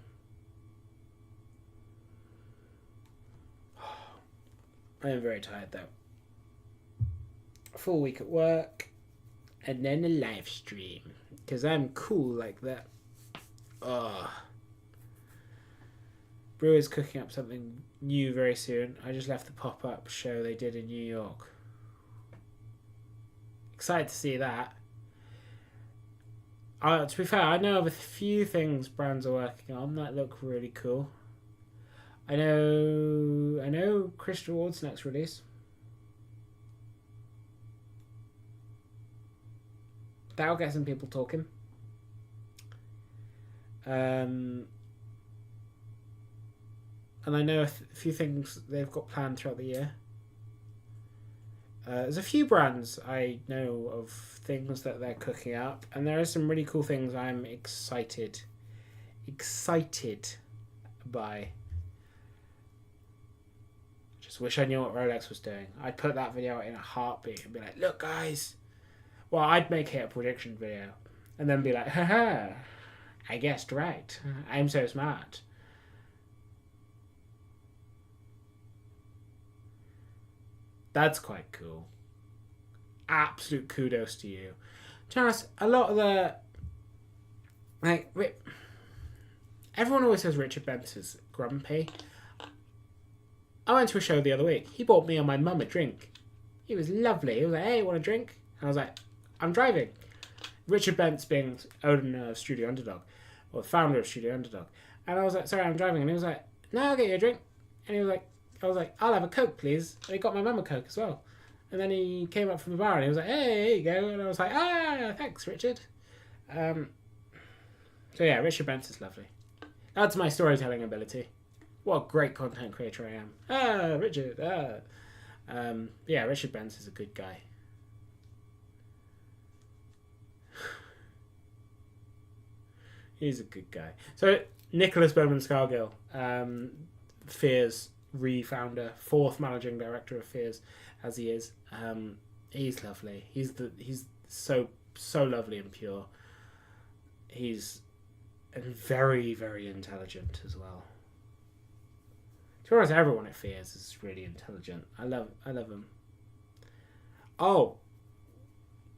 I am very tired though. A full week at work and then a live stream because I'm cool like that. Brewer's cooking up something new very soon. I just left the pop-up show they did in New York. Excited to see that. To be fair, I know of a few things brands are working on that look really cool. I know Crystal Ward's next release. That'll get some people talking. And I know a few things they've got planned throughout the year. There's a few brands I know of things that they're cooking up, and there are some really cool things I'm excited by. Just wish I knew what Rolex was doing. I'd put that video out in a heartbeat and be like, look guys. Well, I'd make it a prediction video and then be like, haha, I guessed right. I'm so smart. That's quite cool. Absolute kudos to you. To be honest, a lot of the... everyone always says Richard Bentz is grumpy. I went to a show the other week. He bought me and my mum a drink. He was lovely. He was like, hey, want a drink? And I was like, I'm driving. Richard Bentz being owner of Studio Underdog, or founder of Studio Underdog. And I was like, sorry, I'm driving. And he was like, no, I'll get you a drink. And he was like, I was like, I'll have a Coke, please. And he got my mum a Coke as well. And then he came up from the bar and he was like, hey, here you go. And I was like, thanks, Richard. So yeah, Richard Bentz is lovely. That's my storytelling ability. What a great content creator I am. Richard. Yeah, Richard Bentz is a good guy. He's a good guy. So Nicholas Bowman-Scargill, Fear's re-founder, 4th managing director of Fear's, as he is. He's lovely. He's so lovely and pure. He's very, very intelligent as well. To be honest, everyone at Fear's is really intelligent. I love him. Oh,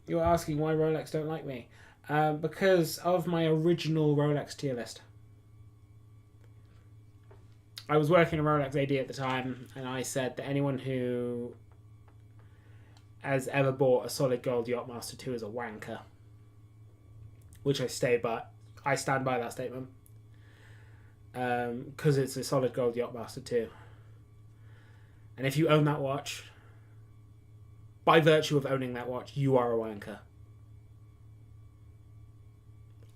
you're asking why Rolex don't like me? Because of my original Rolex tier list. I was working at Rolex AD at the time, and I said that anyone who has ever bought a solid gold Yachtmaster 2 is a wanker. Which I stand by that statement. Because it's a solid gold Yachtmaster 2. And if you own that watch, by virtue of owning that watch, you are a wanker.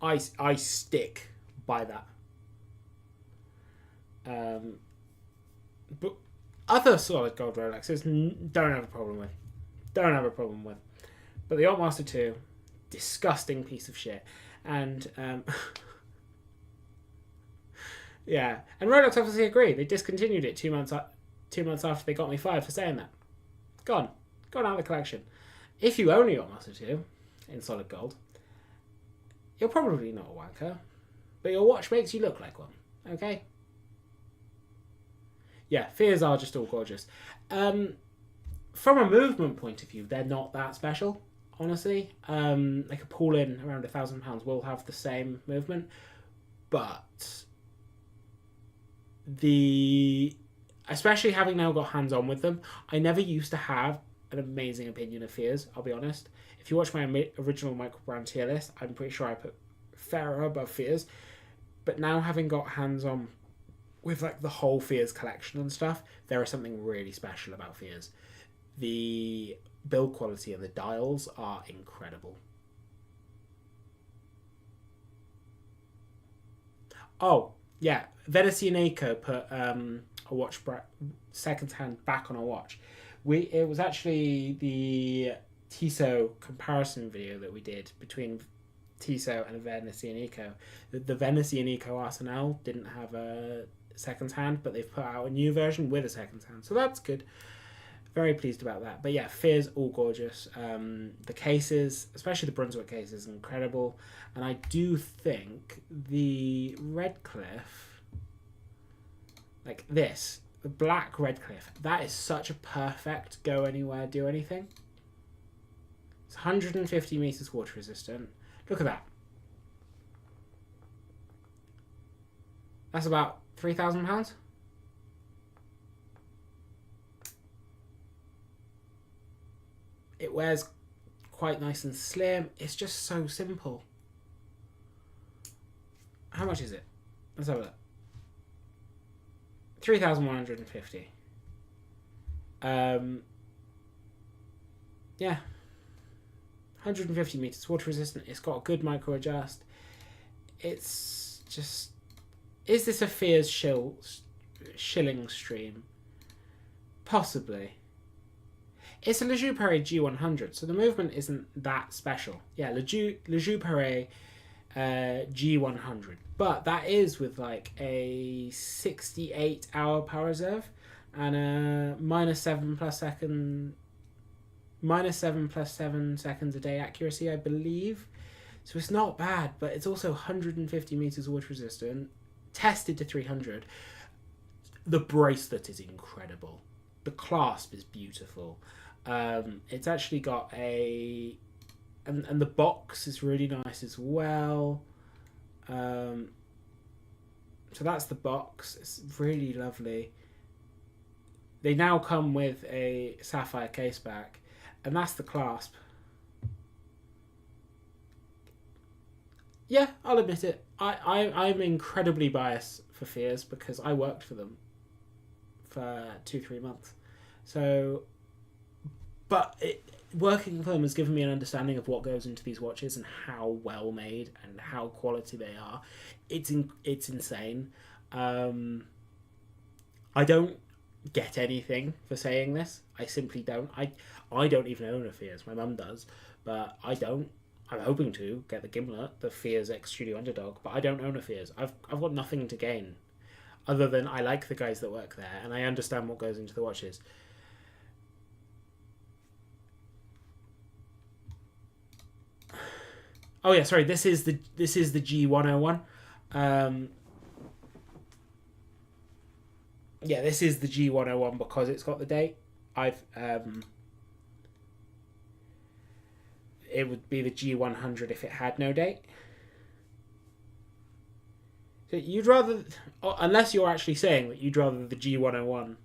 I stick by that. But other solid gold Rolexes don't have a problem with. But the Yachtmaster 2, disgusting piece of shit. And yeah, and Rolex obviously agree. They discontinued it 2 months after they got me fired for saying that. Gone. Going out of the collection. If you only got Master 2 in solid gold, you're probably not a wanker, but your watch makes you look like one. Okay? Yeah, Fears are just all gorgeous. From a movement point of view, they're not that special, honestly. Like a pull-in around £1,000 will have the same movement, but especially having now got hands-on with them, I never used to have an amazing opinion of Fears, I'll be honest. If you watch my original micro brand tier list, I'm pretty sure I put Fairer above Fears, but now having got hands-on with like the whole Fears collection and stuff, there is something really special about Fears. The build quality of the dials are incredible. Oh, yeah. Venice and Seiko put a watch second hand back on a watch. It was actually the Tissot comparison video that we did between Tissot and Venice and Seiko. The Venice and Seiko Arsenal didn't have a second hand, but they've put out a new version with a second hand, so that's good. Very pleased about that. But yeah, Fears all gorgeous. The cases, especially the Brunswick case, is incredible, and I do think the Redcliffe, like this, the black Redcliffe, that is such a perfect go anywhere, do anything. It's 150 meters water resistant. Look at that. That's about £3,000. It wears quite nice and slim. It's just so simple. How much is it? Let's have a look. 3,150. Yeah. 150 meters water resistant. It's got a good micro adjust. It's just... Is this a Fears shilling stream? Possibly. It's a Le Jeu Perret G100, so the movement isn't that special. Yeah, Le Jeu Perret G100. But that is with like a 68-hour power reserve and a -7 plus 7 seconds a day accuracy, I believe. So it's not bad, but it's also 150 meters water resistant, tested to 300. The bracelet is incredible. The clasp is beautiful. It's actually got a... And the box is really nice as well. So that's the box. It's really lovely. They now come with a sapphire case back, and that's the clasp. Yeah, I'll admit it. I'm incredibly biased for Fears because I worked for them for 2-3 months. So, but working for them has given me an understanding of what goes into these watches and how well made and how quality they are. It's insane. I don't get anything for saying this. I simply don't. I don't even own a Fears. My mum does, but I don't. I'm hoping to get the Gimlet, the Fears X Studio Underdog, but I don't own a Fears. I've got nothing to gain other than I like the guys that work there and I understand what goes into the watches. Oh yeah, sorry. This is the G101. Yeah, this is the G101 because it's got the date. It would be the G100 if it had no date. So you'd rather, unless you're actually saying that you'd rather the G101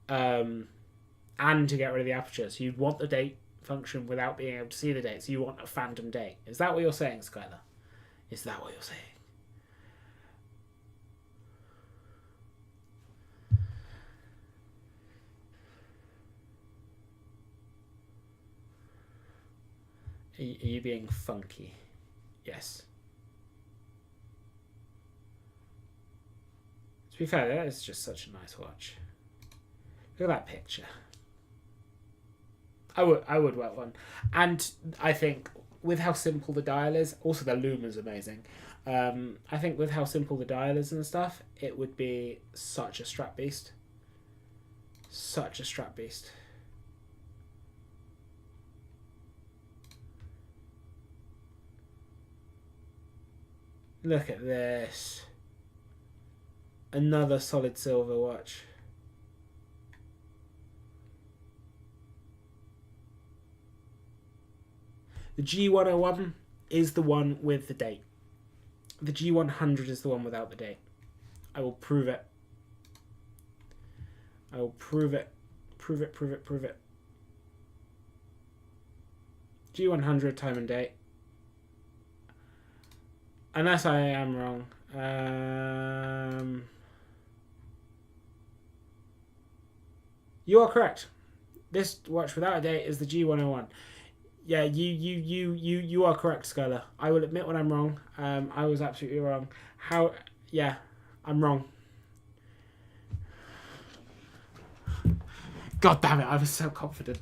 and to get rid of the aperture, so you'd want the date function without being able to see the date, so you want a phantom date. Is that what you're saying, Skylar? Is that what you're saying? Are you being funky? Yes. To be fair, that is just such a nice watch. Look at that picture. I would wear one. And I think with how simple the dial is, also the lume is amazing. I think with how simple the dial is and stuff, it would be such a strap beast. Such a strap beast. Look at this. Another solid silver watch. The G101 is the one with the date. The G100 is the one without the date. I will prove it. I will prove it. Prove it, prove it, prove it. G100 time and date. Unless I am wrong. You are correct. This watch without a date is the G101. Yeah, you are correct, Skylar. I will admit when I'm wrong. I was absolutely wrong. Yeah, I'm wrong. God damn it, I was so confident.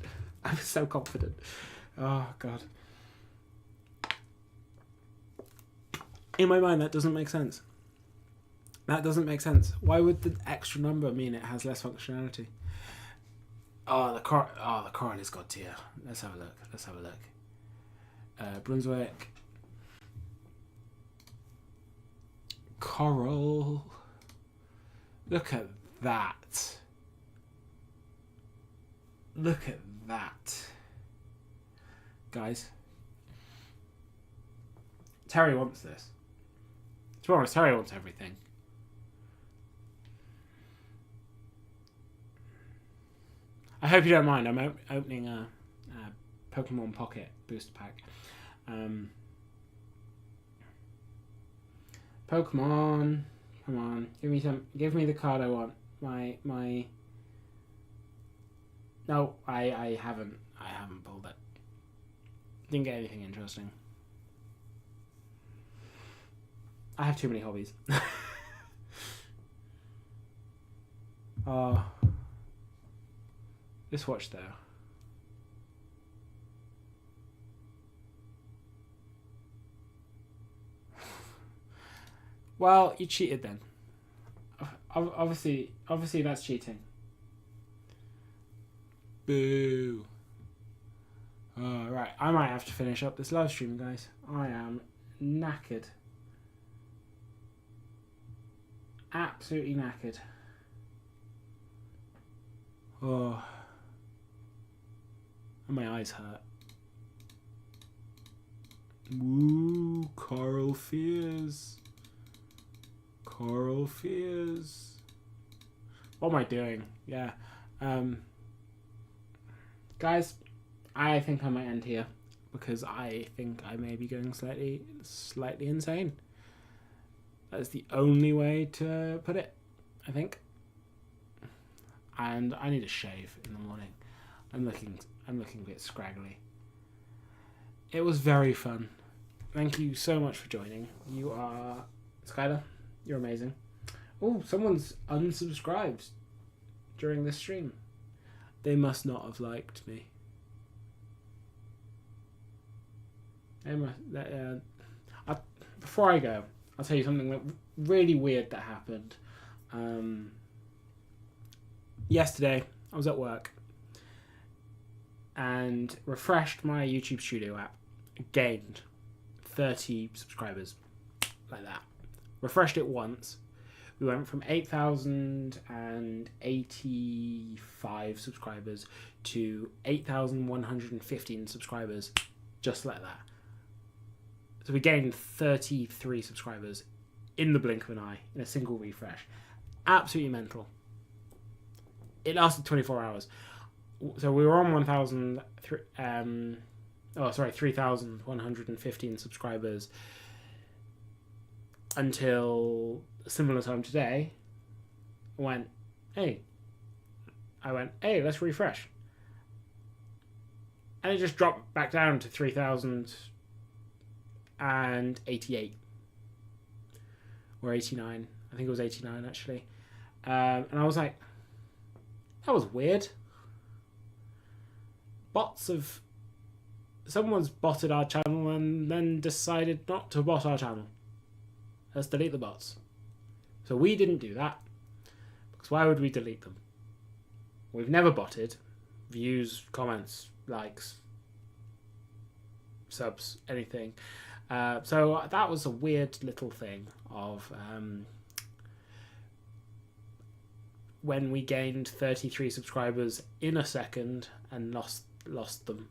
Oh, God. In my mind, that doesn't make sense. Why would the extra number mean it has less functionality? The coral is god tier. Let's have a look. Brunswick. Coral. Look at that. Guys. Terry wants this. To be honest, Terry wants everything. I hope you don't mind. I'm opening a Pokemon Pocket booster pack. Pokemon, come on, give me the card I want. No, I haven't pulled it. Didn't get anything interesting. I have too many hobbies. Oh. This watch though. Well, you cheated then. Obviously that's cheating. Boo. Right, I might have to finish up this live stream, guys. I am knackered. Absolutely knackered. Oh. And my eyes hurt. Woo, Coral Fears. What am I doing? Yeah. Guys, I think I might end here because I think I may be going slightly insane. That is the only way to put it, I think. And I need a shave in the morning. I'm looking a bit scraggly. It was very fun. Thank you so much for joining. You are Skylar. You're amazing. Oh, someone's unsubscribed during this stream. They must not have liked me. Before I go, I'll tell you something really weird that happened. Yesterday, I was at work and refreshed my YouTube Studio app. Gained 30 subscribers, like that. Refreshed it once. We went from 8,085 subscribers to 8,115 subscribers, just like that. So we gained 33 subscribers in the blink of an eye, in a single refresh. Absolutely mental. It lasted 24 hours. So we were on 3,115 subscribers until a similar time today. I went, hey, let's refresh. And it just dropped back down to 3,088. Or 89. I think it was 89 actually. And I was like, that was weird. Someone's botted our channel and then decided not to bot our channel. Let's delete the bots. So we didn't do that. Because why would we delete them? We've never botted. Views, comments, likes, subs, anything. So that was a weird little thing of when we gained 33 subscribers in a second and lost them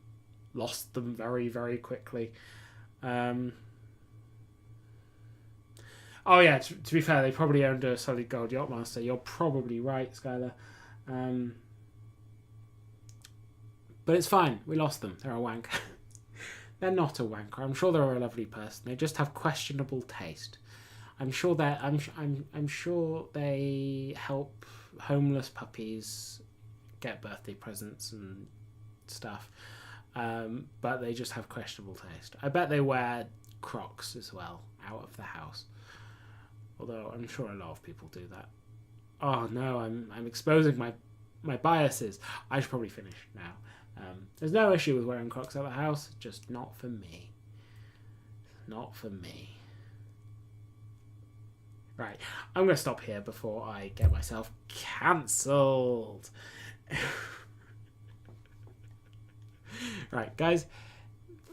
very, very quickly. Oh yeah, to be fair, they probably owned a solid gold Yachtmaster. You're probably right, Skylar. But it's fine. We lost them. They're a wank. They're not a wanker. I'm sure they're a lovely person. They just have questionable taste. I'm sure they help homeless puppies get birthday presents and stuff. But they just have questionable taste. I bet they wear Crocs as well out of the house. Although I'm sure a lot of people do that. Oh no, I'm exposing my biases. I should probably finish now. There's no issue with wearing Crocs out of the house, just not for me. Not for me. Right, I'm going to stop here before I get myself cancelled. Right, guys,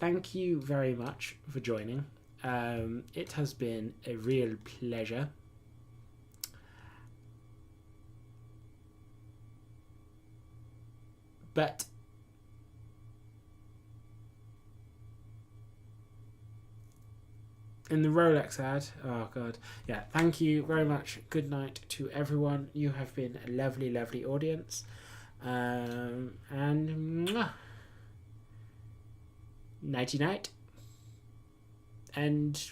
thank you very much for joining. It has been a real pleasure. But in the Rolex ad, oh god, yeah, thank you very much. Good night to everyone. You have been a lovely, lovely audience. And nighty night. And